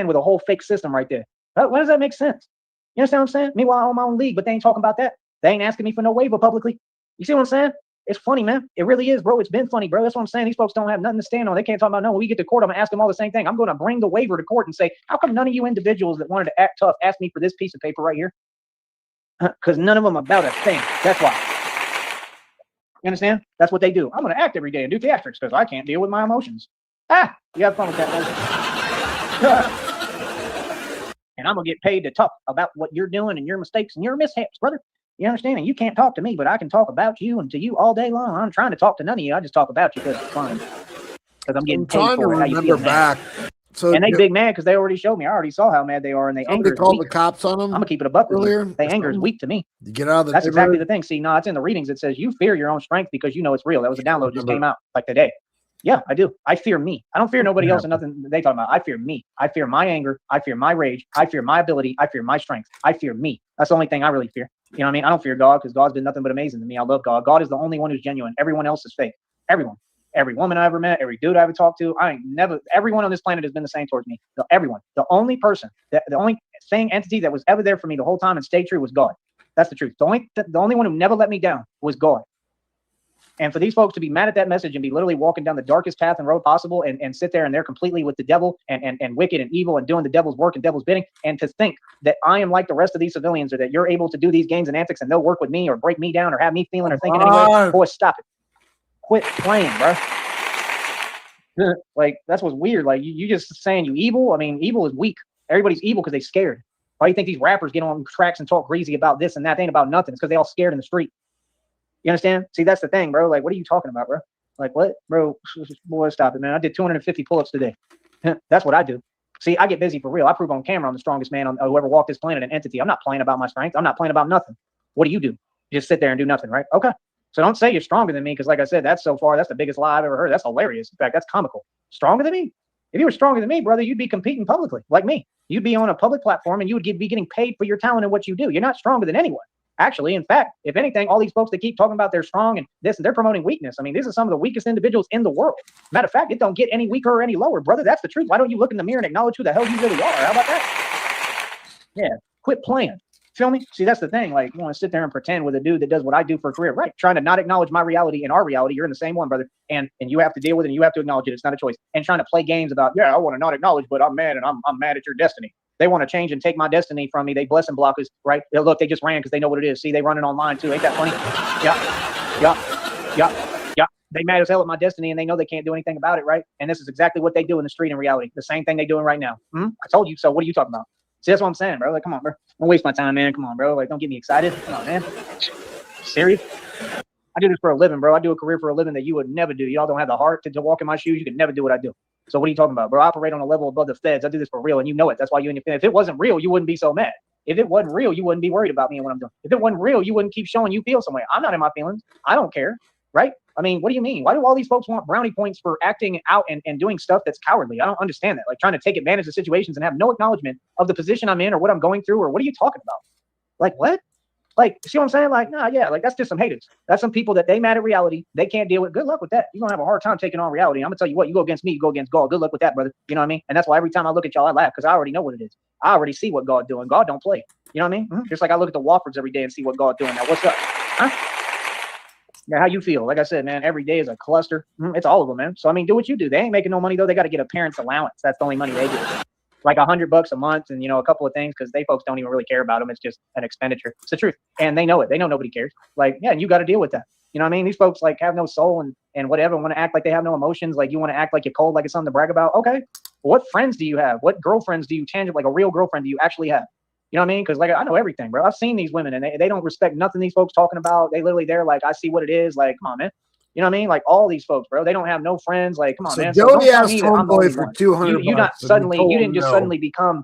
with a whole fake system right there? What does that make sense? You understand what I'm saying? Meanwhile, I'm on my own league, but they ain't talking about that. They ain't asking me for no waiver publicly. You see what I'm saying? It's funny, man. It really is, bro. It's been funny, bro. That's what I'm saying. These folks don't have nothing to stand on. They can't talk about no. When we get to court, I'm gonna ask them all the same thing. I'm gonna bring the waiver to court and say, how come none of you individuals that wanted to act tough asked me for this piece of paper right here? Because none of them about a thing. That's why. You understand? That's what they do. I'm gonna act every day and do theatrics because I can't deal with my emotions. You have fun with that, folks. And I'm gonna get paid to talk about what you're doing and your mistakes and your mishaps, brother. You understand? And you can't talk to me, but I can talk about you and to you all day long. I'm trying to talk to none of you. I just talk about you because it's fun. Because I'm getting paid for it. How you feel, back. So and they big mad because they already showed me. I already saw how mad they are, and they anger. They called the cops on them. I'm gonna keep it a buck earlier. They anger is weak to me. You get out of the. That's exactly the thing. See, no, it's in the readings. It says you fear your own strength because you know it's real. That was a download just came out like today. Yeah, I do. I fear me. I don't fear nobody else and nothing they talk about. I fear me. I fear my anger. I fear my rage. I fear my ability. I fear my strength. I fear me. That's the only thing I really fear. You know what I mean? I don't fear God because God's been nothing but amazing to me. I love God. God is the only one who's genuine. Everyone else is fake. Everyone. Every woman I ever met, every dude I ever talked to, everyone on this planet has been the same towards me. Everyone. The only person, the only thing, entity that was ever there for me the whole time and stayed true was God. That's the truth. The only one who never let me down was God. And for these folks to be mad at that message and be literally walking down the darkest path and road possible and sit there and they're completely with the devil and wicked and evil and doing the devil's work and devil's bidding, and to think that I am like the rest of these civilians or that you're able to do these games and antics and they'll work with me or break me down or have me feeling or thinking anyway, boy, stop it. Quit playing, bro. Like, that's what's weird. Like, you just saying you evil. I mean, evil is weak. Everybody's evil because they scared. Why do you think these rappers get on tracks and talk crazy about this and that? They ain't about nothing. It's because they all scared in the street. You understand? See, that's the thing, bro. Like, what are you talking about, bro? Like, what? Bro, boy, stop it, man. I did 250 pull-ups today. That's what I do. See, I get busy for real. I prove on camera I'm the strongest man on who ever walked this planet, an entity. I'm not playing about my strength. I'm not playing about nothing. What do? You just sit there and do nothing, right? Okay. So don't say you're stronger than me, because like I said, that's the biggest lie I've ever heard. That's hilarious. In fact, that's comical. Stronger than me? If you were stronger than me, brother, you'd be competing publicly like me. You'd be on a public platform and you would be getting paid for your talent and what you do. You're not stronger than anyone. Actually, in fact, if anything, all these folks that keep talking about they're strong and this, they're promoting weakness. I mean, these are some of the weakest individuals in the world. Matter of fact, it don't get any weaker or any lower, brother. That's the truth. Why don't you look in the mirror and acknowledge who the hell you really are? How about that? Yeah, quit playing. Feel me? See, that's the thing. Like, you want to sit there and pretend with a dude that does what I do for a career, right? Trying to not acknowledge my reality and our reality. You're in the same one, brother. And you have to deal with it and you have to acknowledge it. It's not a choice. And trying to play games about, yeah, I want to not acknowledge, but I'm mad and I'm mad at your destiny. They want to change and take my destiny from me. They blessing blockers, right? Look, they just ran because they know what it is. See, they running online too. Ain't that funny? Yeah. They mad as hell at my destiny and they know they can't do anything about it, right? And this is exactly what they do in the street in reality. The same thing they doing right now. I told you so. What are you talking about? See, that's what I'm saying, bro. Like, come on, bro. Don't waste my time, man. Come on, bro. Like, don't get me excited. Come on, man. Serious? I do this for a living, bro. I do a career for a living that you would never do. Y'all don't have the heart to walk in my shoes. You could never do what I do. So what are you talking about, bro? I operate on a level above the feds. I do this for real, and you know it. That's why you and your family. If it wasn't real, you wouldn't be so mad. If it wasn't real, you wouldn't be worried about me and what I'm doing. If it wasn't real, you wouldn't keep showing you feel some way. I'm not in my feelings. I don't care, right? I mean, what do you mean? Why do all these folks want brownie points for acting out and doing stuff that's cowardly? I don't understand that. Like trying to take advantage of situations and have no acknowledgement of the position I'm in or what I'm going through or what are you talking about? Like what? Like, see what I'm saying? Like, nah, yeah, like that's just some haters. That's some people that they mad at reality. They can't deal with. Good luck with that. You're gonna have a hard time taking on reality. I'm gonna tell you what, you go against me, you go against God. Good luck with that, brother. You know what I mean? And that's why every time I look at y'all, I laugh because I already know what it is. I already see what God doing. God don't play. You know what I mean? Just like I look at the Wofford's every day and see what God doing. Now, what's up? Huh? Yeah, how you feel? Like I said, man, every day is a cluster. It's all of them, man. So I mean, do what you do. They ain't making no money though. They got to get a parent's allowance. That's the only money they get. Like $100 a month, and a couple of things because they folks don't even really care about them. It's just an expenditure. It's the truth, and they know it. They know nobody cares. Like, yeah, and you got to deal with that. You know what I mean? These folks like have no soul and whatever. Want to act like they have no emotions. Like you want to act like you're cold, like it's something to brag about. Okay, what friends do you have? What girlfriends do you like a real girlfriend do you actually have? You know what I mean? Because like I know everything, bro. I've seen these women and they don't respect nothing these folks talking about. They literally they're like, I see what it is. Like, come on, man. You know what I mean? Like all these folks, bro. They don't have no friends. Like, come on, man. So Joey asked homeboy for $200. You not suddenly. You didn't just suddenly become,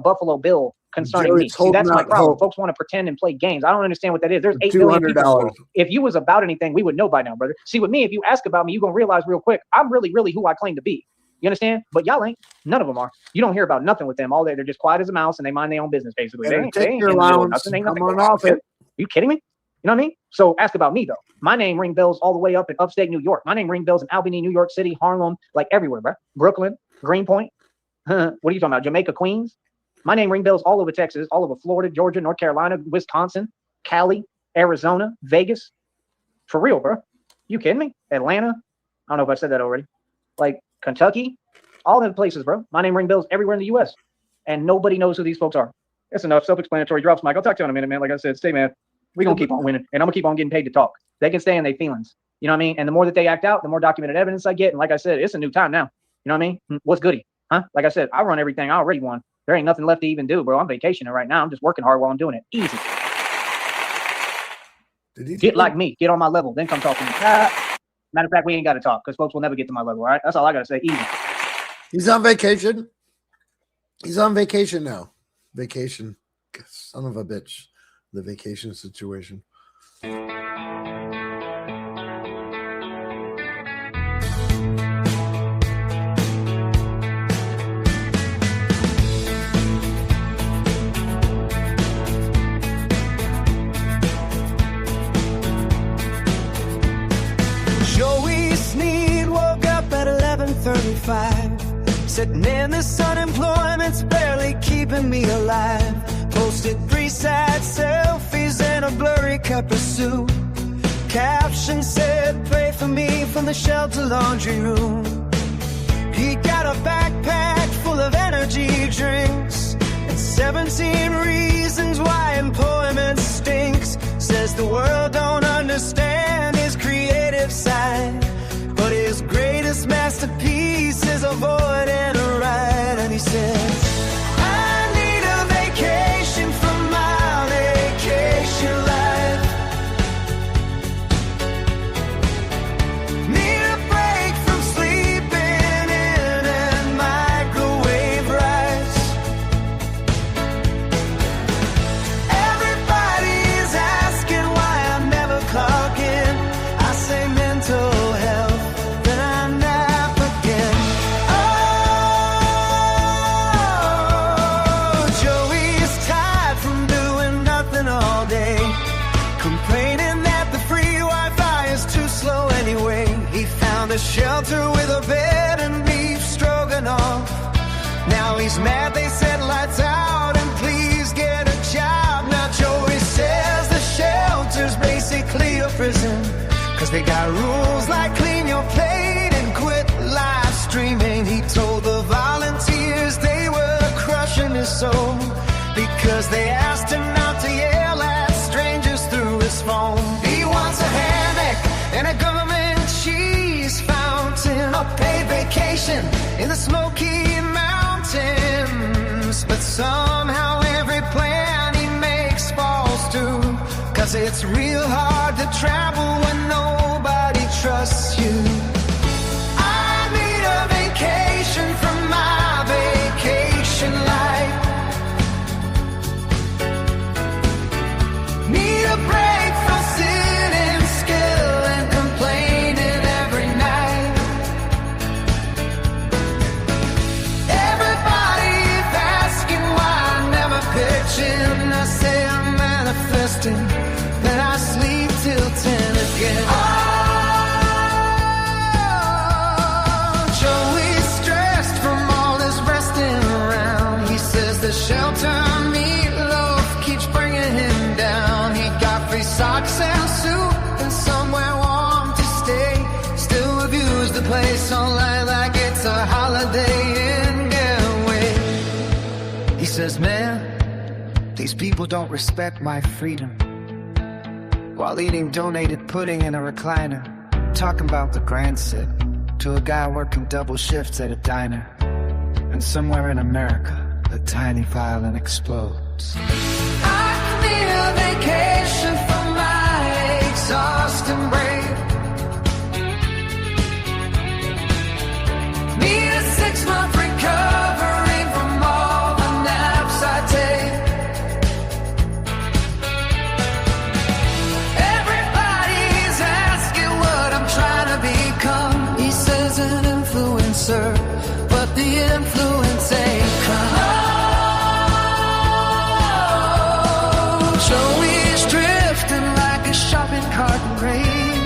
Buffalo Bill concerning me. See, that's my problem. Folks want to pretend and play games. I don't understand what that is. There's 8 million people. If you was about anything, we would know by now, brother. See, with me, if you ask about me, you're gonna realize real quick, I'm really, really who I claim to be. You understand? But y'all ain't. None of them are. You don't hear about nothing with them. All they're just quiet as a mouse and they mind their own business, basically. They ain't your allowance. Nothing. Come on off it. Are you kidding me? You know what I mean? So ask about me, though. My name ring bells all the way up in upstate New York. My name ring bells in Albany, New York City, Harlem, like everywhere, bro. Brooklyn, Greenpoint. What are you talking about? Jamaica, Queens? My name ring bells all over Texas, all over Florida, Georgia, North Carolina, Wisconsin, Cali, Arizona, Vegas. For real, bro. You kidding me? Atlanta. I don't know if I said that already. Like Kentucky. All them places, bro. My name ring bells everywhere in the U.S. And nobody knows who these folks are. That's enough. Self-explanatory. Drops, Mike. I'll talk to you in a minute, man. Like I said, stay, man. We're going to keep on winning, and I'm going to keep on getting paid to talk. They can stay in their feelings. You know what I mean? And the more that they act out, the more documented evidence I get. And like I said, it's a new time now. You know what I mean? What's goody? Huh? Like I said, I run everything I already won. There ain't nothing left to even do, bro. I'm vacationing right now. I'm just working hard while I'm doing it. Easy. Get like me. Get on my level. Then come talk to me. Matter of fact, we ain't got to talk because folks will never get to my level, all right? That's all I got to say. Easy. He's on vacation. He's on vacation now. Vacation. Son of a bitch. The vacation situation. Joey Sneed woke up at 11:35, sitting in this unemployment's barely keeping me alive. Posted 3 sad selfies in a blurry cup of soup. Caption said, pray for me from the shelter laundry room. He got a backpack full of energy drinks and 17 reasons why employment stinks. Says the world don't understand his creative side, but his greatest masterpiece is avoiding a ride. And he says, I need a vacation from my vacation life. Need a break from sleeping in and microwave rice. Everybody's asking shelter with a bed and beef stroganoff. Now he's mad they said lights out and please get a job. Now Joey says the shelter's basically a prison, 'cause they got rules like clean your plate and quit live streaming. He told the volunteers they were crushing his soul, because they asked him not to yell at strangers through his phone. He wants a hammock and a government cheese fountain, a paid vacation in the Smoky Mountains. But somehow every plan he makes falls through, 'cause it's real hard to travel when nobody trusts you. I need a vacation from my vacation life. Need a break from sitting still and complaining every night. Everybody's asking why I never pitch in. I say I'm manifesting, then I sleep till 10 again. Oh, Joey's stressed from all this resting around. He says the shelter meatloaf keeps bringing him down. He got free socks and soup and somewhere warm to stay. Still reviews the place online like it's a holiday in Getaway. He says, man, these people don't respect my freedom, while eating donated pudding in a recliner, talking about the grand sit to a guy working double shifts at a diner. And somewhere in America, a tiny violin explodes. I need a vacation from my exhausting brain. Need a 6-month recovery from all the naps I take. Everybody's asking what I'm trying to become. He says an influencer, but the influence ain't come. Joey's drifting like a shopping cart in rain,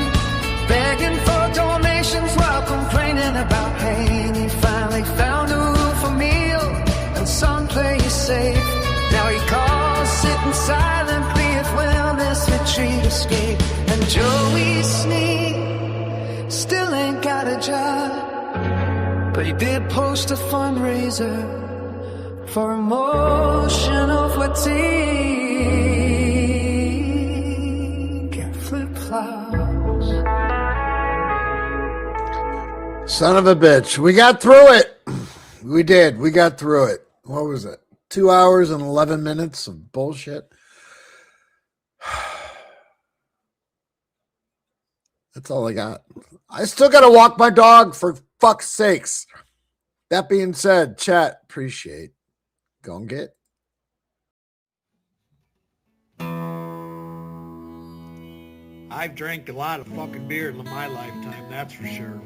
begging for donations while complaining about pain. He finally found a room for meal and someplace safe. Now he calls sitting silently at wellness retreat escape. And Joey Sneed still ain't got a job, but he did post a fundraiser for emotional fatigue and flip-flops. Son of a bitch. We got through it. We did. We got through it. What was it? 2 hours and 11 minutes of bullshit. That's all I got. I still got to walk my dog, for fuck's sakes. That being said, chat, appreciate. Go and get. I've drank a lot of fucking beer in my lifetime, that's for sure.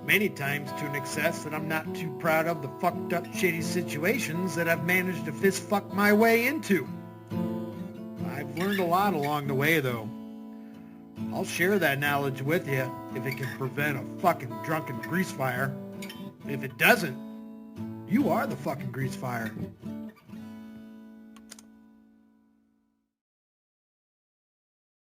Many times to an excess that I'm not too proud of the fucked up shitty situations that I've managed to fist fuck my way into. I've learned a lot along the way though. I'll share that knowledge with you if it can prevent a fucking drunken grease fire. If it doesn't, you are the fucking grease fire.